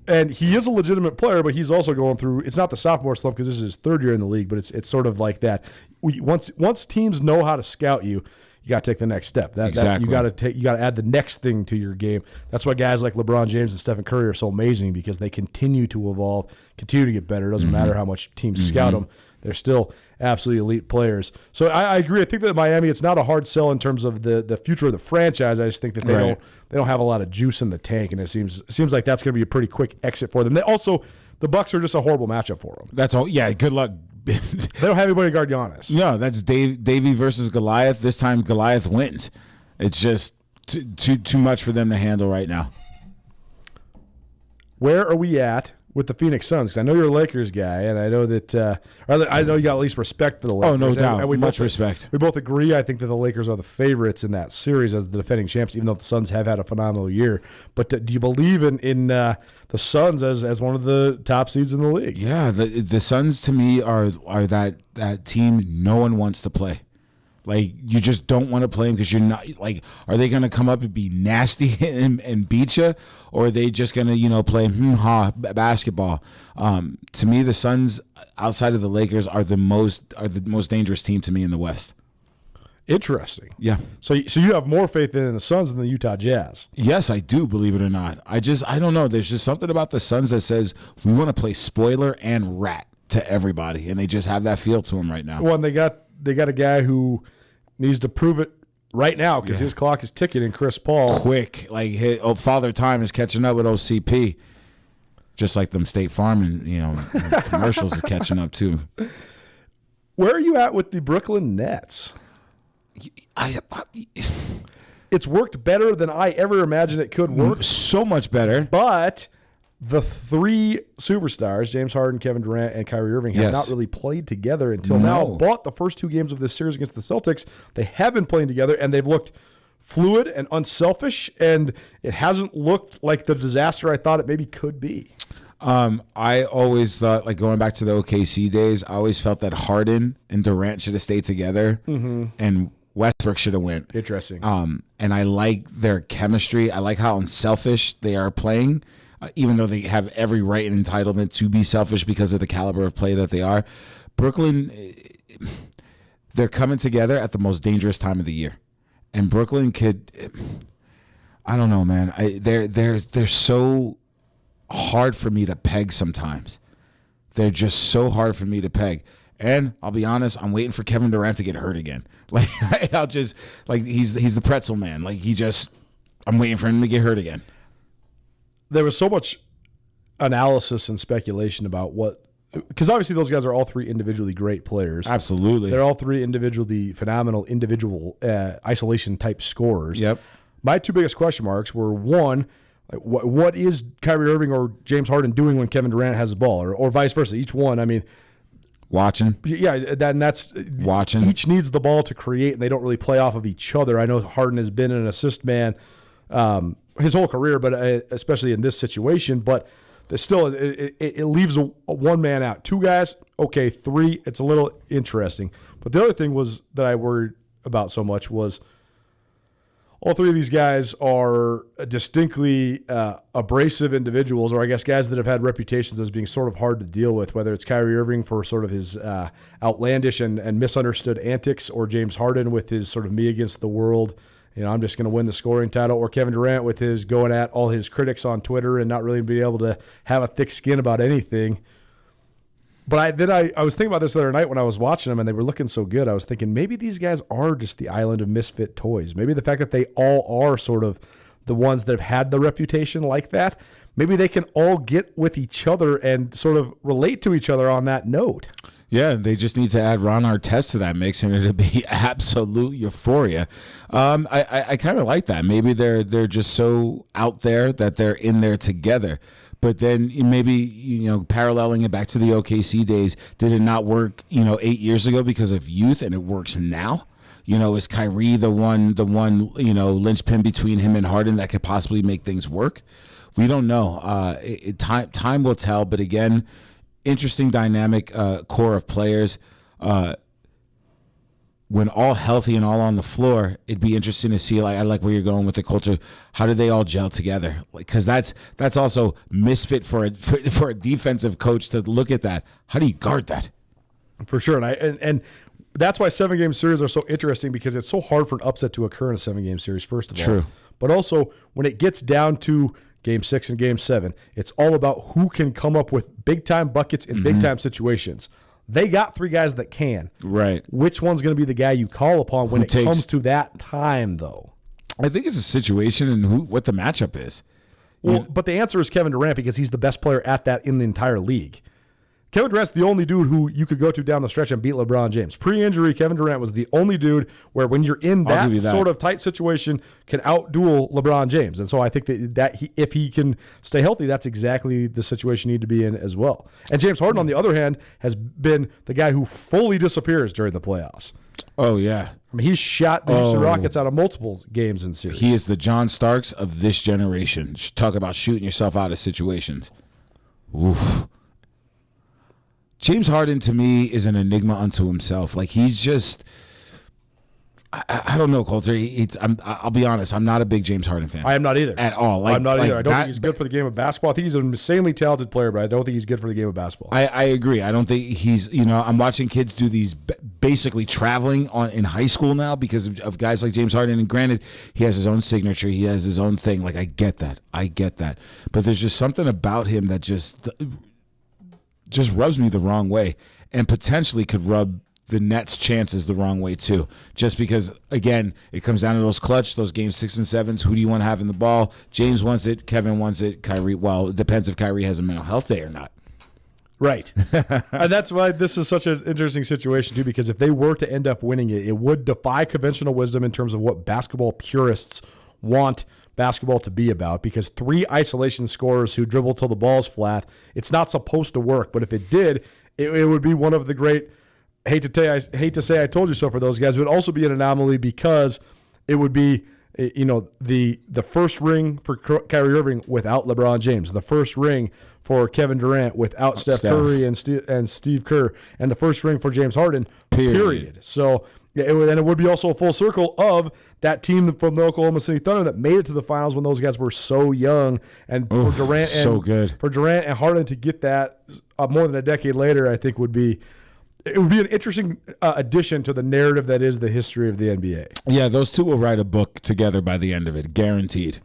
[SPEAKER 1] And he is a legitimate player, but he's also going through, it's not the sophomore slump because this is his 3rd year in the league, but it's sort of like that. Once teams know how to scout you, you got to take the next step.
[SPEAKER 2] Exactly.
[SPEAKER 1] You got to add the next thing to your game. That's why guys like LeBron James and Stephen Curry are so amazing, because they continue to evolve, continue to get better. It doesn't matter how much teams scout them. they're still absolutely elite players. So I agree. I think that Miami, it's not a hard sell in terms of the future of the franchise. I just think that they don't have a lot of juice in the tank, and it seems like that's going to be a pretty quick exit for them. The Bucks are just a horrible matchup for them.
[SPEAKER 2] That's all. Yeah, good luck.
[SPEAKER 1] They don't have anybody to guard Giannis.
[SPEAKER 2] No, that's Davey versus Goliath. This time Goliath wins. It's just too much for them to handle right now.
[SPEAKER 1] Where are we at with the Phoenix Suns? 'Cause I know you're a Lakers guy, and I know that I know you got at least respect for the Lakers.
[SPEAKER 2] Oh, no doubt.
[SPEAKER 1] And
[SPEAKER 2] Much respect.
[SPEAKER 1] We both agree. I think that the Lakers are the favorites in that series as the defending champs, even though the Suns have had a phenomenal year. But do you believe in the Suns as one of the top seeds in the league?
[SPEAKER 2] Yeah, the Suns to me are that team no one wants to play. Like, you just don't want to play them because you're not, like, are they going to come up and be nasty and beat you? Or are they just going to, play basketball? To me, the Suns, outside of the Lakers, are the most dangerous team to me in the West.
[SPEAKER 1] Interesting.
[SPEAKER 2] Yeah.
[SPEAKER 1] So you have more faith in the Suns than the Utah Jazz?
[SPEAKER 2] Yes, I do, believe it or not. I don't know. There's just something about the Suns that says we want to play spoiler and rat to everybody, and they just have that feel to them right now.
[SPEAKER 1] Well, and they got a guy who needs to prove it right now because his clock is ticking, and Chris Paul.
[SPEAKER 2] Quick. Like, Father Time is catching up with OCP. Just like them State Farm and, commercials is catching up too.
[SPEAKER 1] Where are you at with the Brooklyn Nets? It's worked better than I ever imagined it could work.
[SPEAKER 2] So much better.
[SPEAKER 1] But the three superstars, James Harden, Kevin Durant, and Kyrie Irving, have not really played together until now. But the first two games of this series against the Celtics, they have been playing together, and they've looked fluid and unselfish, and it hasn't looked like the disaster I thought it maybe could be.
[SPEAKER 2] I always thought, like, going back to the OKC days, I always felt that Harden and Durant should have stayed together, and Westbrook should have went.
[SPEAKER 1] Interesting.
[SPEAKER 2] And I like their chemistry. I like how unselfish they are playing. Even though they have every right and entitlement to be selfish because of the caliber of play that they are. Brooklyn, they're coming together at the most dangerous time of the year. And Brooklyn could, I don't know, man. They're so hard for me to peg sometimes. They're just so hard for me to peg. And I'll be honest, I'm waiting for Kevin Durant to get hurt again. Like, he's the pretzel man. Like, I'm waiting for him to get hurt again.
[SPEAKER 1] There was so much analysis and speculation about because obviously those guys are all three individually great players.
[SPEAKER 2] Absolutely.
[SPEAKER 1] They're all three individually phenomenal individual isolation type scorers.
[SPEAKER 2] Yep.
[SPEAKER 1] My two biggest question marks were, one, what is Kyrie Irving or James Harden doing when Kevin Durant has the ball, or vice versa? Each one, I mean,
[SPEAKER 2] watching.
[SPEAKER 1] Yeah, that's
[SPEAKER 2] watching.
[SPEAKER 1] Each needs the ball to create, and they don't really play off of each other. I know Harden has been an assist man his whole career, but especially in this situation. But still, it leaves a one man out. Two guys, okay. Three, it's a little interesting. But the other thing was that I worried about so much was all three of these guys are distinctly abrasive individuals, or I guess guys that have had reputations as being sort of hard to deal with, whether it's Kyrie Irving for sort of his outlandish and misunderstood antics, or James Harden with his sort of me against the world, I'm just going to win the scoring title, or Kevin Durant with his going at all his critics on Twitter and not really being able to have a thick skin about anything. But I was thinking about this the other night when I was watching them and they were looking so good. I was thinking maybe these guys are just the island of misfit toys. Maybe the fact that they all are sort of the ones that have had the reputation like that, maybe they can all get with each other and sort of relate to each other on that note.
[SPEAKER 2] Yeah, they just need to add Ron Artest to that mix, and it'll be absolute euphoria. I kind of like that. Maybe they're just so out there that they're in there together. But then maybe, paralleling it back to the OKC days, did it not work, 8 years ago because of youth, and it works now? Is Kyrie the one linchpin between him and Harden that could possibly make things work? We don't know. Time will tell. But again, interesting dynamic core of players. When all healthy and all on the floor, it'd be interesting to see. I like where you're going with the culture. How do they all gel together? Because that's also misfit for a defensive coach to look at that. How do you guard that?
[SPEAKER 1] For sure, and that's why 7-game series are so interesting, because it's so hard for an upset to occur in a 7-game series. First of all,
[SPEAKER 2] true,
[SPEAKER 1] but also when it gets down to Game 6 and Game 7, it's all about who can come up with big-time buckets in big-time situations. They got 3 guys that can.
[SPEAKER 2] Right.
[SPEAKER 1] Which one's going to be the guy you call upon when it comes to that time, though?
[SPEAKER 2] I think it's a situation and what the matchup is.
[SPEAKER 1] Well, but the answer is Kevin Durant because he's the best player at that in the entire league. Kevin Durant's the only dude who you could go to down the stretch and beat LeBron James. Pre-injury, Kevin Durant was the only dude where when you're in that sort of tight situation can outduel LeBron James. And so I think that if he can stay healthy, that's exactly the situation you need to be in as well. And James Harden, on the other hand, has been the guy who fully disappears during the playoffs.
[SPEAKER 2] Oh, yeah.
[SPEAKER 1] I mean, he's shot the Houston Rockets out of multiple games in series.
[SPEAKER 2] He is the John Starks of this generation. Talk about shooting yourself out of situations. Oof. James Harden, to me, is an enigma unto himself. Like, he's just... I don't know, Coulter. I'll be honest. I'm not a big James Harden fan.
[SPEAKER 1] I am not either.
[SPEAKER 2] At all. Like,
[SPEAKER 1] I'm not either. I don't
[SPEAKER 2] think
[SPEAKER 1] think he's good for the game of basketball. I think he's an insanely talented player, but I don't think he's good for the game of basketball.
[SPEAKER 2] I agree. I don't think he's, I'm watching kids do these basically traveling in high school now because of guys like James Harden. And granted, he has his own signature. He has his own thing. Like, I get that. But there's just something about him that just rubs me the wrong way and potentially could rub the Nets' chances the wrong way too. Just because, again, it comes down to those game 6 and 7s. Who do you want to have in the ball? James wants it. Kevin wants it. Kyrie, well, it depends if Kyrie has a mental health day or not.
[SPEAKER 1] Right. And that's why this is such an interesting situation too, because if they were to end up winning it, it would defy conventional wisdom in terms of what basketball purists want basketball to be about, because 3 isolation scorers who dribble till the ball's flat, it's not supposed to work. But if it did, it would be one of the great... I hate to say I told you so for those guys. It would also be an anomaly because it would be, the first ring for Kyrie Irving without LeBron James, the first ring for Kevin Durant without Steph Curry and Steve Kerr, and the first ring for James Harden, period. So, it would be also a full circle of that team from the Oklahoma City Thunder that made it to the finals when those guys were so young. And for Durant and Harden to get that more than a decade later, I think would be an interesting addition to the narrative that is the history of the NBA.
[SPEAKER 2] Yeah, those two will write a book together by the end of it, guaranteed.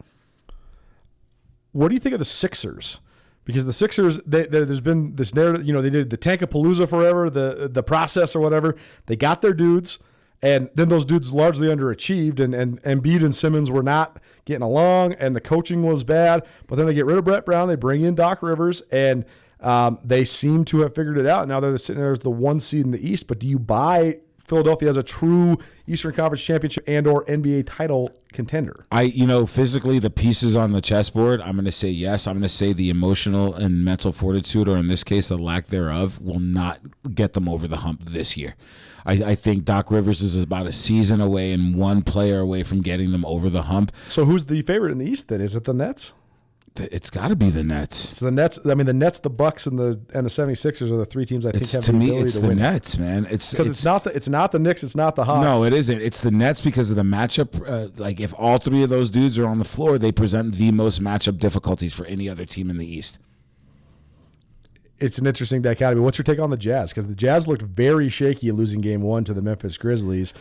[SPEAKER 1] What do you think of the Sixers? Because the Sixers, there's been this narrative, they did the Tankapalooza forever, the process or whatever. They got their dudes, and then those dudes largely underachieved, and Embiid and Simmons were not getting along, and the coaching was bad. But then they get rid of Brett Brown, they bring in Doc Rivers, and they seem to have figured it out. Now they're sitting there as the 1 seed in the East, but do you buy Philadelphia as a true Eastern Conference championship and or NBA title contender?
[SPEAKER 2] Physically the pieces on the chessboard, I'm going to say yes. I'm going to say the emotional and mental fortitude, or in this case, the lack thereof, will not get them over the hump this year. I think Doc Rivers is about a season away and 1 player away from getting them over the hump.
[SPEAKER 1] So who's the favorite in the East then? Is it the Nets?
[SPEAKER 2] It's got to be the Nets.
[SPEAKER 1] So the Nets. I mean, the Nets, the Bucks, and the 76ers are the 3 teams I think have the ability to win.
[SPEAKER 2] It's the Nets, man. It's
[SPEAKER 1] not the Knicks. It's not the Hawks.
[SPEAKER 2] No, it isn't. It's the Nets because of the matchup. If all 3 of those dudes are on the floor, they present the most matchup difficulties for any other team in the East.
[SPEAKER 1] It's an interesting dichotomy. What's your take on the Jazz? Because the Jazz looked very shaky losing Game 1 to the Memphis Grizzlies.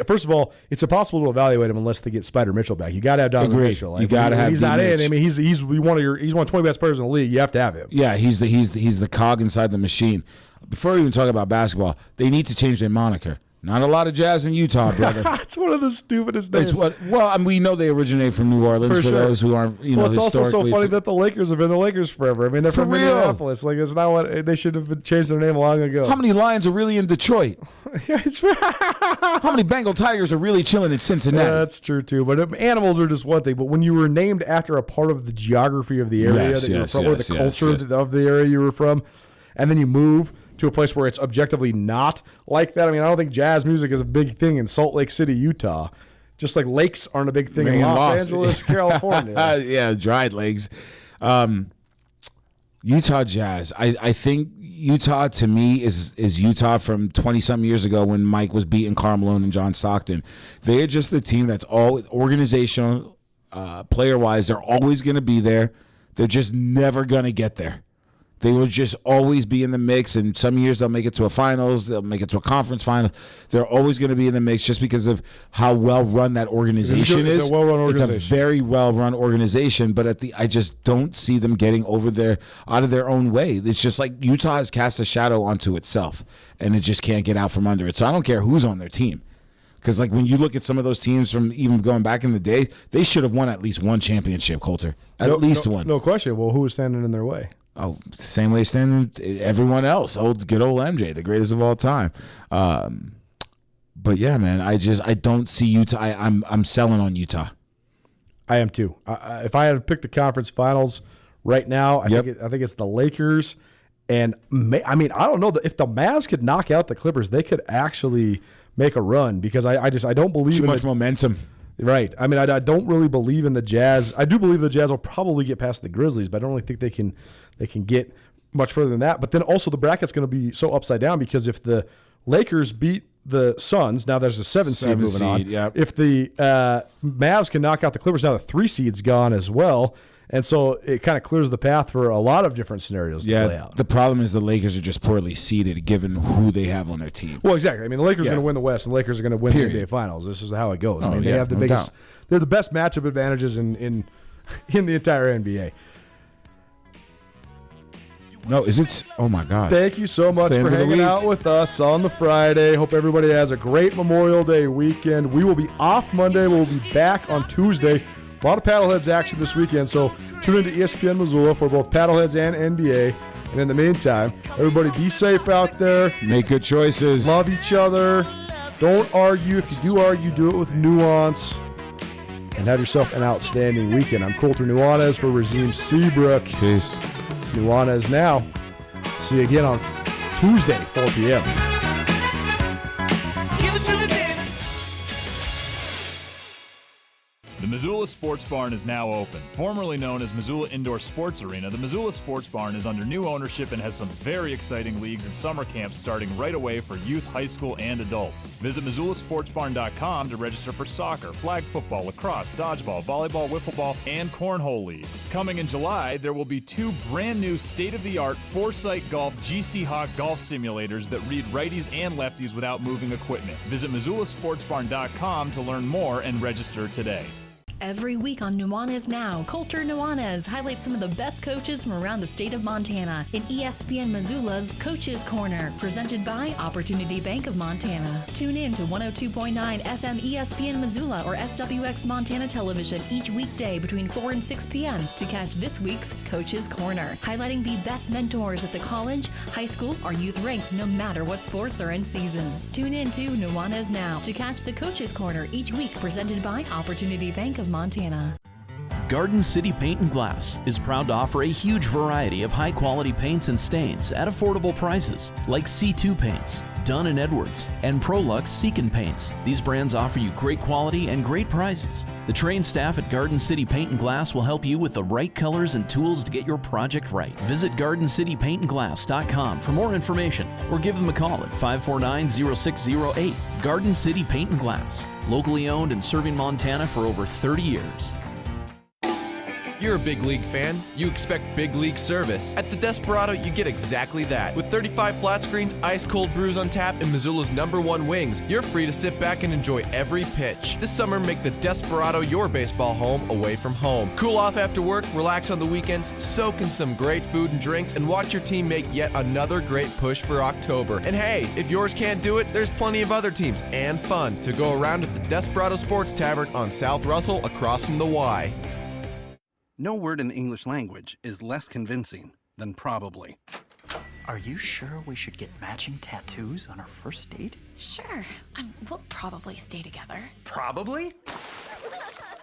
[SPEAKER 1] First of all, it's impossible to evaluate him unless they get Spider Mitchell back. You got to have Donovan Mitchell.
[SPEAKER 2] You got to have.
[SPEAKER 1] He's not in. I mean, he's one of 20 best players in the league. You have to have him.
[SPEAKER 2] Yeah, he's the cog inside the machine. Before we even talk about basketball, they need to change their moniker. Not a lot of Jazz in Utah, brother.
[SPEAKER 1] It's one of the stupidest names.
[SPEAKER 2] We know they originate from New Orleans. For those who aren't,
[SPEAKER 1] it's also so funny that the Lakers have been the Lakers forever. I mean, they're from Minneapolis. Like, it's not what they should have changed their name long ago.
[SPEAKER 2] How many Lions are really in Detroit? How many Bengal Tigers are really chilling in Cincinnati?
[SPEAKER 1] Yeah, that's true too. But animals are just one thing. But when you were named after a part of the geography of the area that you were from, or the culture of the area you were from, and then you move to a place where it's objectively not like that. I mean, I don't think jazz music is a big thing in Salt Lake City, Utah. Just like lakes aren't a big thing in Los Angeles, California.
[SPEAKER 2] Yeah, dried lakes. Utah Jazz. I think Utah, to me, is Utah from 20-something years ago when Mike was beating Karl Malone and John Stockton. They're just the team that's all organizational, player-wise. They're always going to be there. They're just never going to get there. They will just always be in the mix, and some years they'll make it to a finals, they'll make it to a conference final. They're always going to be in the mix just because of how well-run that organization is.
[SPEAKER 1] It's a well-run organization.
[SPEAKER 2] It's a very well-run organization, but I just don't see them getting out of their own way. It's just like Utah has cast a shadow onto itself, and it just can't get out from under it. So I don't care who's on their team. Because like when you look at some of those teams from even going back in the day, they should have won at least one championship, Coulter. At least one.
[SPEAKER 1] No question. Well, who was standing in their way?
[SPEAKER 2] Oh, same way standing everyone else. Good old MJ, the greatest of all time. But yeah, man, I don't see Utah. I'm selling on Utah.
[SPEAKER 1] I am too. If I had to pick the conference finals right now, I think it's the Lakers. And I don't know if the Mavs could knock out the Clippers, they could actually make a run because I don't believe
[SPEAKER 2] too much momentum.
[SPEAKER 1] Right. I mean, I don't really believe in the Jazz. I do believe the Jazz will probably get past the Grizzlies, but I don't really think they can get much further than that. But then also the bracket's going to be so upside down because if the Lakers beat the Suns, now there's a 7 seed moving on.
[SPEAKER 2] Yep.
[SPEAKER 1] If the Mavs can knock out the Clippers, now the 3 seed's gone as well. And so it kind of clears the path for a lot of different scenarios to play out.
[SPEAKER 2] The problem is the Lakers are just poorly seeded given who they have on their team.
[SPEAKER 1] Well, exactly. I mean, the Lakers are going to win the West, and the Lakers are going to win the NBA Finals. This is how it goes. They have the biggest.
[SPEAKER 2] Doubt.
[SPEAKER 1] They're the best matchup advantages in the entire NBA.
[SPEAKER 2] No, is it? Oh my God!
[SPEAKER 1] Thank you so much for hanging out with us on the Friday. Hope everybody has a great Memorial Day weekend. We will be off Monday. We'll be back on Tuesday. A lot of Paddleheads action this weekend, so tune into ESPN Missoula for both Paddleheads and NBA. And in the meantime, everybody be safe out there.
[SPEAKER 2] Make good choices.
[SPEAKER 1] Love each other. Don't argue. If you do argue, do it with nuance. And have yourself an outstanding weekend. I'm Coulter Nuanez for Rajiem Seabrook.
[SPEAKER 2] Peace.
[SPEAKER 1] It's Nuanez now. See you again on Tuesday, 4 p.m.
[SPEAKER 12] The Missoula Sports Barn is now open. Formerly known as Missoula Indoor Sports Arena, the Missoula Sports Barn is under new ownership and has some very exciting leagues and summer camps starting right away for youth, high school, and adults. Visit MissoulaSportsBarn.com to register for soccer, flag football, lacrosse, dodgeball, volleyball, wiffle ball, and cornhole leagues. Coming in July, there will be 2 brand new state-of-the-art Foresight Golf GC Hawk golf simulators that read righties and lefties without moving equipment. Visit MissoulaSportsBarn.com to learn more and register today.
[SPEAKER 16] Every week on Nuanez Now, Coulter Nuanez highlights some of the best coaches from around the state of Montana in ESPN Missoula's Coach's Corner, presented by Opportunity Bank of Montana. Tune in to 102.9 FM ESPN Missoula or SWX Montana Television each weekday between 4 and 6 p.m. to catch this week's Coach's Corner, highlighting the best mentors at the college, high school, or youth ranks no matter what sports are in season. Tune in to Nuanez Now to catch the Coach's Corner each week, presented by Opportunity Bank of Montana.
[SPEAKER 13] Garden City Paint and Glass is proud to offer a huge variety of high-quality paints and stains at affordable prices, like C2 Paints, Dunn & Edwards, and Prolux Seacon Paints. These brands offer you great quality and great prices. The trained staff at Garden City Paint and Glass will help you with the right colors and tools to get your project right. Visit GardenCityPaintandGlass.com for more information or give them a call at 549-0608. Garden City Paint and Glass, locally owned and serving Montana for over 30 years.
[SPEAKER 14] You're a big league fan. You expect big league service. At the Desperado, you get exactly that. With 35 flat screens, ice-cold brews on tap, and Missoula's #1 wings, you're free to sit back and enjoy every pitch. This summer, make the Desperado your baseball home away from home. Cool off after work, relax on the weekends, soak in some great food and drinks, and watch your team make yet another great push for October. And hey, if yours can't do it, there's plenty of other teams and fun to go around at the Desperado Sports Tavern on South Russell across from the Y.
[SPEAKER 24] No word in the English language is less convincing than probably.
[SPEAKER 25] Are you sure we should get matching tattoos on our first date?
[SPEAKER 26] Sure. We'll probably stay together.
[SPEAKER 24] Probably?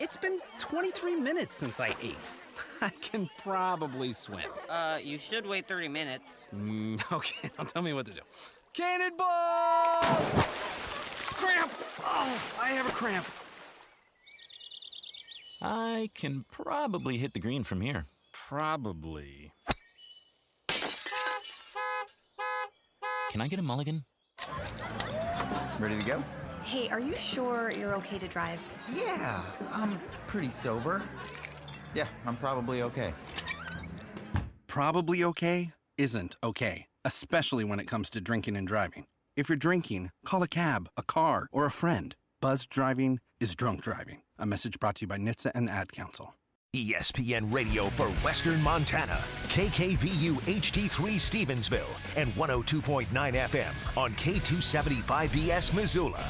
[SPEAKER 24] It's been 23 minutes since I ate. I can probably swim.
[SPEAKER 27] You should wait 30 minutes.
[SPEAKER 24] Okay, now tell me what to do. Cannonball! Cramp! Oh, I have a cramp.
[SPEAKER 28] I can probably hit the green from here.
[SPEAKER 24] Probably.
[SPEAKER 28] Can I get a mulligan?
[SPEAKER 24] Ready to go?
[SPEAKER 29] Hey, are you sure you're okay to drive?
[SPEAKER 25] Yeah, I'm pretty sober. Yeah, I'm probably okay.
[SPEAKER 24] Probably okay
[SPEAKER 4] isn't okay, especially when it comes to drinking and driving. If you're drinking, call a cab, a car, or a friend. Buzzed driving is drunk driving. A message brought to you by NHTSA and the Ad Council.
[SPEAKER 9] ESPN Radio for Western Montana, KKVU HD3 Stevensville, and 102.9 FM on K275BS Missoula.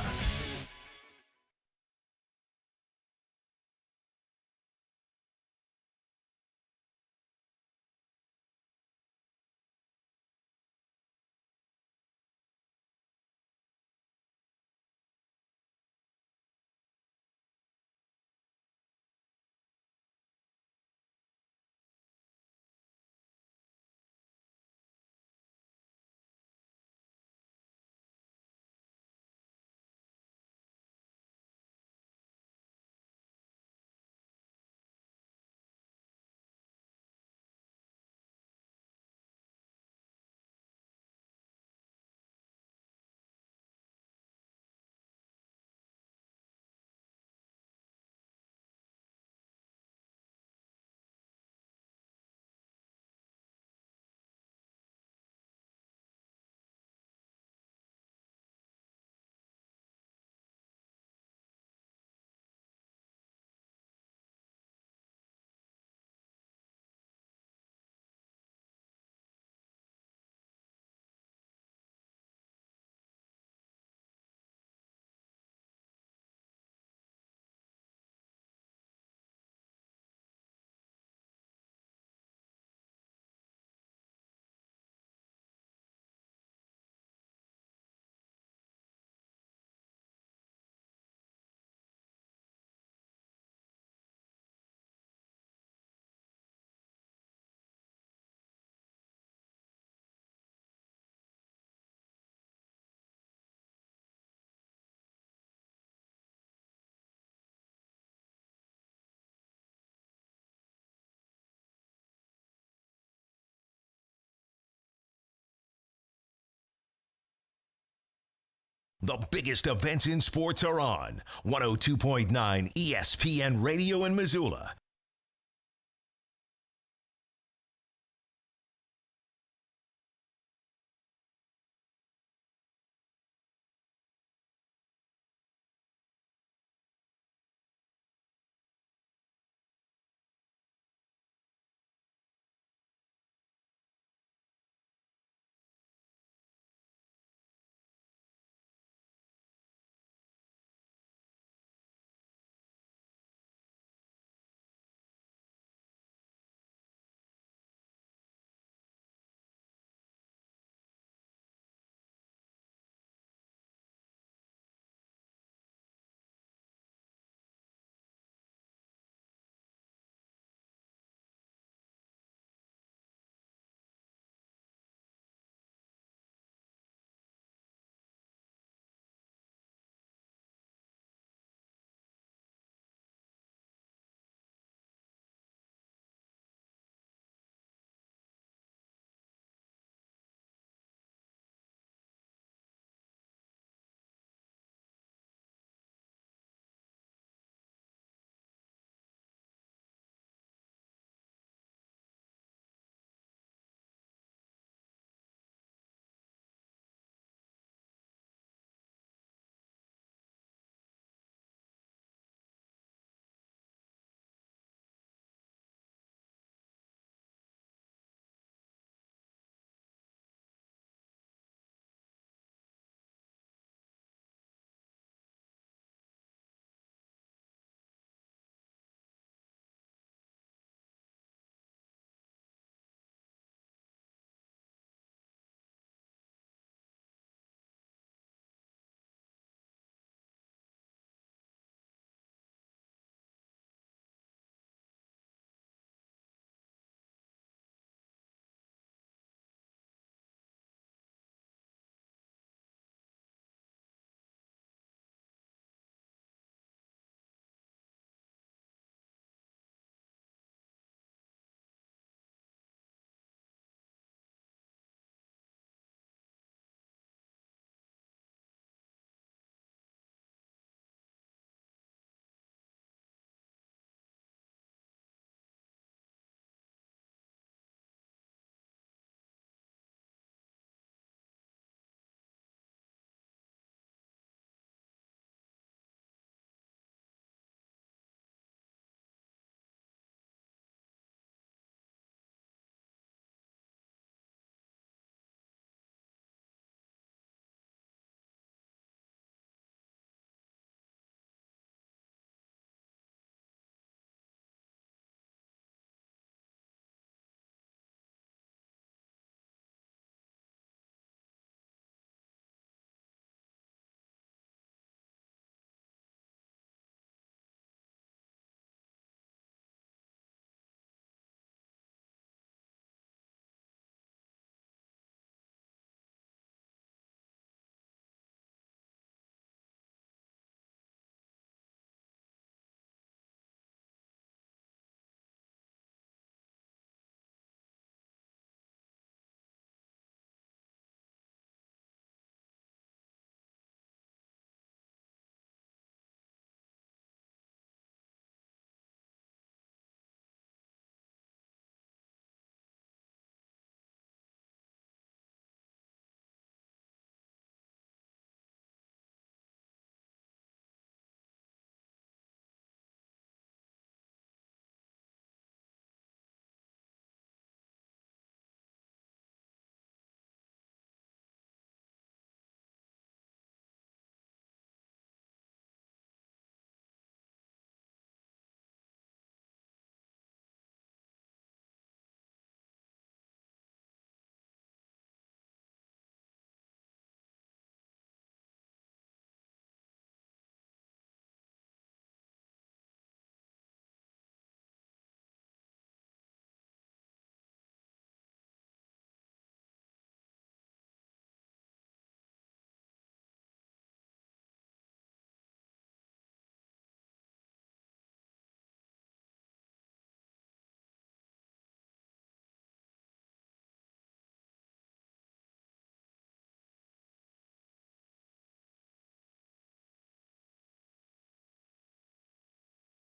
[SPEAKER 9] The biggest events in sports are on 102.9 ESPN Radio in Missoula,